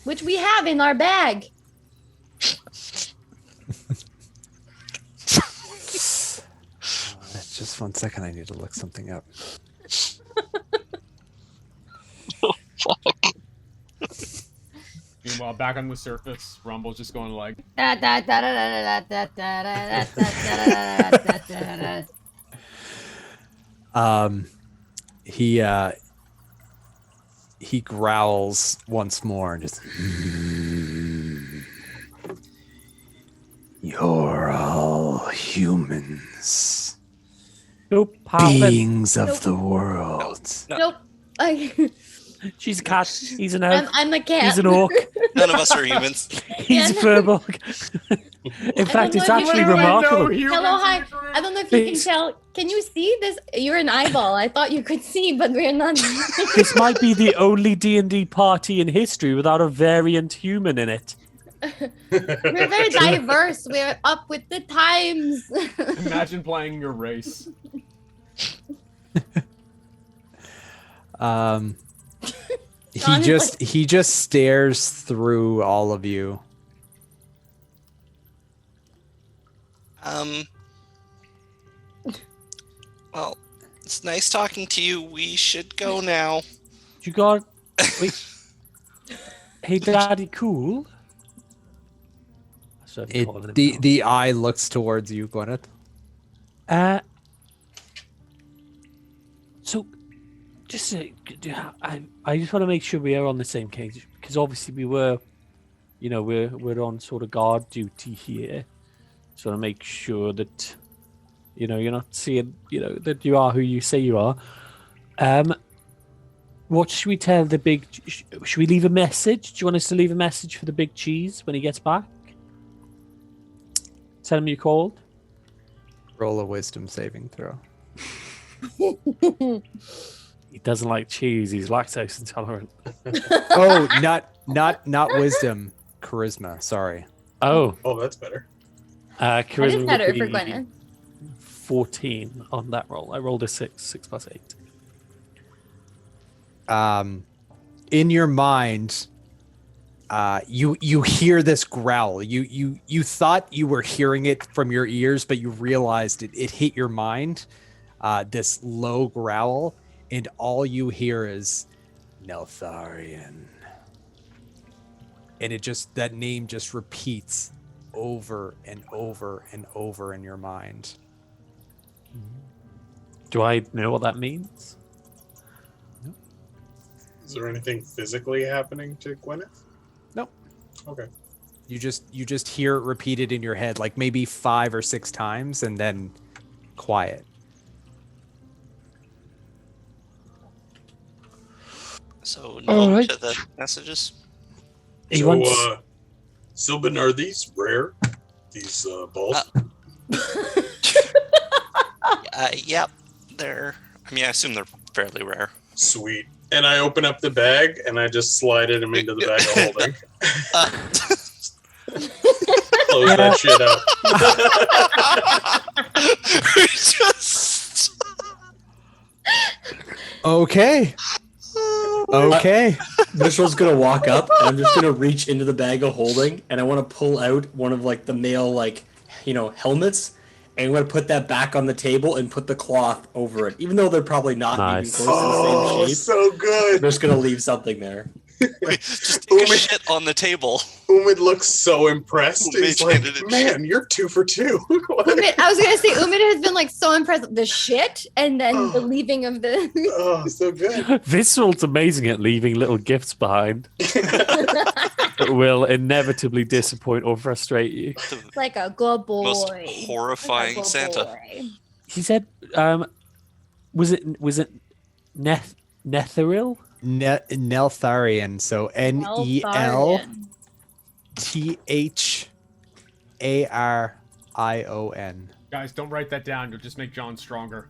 Which we have in our bag. Just 1 second, I need to look something up. Meanwhile, back on the surface, Rumble's just going like, He growls once more and just you're all humans. Nope, halfling. Beings of Nope. the world. No. Nope. She's a cat. He's an elf. I'm a cat. He's an orc. None of us are humans. He's a furbolg. In fact, know it's if you actually were- remarkable. Hello, hi. I don't know if you can Please. tell. Can you see this? You're an eyeball. I thought you could see, but we're not. This might be the only D&D party in history without a variant human in it. We're very diverse. We're up with the times. imagine playing your race. John is He just stares through all of you. Well, it's nice talking to you. We should go now. You got... Wait. Hey, Daddy, cool? That's what I'm calling him now. The eye looks towards you, Gwyneth. So, just I just want to make sure we are on the same page because obviously we were, we're on sort of guard duty here. So I want to make sure that, you're not seeing, that you are who you say you are. What should we tell the big? Should we leave a message? Do you want us to leave a message for the big cheese when he gets back? Tell him you called. Roll a wisdom saving throw. He doesn't like cheese. He's lactose intolerant. Oh, not wisdom, charisma. Sorry. Oh, That's better. That charisma is better would for be Gwyneth. 14 on that roll. I rolled a 6 plus 8. In your mind, you hear this growl. You thought you were hearing it from your ears, but you realized it hit your mind. This low growl, and all you hear is Neltharion. And that name just repeats over and over and over in your mind. Do I know what that means? Is there anything physically happening to Gwyneth? Nope. Okay. You just hear it repeated in your head like maybe 5 or 6 times and then quiet. So All no right. to the messages. He So, wants... Sylvan, are these rare? These balls? Yep. I assume they're fairly rare. Sweet. And I open up the bag and I just slide it into the bag of holding. Close that shit up. Just... Okay. Okay. Mitchell's gonna walk up and I'm just gonna reach into the bag of holding and I want to pull out one of like the male helmets and I'm gonna put that back on the table and put the cloth over it, even though they're probably not Nice. even close to the same shape. So good. I'm just gonna leave something there. Just take a Umid, shit on the table. Umid looks so impressed. Umid He's like, handed it man, you're 2 for 2. Umid, I was gonna say Umid has been like so impressed with the shit and then the Oh. leaving of the. Oh, so good. Visceral's amazing at leaving little gifts behind that will inevitably disappoint or frustrate you. Like a good boy. Most Like a horrifying good Santa. boy. He said, was it Netheril? Neltharion. So Neltharion. Guys, don't write that down. You'll just make John stronger.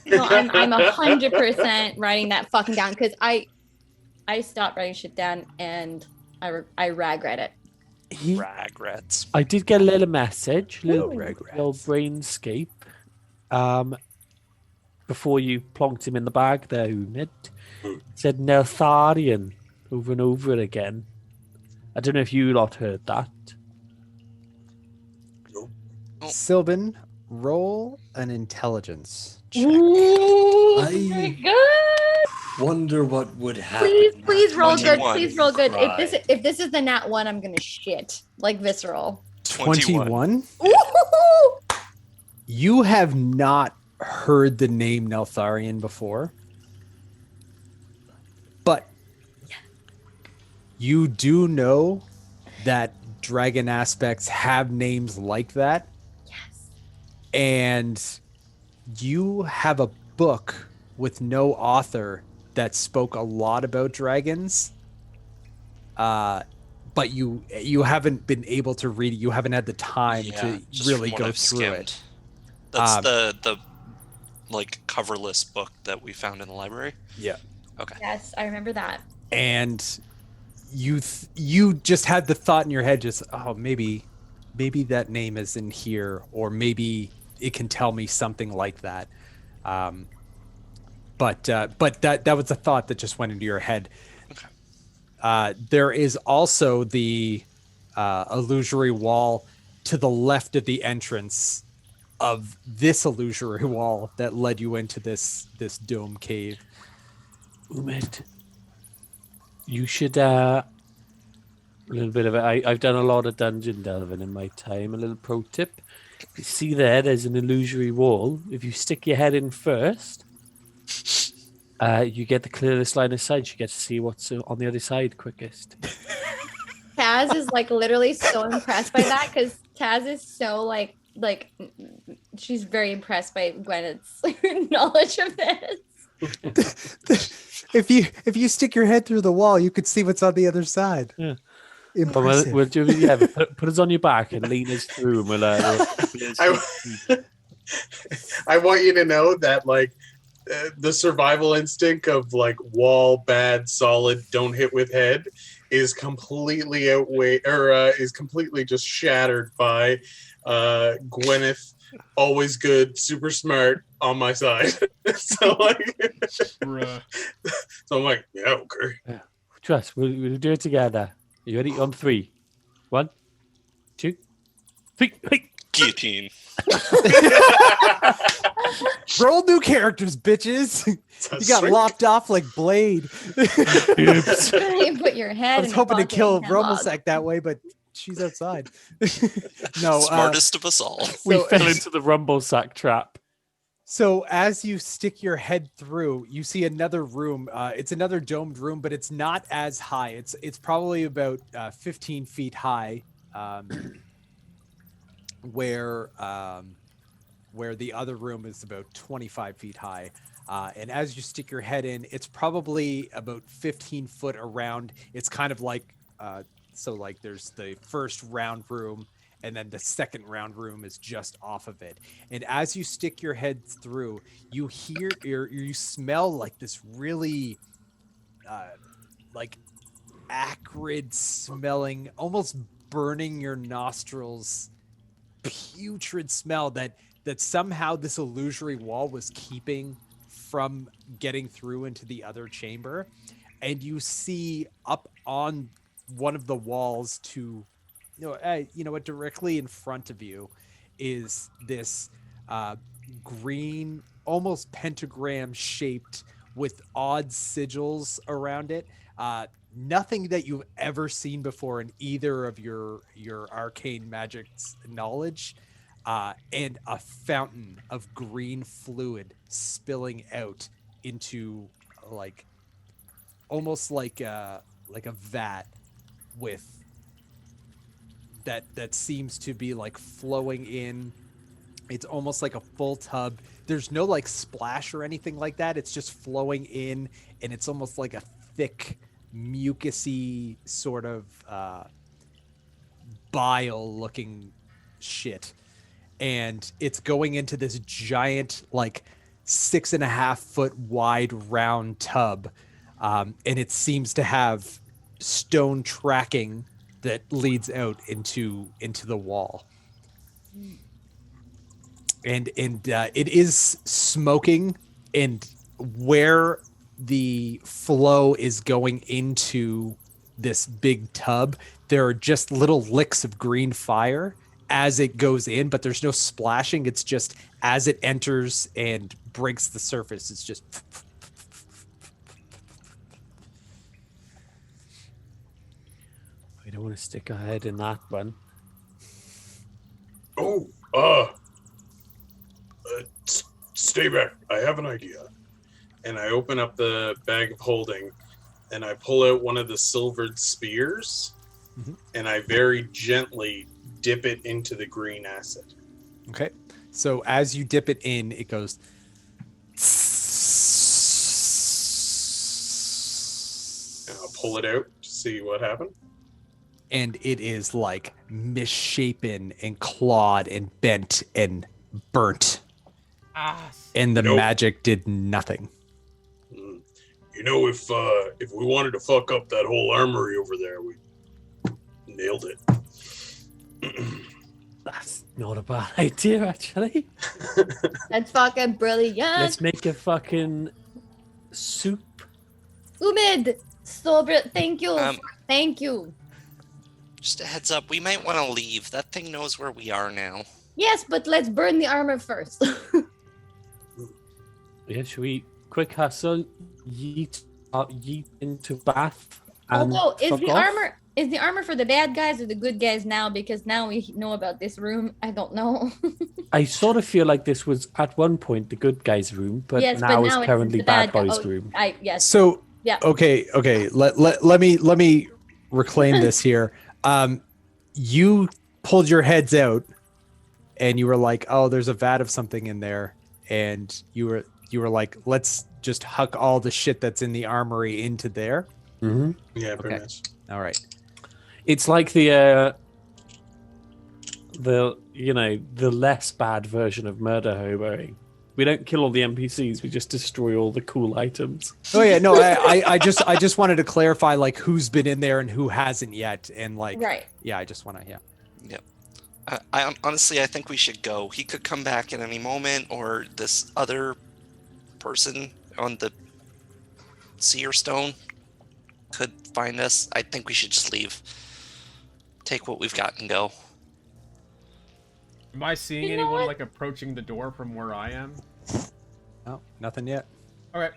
No, I'm 100% writing that fucking down because I stopped writing shit down and I regret it. Regrets. I did get a little message, Little little regrets. brainscape. Before you plonked him in the bag there, Umid. It said Neltharion over and over again. I don't know if you lot heard that. Sylvan, roll an intelligence check. Ooh, I- very good. Wonder what would happen. Please roll good. 21. Please roll good. Cry. If this is the nat one, I'm gonna shit like visceral. 21. Ooh! You have not heard the name Neltharion before, but you do know that dragon aspects have names like that. Yes. And you have a book with no author that spoke a lot about dragons, but you haven't been able to read it. You haven't had the time to just really from what go I've through skimmed. it. That's the like coverless book that we found in the library. Yeah. Okay. Yes, I remember that. And you just had the thought in your head, just maybe that name is in here, or maybe it can tell me something like that. But that was a thought that just went into your head. Okay. There is also the illusory wall to the left of the entrance of this illusory wall that led you into this dome cave. Umid, you should a little bit of it. I've done a lot of dungeon delving in my time. A little pro tip: you see there's an illusory wall. If you stick your head in first, you get the clearest line of sight. You get to see what's on the other side quickest. Taz is like literally so impressed by that because Taz is so like she's very impressed by Gwyneth's knowledge of this. If you stick your head through the wall, you could see what's on the other side. Yeah. Impressive. We'll do put us on your back and lean us through, and we'll I want you to know that like the survival instinct of like wall, bad, solid, don't hit with head is completely is completely just shattered by Gwyneth, always good, super smart on my side. So Bruh. so I'm like, yeah, okay. Trust, we'll do it together. You ready? On 3. 1, 2, 3. Hey. Guillotine. Roll new characters, bitches. You got lopped off like Blade. Oops. You put your head. I was in hoping to fucking kill hemlock. Romelsack that way, but she's outside. No, Smartest of us all. We So- fell into the rumble sack trap. So as you stick your head through, you see another room. It's another domed room, but it's not as high. It's probably about 15 feet high, where the other room is about 25 feet high. And as you stick your head in, it's probably about 15 foot around. It's kind of like so like there's the first round room, and then the second round room is just off of it. And as you stick your head through, you smell like this really like acrid smelling, almost burning your nostrils, putrid smell that somehow this illusory wall was keeping from getting through into the other chamber. And you see up on one of the walls to directly in front of you is this green, almost pentagram shaped with odd sigils around it. nothing that you've ever seen before in either of your arcane magic's knowledge, and a fountain of green fluid spilling out into like almost like a vat with that seems to be like flowing in. It's almost like a full tub. There's no like splash or anything like that. It's just flowing in, and it's almost like a thick, mucusy sort of bile-looking shit. And it's going into this giant, like 6.5 foot wide round tub, and it seems to have stone tracking that leads out into the wall. And it is smoking, and where the flow is going into this big tub, there are just little licks of green fire as it goes in, but there's no splashing. It's just as it enters and breaks the surface, it's just We don't want to stick our head in that one. Oh, stay back. I have an idea. And I open up the bag of holding, and I pull out one of the silvered spears, and I very gently dip it into the green acid. Okay. So as you dip it in, it goes. And I'll pull it out to see what happened. And it is like misshapen and clawed and bent and burnt. And the magic did nothing. You know, if we wanted to fuck up that whole armory over there, we nailed it. That's not a bad idea, actually. That's fucking brilliant. Let's make a fucking soup. Umid, so thank you. Um, Thank you. Just a heads up, we might want to leave. That thing knows where we are now. Yes, but let's burn the armor first. Yeah, should we quick hustle, yeet into bath? And Although, is fuck the off? armor for the bad guys or the good guys now? Because now we know about this room. I don't know. I sort of feel like this was at one point the good guy's room, but yes, now but it's now currently the bad guy- boy's oh, room. Yes. So Yeah. okay. Let me reclaim this here. You pulled your heads out, and you were like, "Oh, there's a vat of something in there," and you were like, "Let's just huck all the shit that's in the armory into there." Mm-hmm. Yeah, pretty Okay. much. All right. It's like the less bad version of murder hoboing. We don't kill all the NPCs. We just destroy all the cool items. Oh yeah, no, I just wanted to clarify like who's been in there and who hasn't yet, and like Right. yeah, I just want to Yep. I honestly, I think we should go. He could come back at any moment, or this other person on the seer stone could find us. I think we should just leave. Take what we've got and go. Am I seeing You know anyone what? like approaching the door from where I am? No, nothing yet. Okay.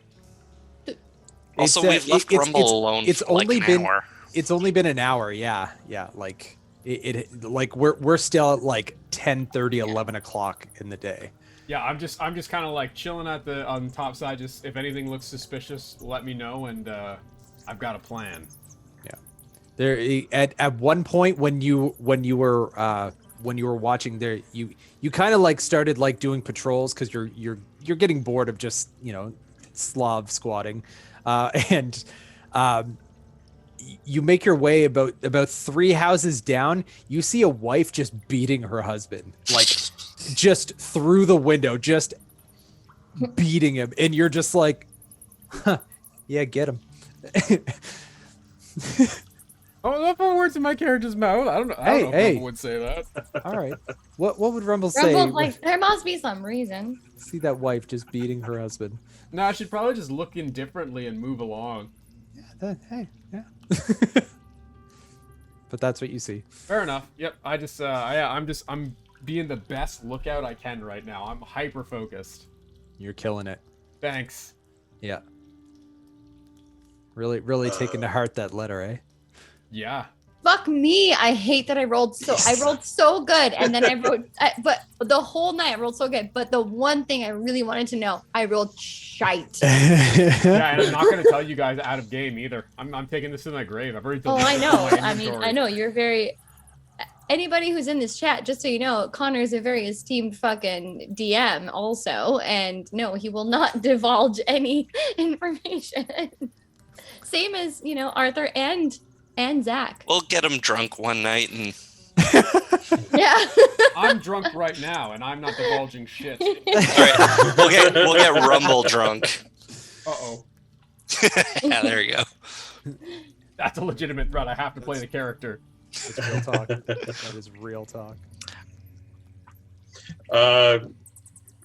Also, It's, we've left it's- Grumble alone it's for like only an been- hour. It's only been an hour. Yeah, like it like we're still at like 10:30, 11 o'clock in the day. Yeah, I'm just kind of like chilling at the on top side. Just if anything looks suspicious, let me know, and I've got a plan. There at one point when you were watching there, you kind of like started like doing patrols because you're getting bored of just Slav squatting, and you make your way about 3 houses down. You see a wife just beating her husband, like just through the window, just beating him, and you're just like, huh, yeah, get him. Oh, don't put words in my character's mouth. I don't know. I don't know if Hey. Rumble would say that. All right, what would Rumble say? Rumble's like, there must be some reason. See that wife just beating her husband. No, I should probably just look indifferently and move along. Hey, yeah. But that's what you see. Fair enough. Yep. I just I'm being the best lookout I can right now. I'm hyper focused. You're killing it. Thanks. Yeah. Really taking to heart that letter, eh? Yeah. Fuck me. I hate that I rolled so good. And then but the whole night I rolled so good. But the one thing I really wanted to know, I rolled shite. Yeah, and I'm not gonna tell you guys out of game either. I'm taking this to my grave. I've already Oh, deleted I it know. from my I mean, inventory. I know you're very. Anybody who's in this chat, just so you know, Connor is a very esteemed fucking DM also, and no, he will not divulge any information. Same as Arthur and Zach. We'll get him drunk one night and Yeah. I'm drunk right now, and I'm not divulging shit. all right, we'll get Rumble drunk. Uh-oh. Yeah, there you go. That's a legitimate threat. I have to play the character. It's real talk. That is real talk.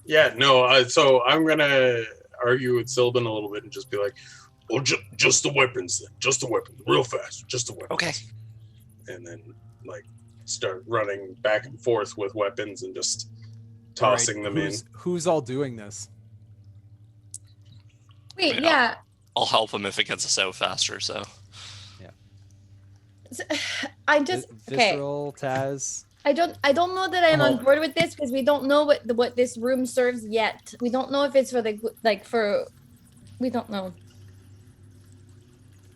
Yeah, no. So I'm gonna argue with Sylvan a little bit and just be like, "Well, just the weapons, then. Just the weapons, real fast. Just the weapons." Okay. And then like start running back and forth with weapons and just All right, tossing them in. Who's all doing this? Wait, yeah. I'll help him if it gets us out faster. So I just okay. Visceral, Taz. I don't know that I'm on board with this because we don't know what this room serves yet. We don't know if it's for we don't know.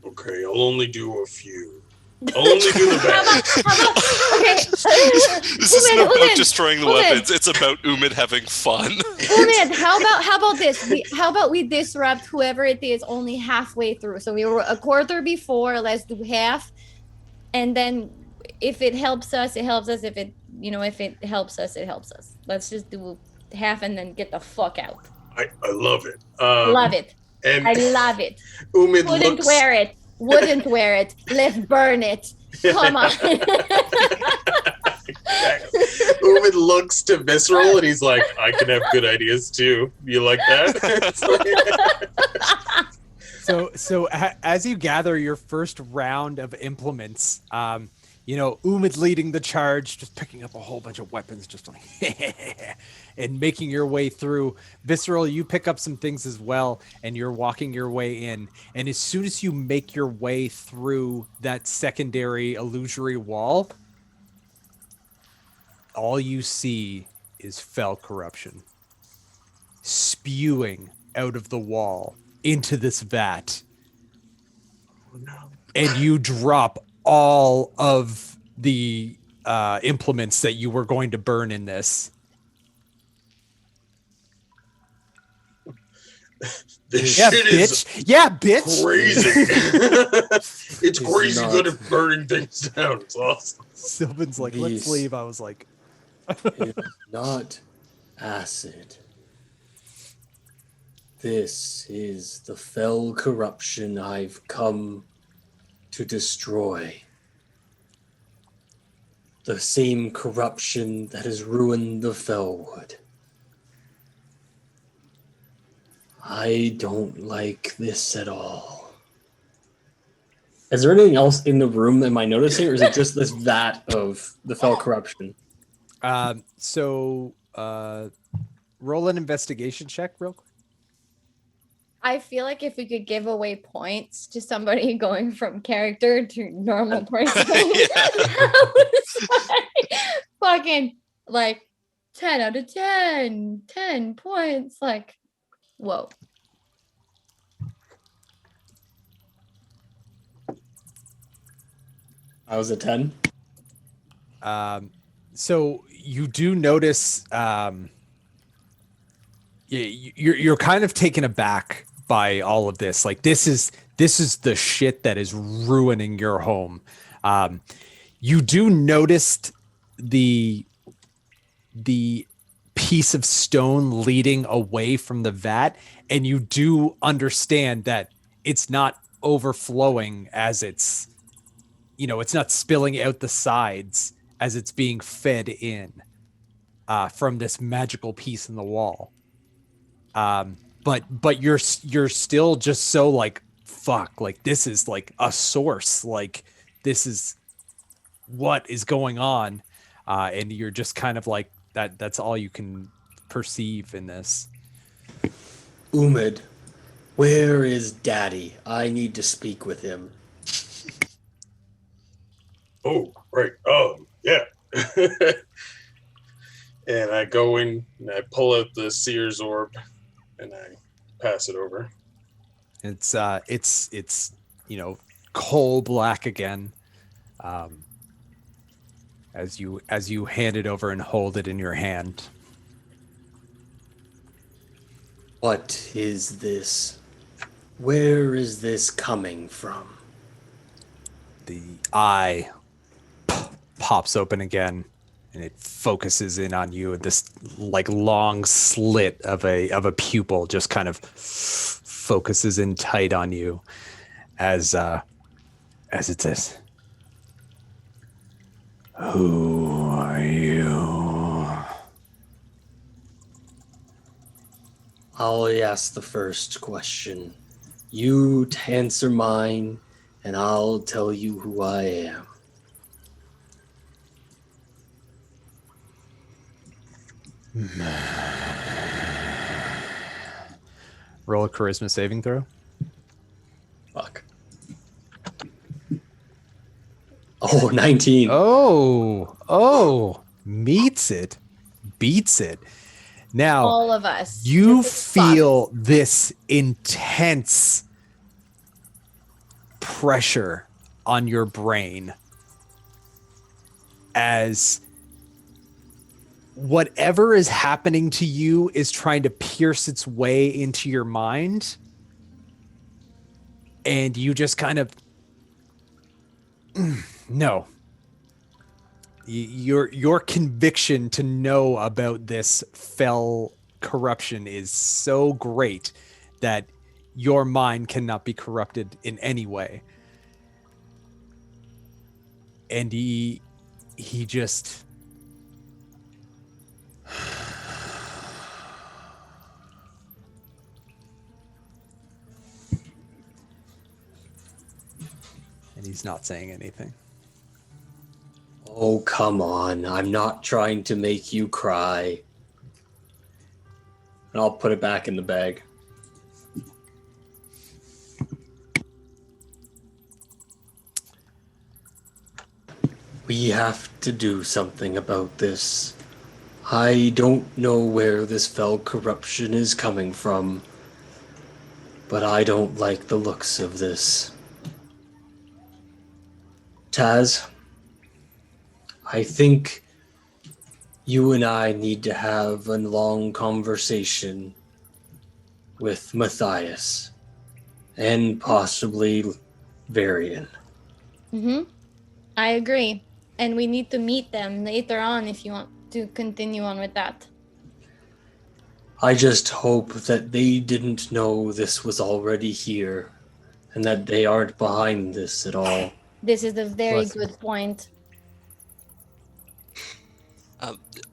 Okay, I'll only do a few. I'll only do the best. How about, okay. this isn't about destroying the weapons. It's about Umid having fun. Umid, how about this? How about we disrupt whoever it is only halfway through? So we were a quarter before. Let's do half, and then if it helps us, it helps us. If it helps us, it helps us. Let's just do half and then get the fuck out. I love it. Love it. And I love it. Umid Wouldn't wear it. Wouldn't wear it. Let's burn it. Come on. Umid looks to Visceral and he's like, I can have good ideas too. You like that? So as you gather your first round of implements, Umid leading the charge, just picking up a whole bunch of weapons, just like and making your way through. Visceral, you pick up some things as well, and you're walking your way in. And as soon as you make your way through that secondary illusory wall, all you see is fell corruption spewing out of the wall into this vat. Oh, no. And you drop all of the implements that you were going to burn in this. This Yeah, shit bitch. is Yeah, bitch. crazy. It's It's crazy not. good at burning things down. It's awesome. Sylvan's like, let's These- leave. I was like, It's not acid. This is the fell corruption I've come to destroy. The same corruption that has ruined the Fellwood. I don't like this at all. Is there anything else in the room that am I noticing, or is it just this vat of the fell corruption? roll an investigation check real quick. I feel like if we could give away points to somebody going from character to normal person, that was fucking like 10 out of 10, 10 points. Like, whoa. I was a 10. So you do notice, you're kind of taken aback by all of this. Like this is the shit that is ruining your home. You do notice the piece of stone leading away from the vat, and you do understand that it's not overflowing as it's not spilling out the sides as it's being fed in from this magical piece in the wall. But you're still just so like, fuck, like this is like a source, like this is what is going on. And you're just kind of like that's all you can perceive in this. Umid, Where is Daddy? I need to speak with him. Oh, right. Yeah. And I go in and I pull out the Seer's orb and I pass it over. It's coal black again. As you hand it over and hold it in your hand. What is this? Where is this coming from? The eye pops open again, and it focuses in on you. This like long slit of a pupil just kind of focuses in tight on you, as it says, "Who are you?" I'll ask the first question. You answer mine, and I'll tell you who I am. Roll a charisma saving throw. Fuck. Oh, 19. Meets it, beats it. Now, All of us. you This is feel this intense pressure on your brain as whatever is happening to you is trying to pierce its way into your mind. And you just kind of, no. Your conviction to know about this fell corruption is so great that your mind cannot be corrupted in any way. And he just and he's not saying anything. Oh, come on. I'm not trying to make you cry. And I'll put it back in the bag. We have to do something about this. I don't know where this fell corruption is coming from, but I don't like the looks of this. Taz, I think you and I need to have a long conversation with Matthias and possibly Varian. I agree. And we need to meet them later on if you want to continue on with that. I just hope that they didn't know this was already here and that they aren't behind this at all. This is a very Listen. good point.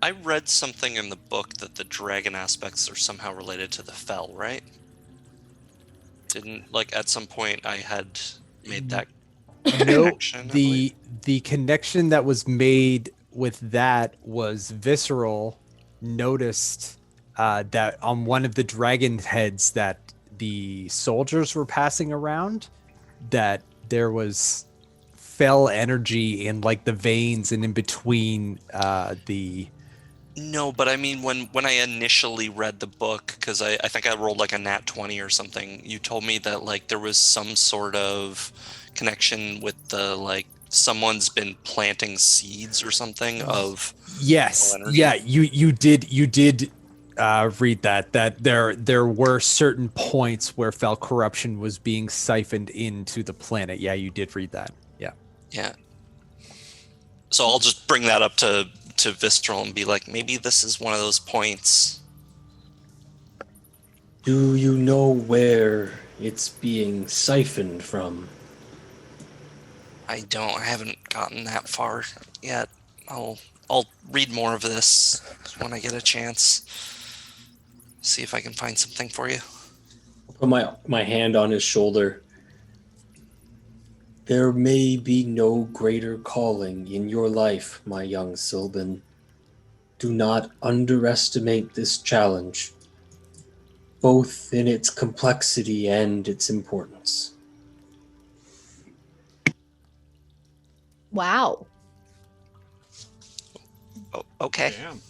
I read something in the book that the dragon aspects are somehow related to the fell, right? Didn't, like, at some point I had made that connection? I believe? The connection that was made with that was Visceral noticed that on one of the dragon heads that the soldiers were passing around, that there was fell energy in like the veins and in between the. No, but I mean, when I initially read the book, because I think I rolled like a nat 20 or something, you told me that like there was some sort of connection with the, like, someone's been planting seeds or something of Yes, energy. yeah, you did read that there were certain points where fell corruption was being siphoned into the planet. Yeah, you did read that. Yeah. So I'll just bring that up to Visceral and be like, maybe this is one of those points. Do you know where it's being siphoned from? I haven't gotten that far yet. I'll read more of this when I get a chance. See if I can find something for you. Put my hand on his shoulder. There may be no greater calling in your life, my young Sylvan. Do not underestimate this challenge. both in its complexity and its importance. Wow. Okay. Damn.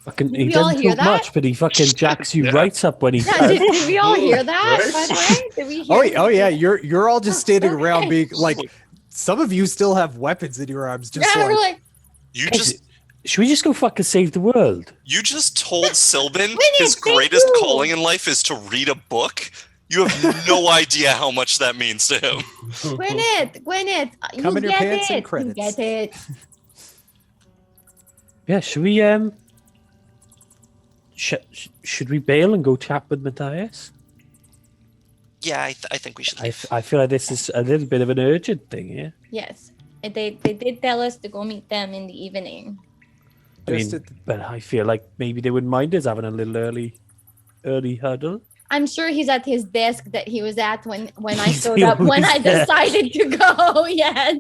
Fucking, Did he we all doesn't hear talk that? much, but he fucking jacks you Yeah. right up when he Yeah, says. did we all hear that, Right? by the way? Did we hear Oh yeah, you're all just standing around Okay. being like, some of you still have weapons in your arms, just Yeah, we're like, like, You Guys, just should we just go fucking save the world? told Sylvan Winnie, his thank greatest you. calling in life is to read a book. You have no idea how much that means to him. Gwyneth, Come you in your get pants and it. You credits. get it. Yeah, should we should we bail and go chat with Matthias? Yeah, I think we should leave. I feel like this is a little bit of an urgent thing here. Yes. They did tell us to go meet them in the evening. I mean, Just but I feel like maybe they wouldn't mind us having a little early huddle. I'm sure he's at his desk that he was at when I He's showed up, when I always there. decided to go. Yes.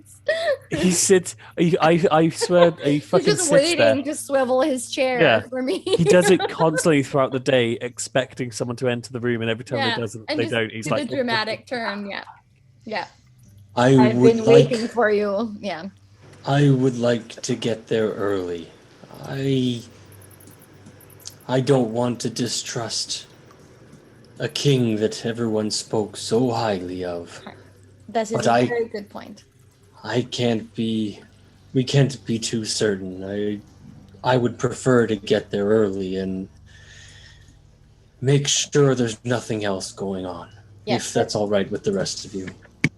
He sits. I swear, he He's fucking just sits waiting there. to swivel his chair Yeah. for me. He does it constantly throughout the day, expecting someone to enter the room, and every time Yeah, they doesn't, and they just don't. He's did like, the dramatic turn. Yeah. Yeah. I I've would been like waiting for you. Yeah. I would like to get there early. I don't want to distrust a king that everyone spoke so highly of. This is But a I- very good point. We can't be too certain. I would prefer to get there early and make sure there's nothing else going on. Yes. If that's all right with the rest of you.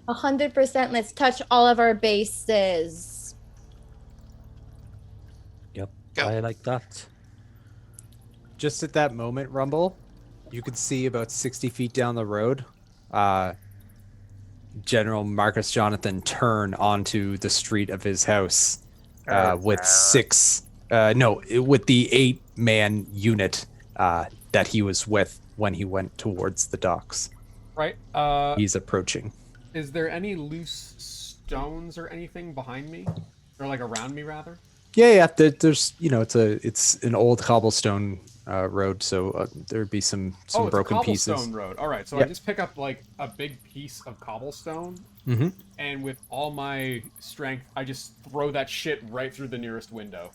100%. Let's touch all of our bases. "Yep, Go. I like that." just at that moment, Rumble, you could see about 60 feet down the road, General Marcus Jonathan turn onto the street of his house with with the 8-man unit that he was with when he went towards the docks. Right. He's approaching. Is there any loose stones or anything behind me, or like around me rather? Yeah. There's it's an old cobblestone road, so there'd be some It's a broken pieces. cobblestone road. All right, so Yep. I just pick up like a big piece of cobblestone, Mm-hmm. and with all my strength, I just throw that shit right through the nearest window.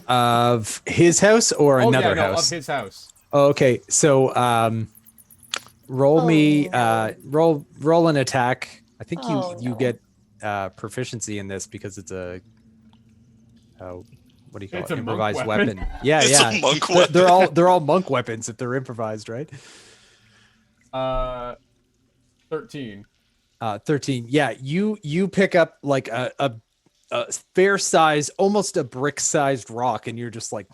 Of his house or another house? of his house. Oh, okay, so roll me Oh. roll an attack. I think Oh, you no. get proficiency in this because it's a what do you call It's it? a monk Improvised weapon. weapon. Yeah, It's yeah. a monk They're weapon. they're all monk weapons if they're improvised, right? 13. 13. Yeah, you pick up like a fair size, almost a brick sized rock, and you're just like,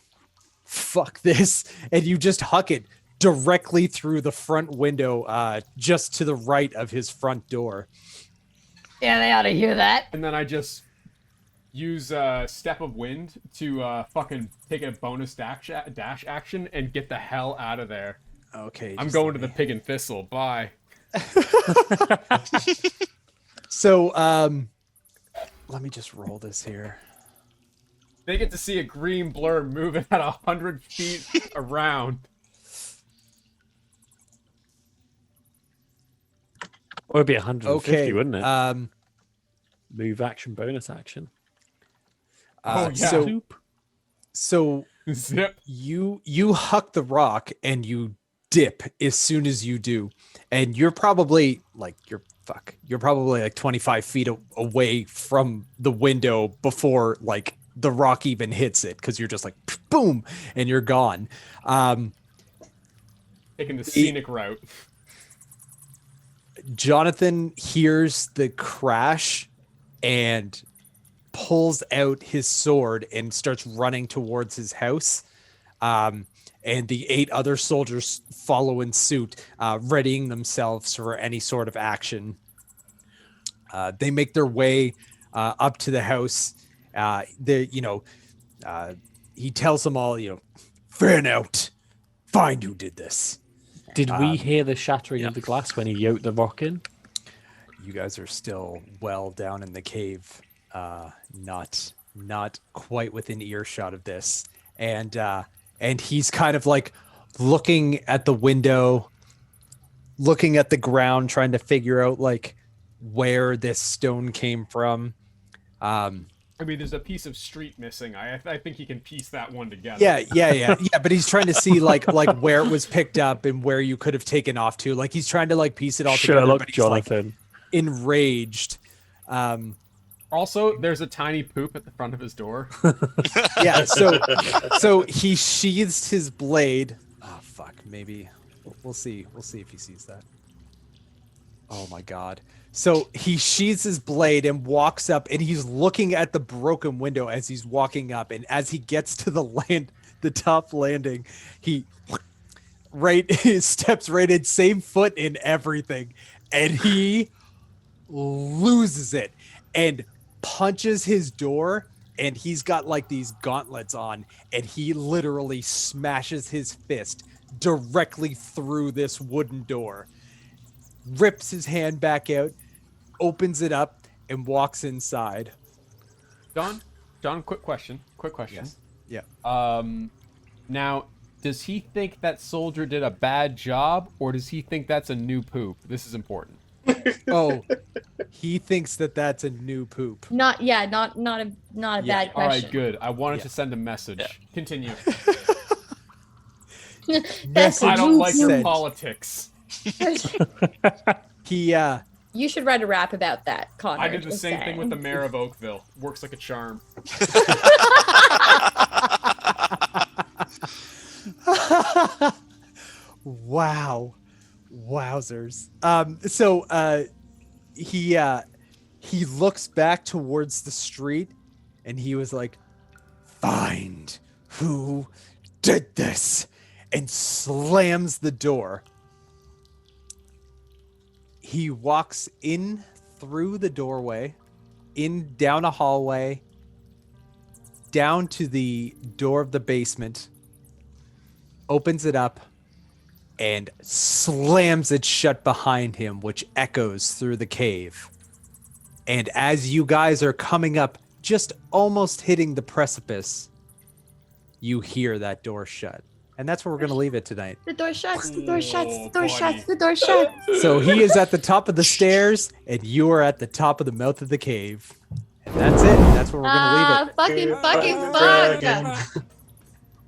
fuck this, and you just huck it directly through the front window, just to the right of his front door. Yeah, they ought to hear that. And then I just use Step of Wind to fucking take a bonus dash action and get the hell out of there. Okay, I'm just going let to the me- Pig and Thistle. Bye. So, let me just roll this here. They get to see a green blur moving at 100 feet around. Or it'd be 150, Okay, wouldn't it? Move action, bonus action. Oh, yeah. So Zip. you huck the rock and you dip as soon as you do, and you're probably like you're probably like 25 feet away from the window before like the rock even hits it, because you're just like boom and you're gone. Taking the scenic route. Jonathan hears the crash and pulls out his sword and starts running towards his house. And the 8 other soldiers follow in suit, readying themselves for any sort of action. They make their way up to the house. He tells them all, fan out, find who did this. Did we hear the shattering of the glass when he yoked the rock in? You guys are still well down in the cave, not quite within earshot of this, and he's kind of like, looking at the window, looking at the ground, trying to figure out like where this stone came from. I mean, there's a piece of street missing. I think he can piece that one together. Yeah. But he's trying to see like where it was picked up and where you could have taken off to. Like he's trying to like piece it all together. Sherlock But he's Jonathan. like enraged. Also, there's a tiny poop at the front of his door. Yeah. So he sheathes his blade. Oh fuck. Maybe we'll see. We'll see if he sees that. Oh my god. So he sheathes his blade and walks up, and he's looking at the broken window as he's walking up. And as he gets to the top landing, he steps right in, same foot in everything, and he loses it and punches his door. And he's got like these gauntlets on, and he literally smashes his fist directly through this wooden door. Rips his hand back out, opens it up, and walks inside. John, quick question. Yes. Yeah. Now, does he think that soldier did a bad job, or does he think that's a new poop? This is important. Oh, he thinks that that's a new poop. Not a bad question. All right, good. I wanted Yeah. to send a message. Continue. That's I don't like your Sent. politics. He You should write a rap about that, Connor. I did the just same thing with the saying. mayor of Oakville. Works like a charm. Wow. Wowzers. So he looks back towards the street, and he was like, "Find who did this," and slams the door. He walks in through the doorway, in down a hallway, down to the door of the basement, opens it up, and slams it shut behind him, which echoes through the cave. And as you guys are coming up, just almost hitting the precipice, you hear that door shut. And that's where we're going to leave it tonight. The door shuts, the door shuts, the door buddy. shuts, the door shuts. So he is at the top of the stairs, and you are at the top of the mouth of the cave. And that's it. That's where we're going to leave it. Fucking Dragon. fuck.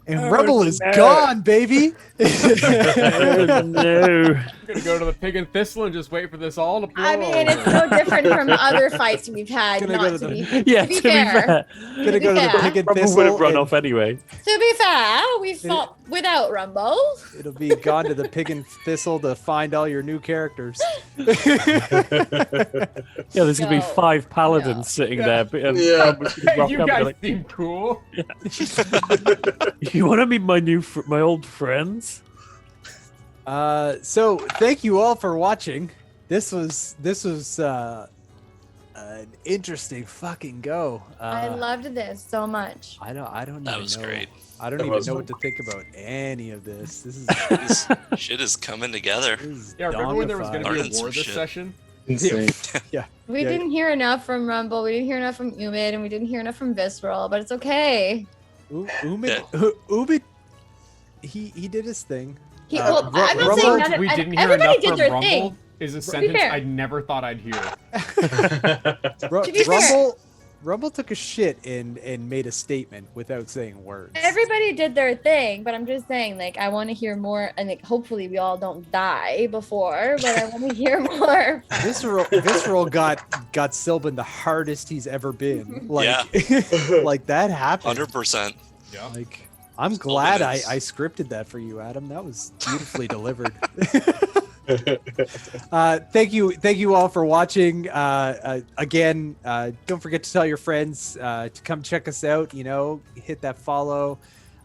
And Rebel is gone, baby. Oh, no. I'm gonna go to the Pig and Thistle and just wait for this all to blow I mean, it's over. no different from other fights we've had. Gonna Not go to to the- be, Yeah, to be fair. Gonna go to the Yeah. Pig and Rumble would Thistle. have run and off anyway. To be fair, we fought without Rumble. It'll be gone to the Pig and Thistle to find all your new characters. Yeah, there's gonna be No. 5 paladins No. sitting Yeah. there. And Yeah. Rumble's gonna rock You up and be guys like, seem cool. you want to meet my old friends? So thank you all for watching. This was an interesting fucking go. I loved this so much. I don't That even was know. great. I don't That even was know fun. what to think about any of this. This is, Shit is coming together. this is Yeah, remember when there was gonna donkified. be Learning a war some this shit. session? Insane. We Yeah. didn't hear enough from Rumble. We didn't hear enough from Umid, and we didn't hear enough from Visceral. But it's okay. Umid, he did his thing. Well, I'm not Rumble- saying none of, We didn't hear everybody enough did from their Rumble. thing. Is a be sentence fair. I never thought I'd hear. Ru- To be fair- Rumble took a shit and made a statement without saying words. Everybody did their thing, but I'm just saying, like, I want to hear more, and like, hopefully we all don't die before, but I want to hear more. Visceral got Sylvan the hardest he's ever been. Like, like that happened. 100%. Yeah. Like, I'm glad I is. scripted that for you, Adam. That was beautifully delivered. Thank you all for watching. Again, don't forget to tell your friends to come check us out. You know, hit that follow,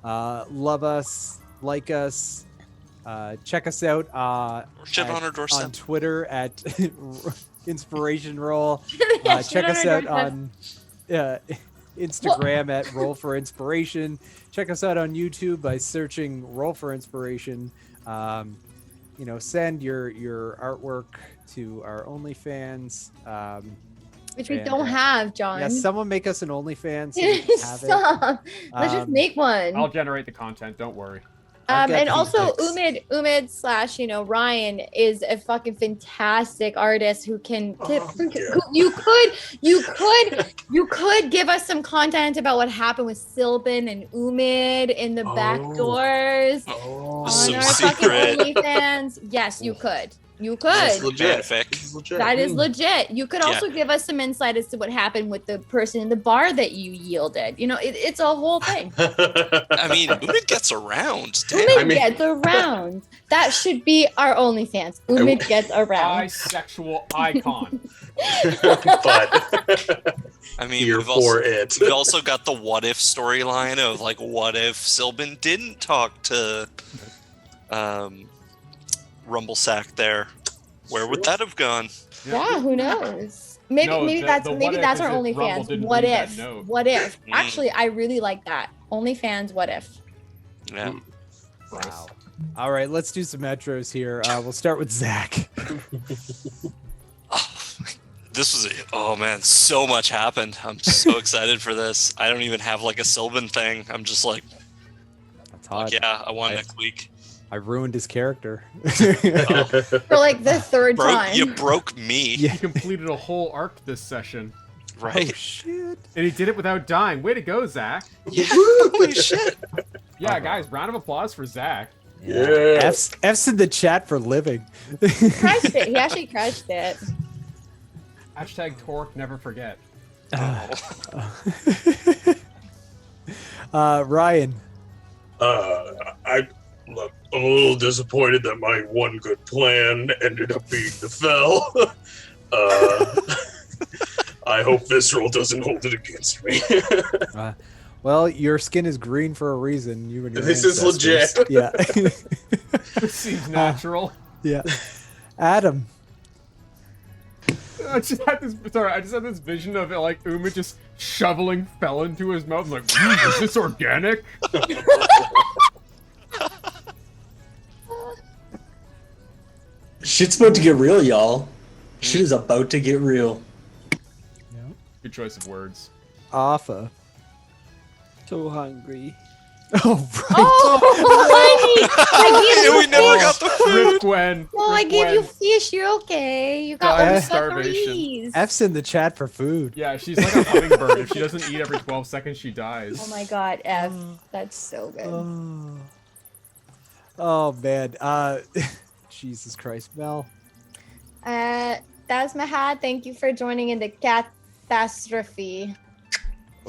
love us, like us, check us out Shit on our on doorstep. Twitter at Inspiration Roll. Yeah, Check shit on us our out doorstep. on Instagram at Roll for Inspiration. Check us out on YouTube by searching Roll for Inspiration. You know, send your artwork to our OnlyFans. Which we And, don't have, John. Yeah, someone make us an OnlyFans so we can have it. Stop. Let's just Um, make one. I'll generate the content. Don't worry. I've got And the also picks. Umid slash, Ryan is a fucking fantastic artist who can Oh, yeah. you could give us some content about what happened with Silbin and Umid in the back Oh. doors Oh, on Some our fucking secret- OnlyFans. Yes, you could. You That's could. legit. Fanfic. This is legit. That is legit. You could Yeah. also give us some insight as to what happened with the person in the bar that you yielded. It's a whole thing. I mean, Umid gets around. Damn. Umid gets around. That should be our OnlyFans. Umid gets around. Bisexual icon. but I mean, here we've for it. also got the what if storyline of like, what if Silbin didn't talk to Rumblesack there? Where would that have gone? Yeah, who knows? Maybe No, maybe the that's what maybe if that's is our if Rumble OnlyFans. didn't What read that if? note. What if? Mm. Actually, I really like that. OnlyFans. What if? Yeah. Wow. All right, let's do some metros here. We'll start with Zach. This was oh man, so much happened. I'm so excited for this. I don't even have like a Sylvan thing. I'm just like, That's hot. yeah, I want next week. I ruined his character. For like the third time. You broke me, Yeah. He completed a whole arc this session. right? Oh shit. And he did it without dying. Way to go, Zach. Yeah, holy shit. Yeah, guys, round of applause for Zach. Yeah. F's in the chat for living. Crushed it. He actually crushed it. Hashtag Torque, never forget. Ryan. I'm a little disappointed that my one good plan ended up being the fell. I hope Visceral doesn't hold it against me. Well, your skin is green for a reason. You and your This is ancestors. legit. Yeah. This seems natural. Yeah. Adam. I just had this vision of it, like Uma just shoveling fell into his mouth. I'm like, is this organic? Shit's about to get real, y'all. Shit is about to get real. Good choice of words. Alpha. So hungry. Oh, right. Oh, honey! And we never got the food. Rip Gwen. Well, I Rip gave you Gwen. fish. You're okay. You got Dying all of the starvation. starvation. F's in the chat for food. Yeah, she's like a hummingbird. If she doesn't eat every 12 seconds, she dies. Oh my god, F. That's so good. Oh man. Jesus Christ, Mel. That's Mahad. Thank you for joining in the catastrophe.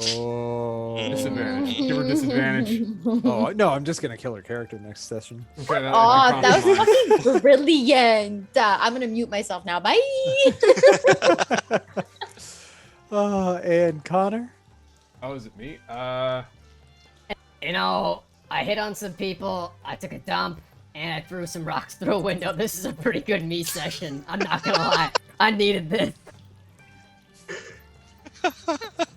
Oh. Disadvantage. Give her disadvantage. Oh no, I'm just gonna kill her character next session. Okay, that, Oh, that was compromise. fucking brilliant. I'm gonna mute myself now. Bye. And Connor. Oh, is it me? You know, I hit on some people, I took a dump, and I threw some rocks through a window. This is a pretty good me session. I'm not gonna lie. I needed this.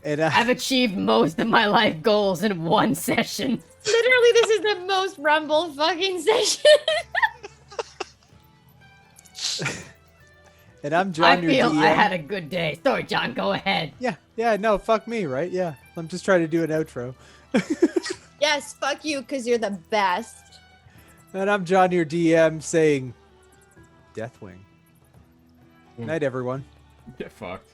And I've achieved most of my life goals in one session. Literally, this is the most rumble fucking session. and I'm I John. Your feel DM. I had a good day. Sorry, John, go ahead. Yeah. No, fuck me, right? Yeah. I'm just trying to do an outro. Yes, fuck you, because you're the best. And I'm John, your DM, saying, Deathwing. Night, everyone. Get fucked.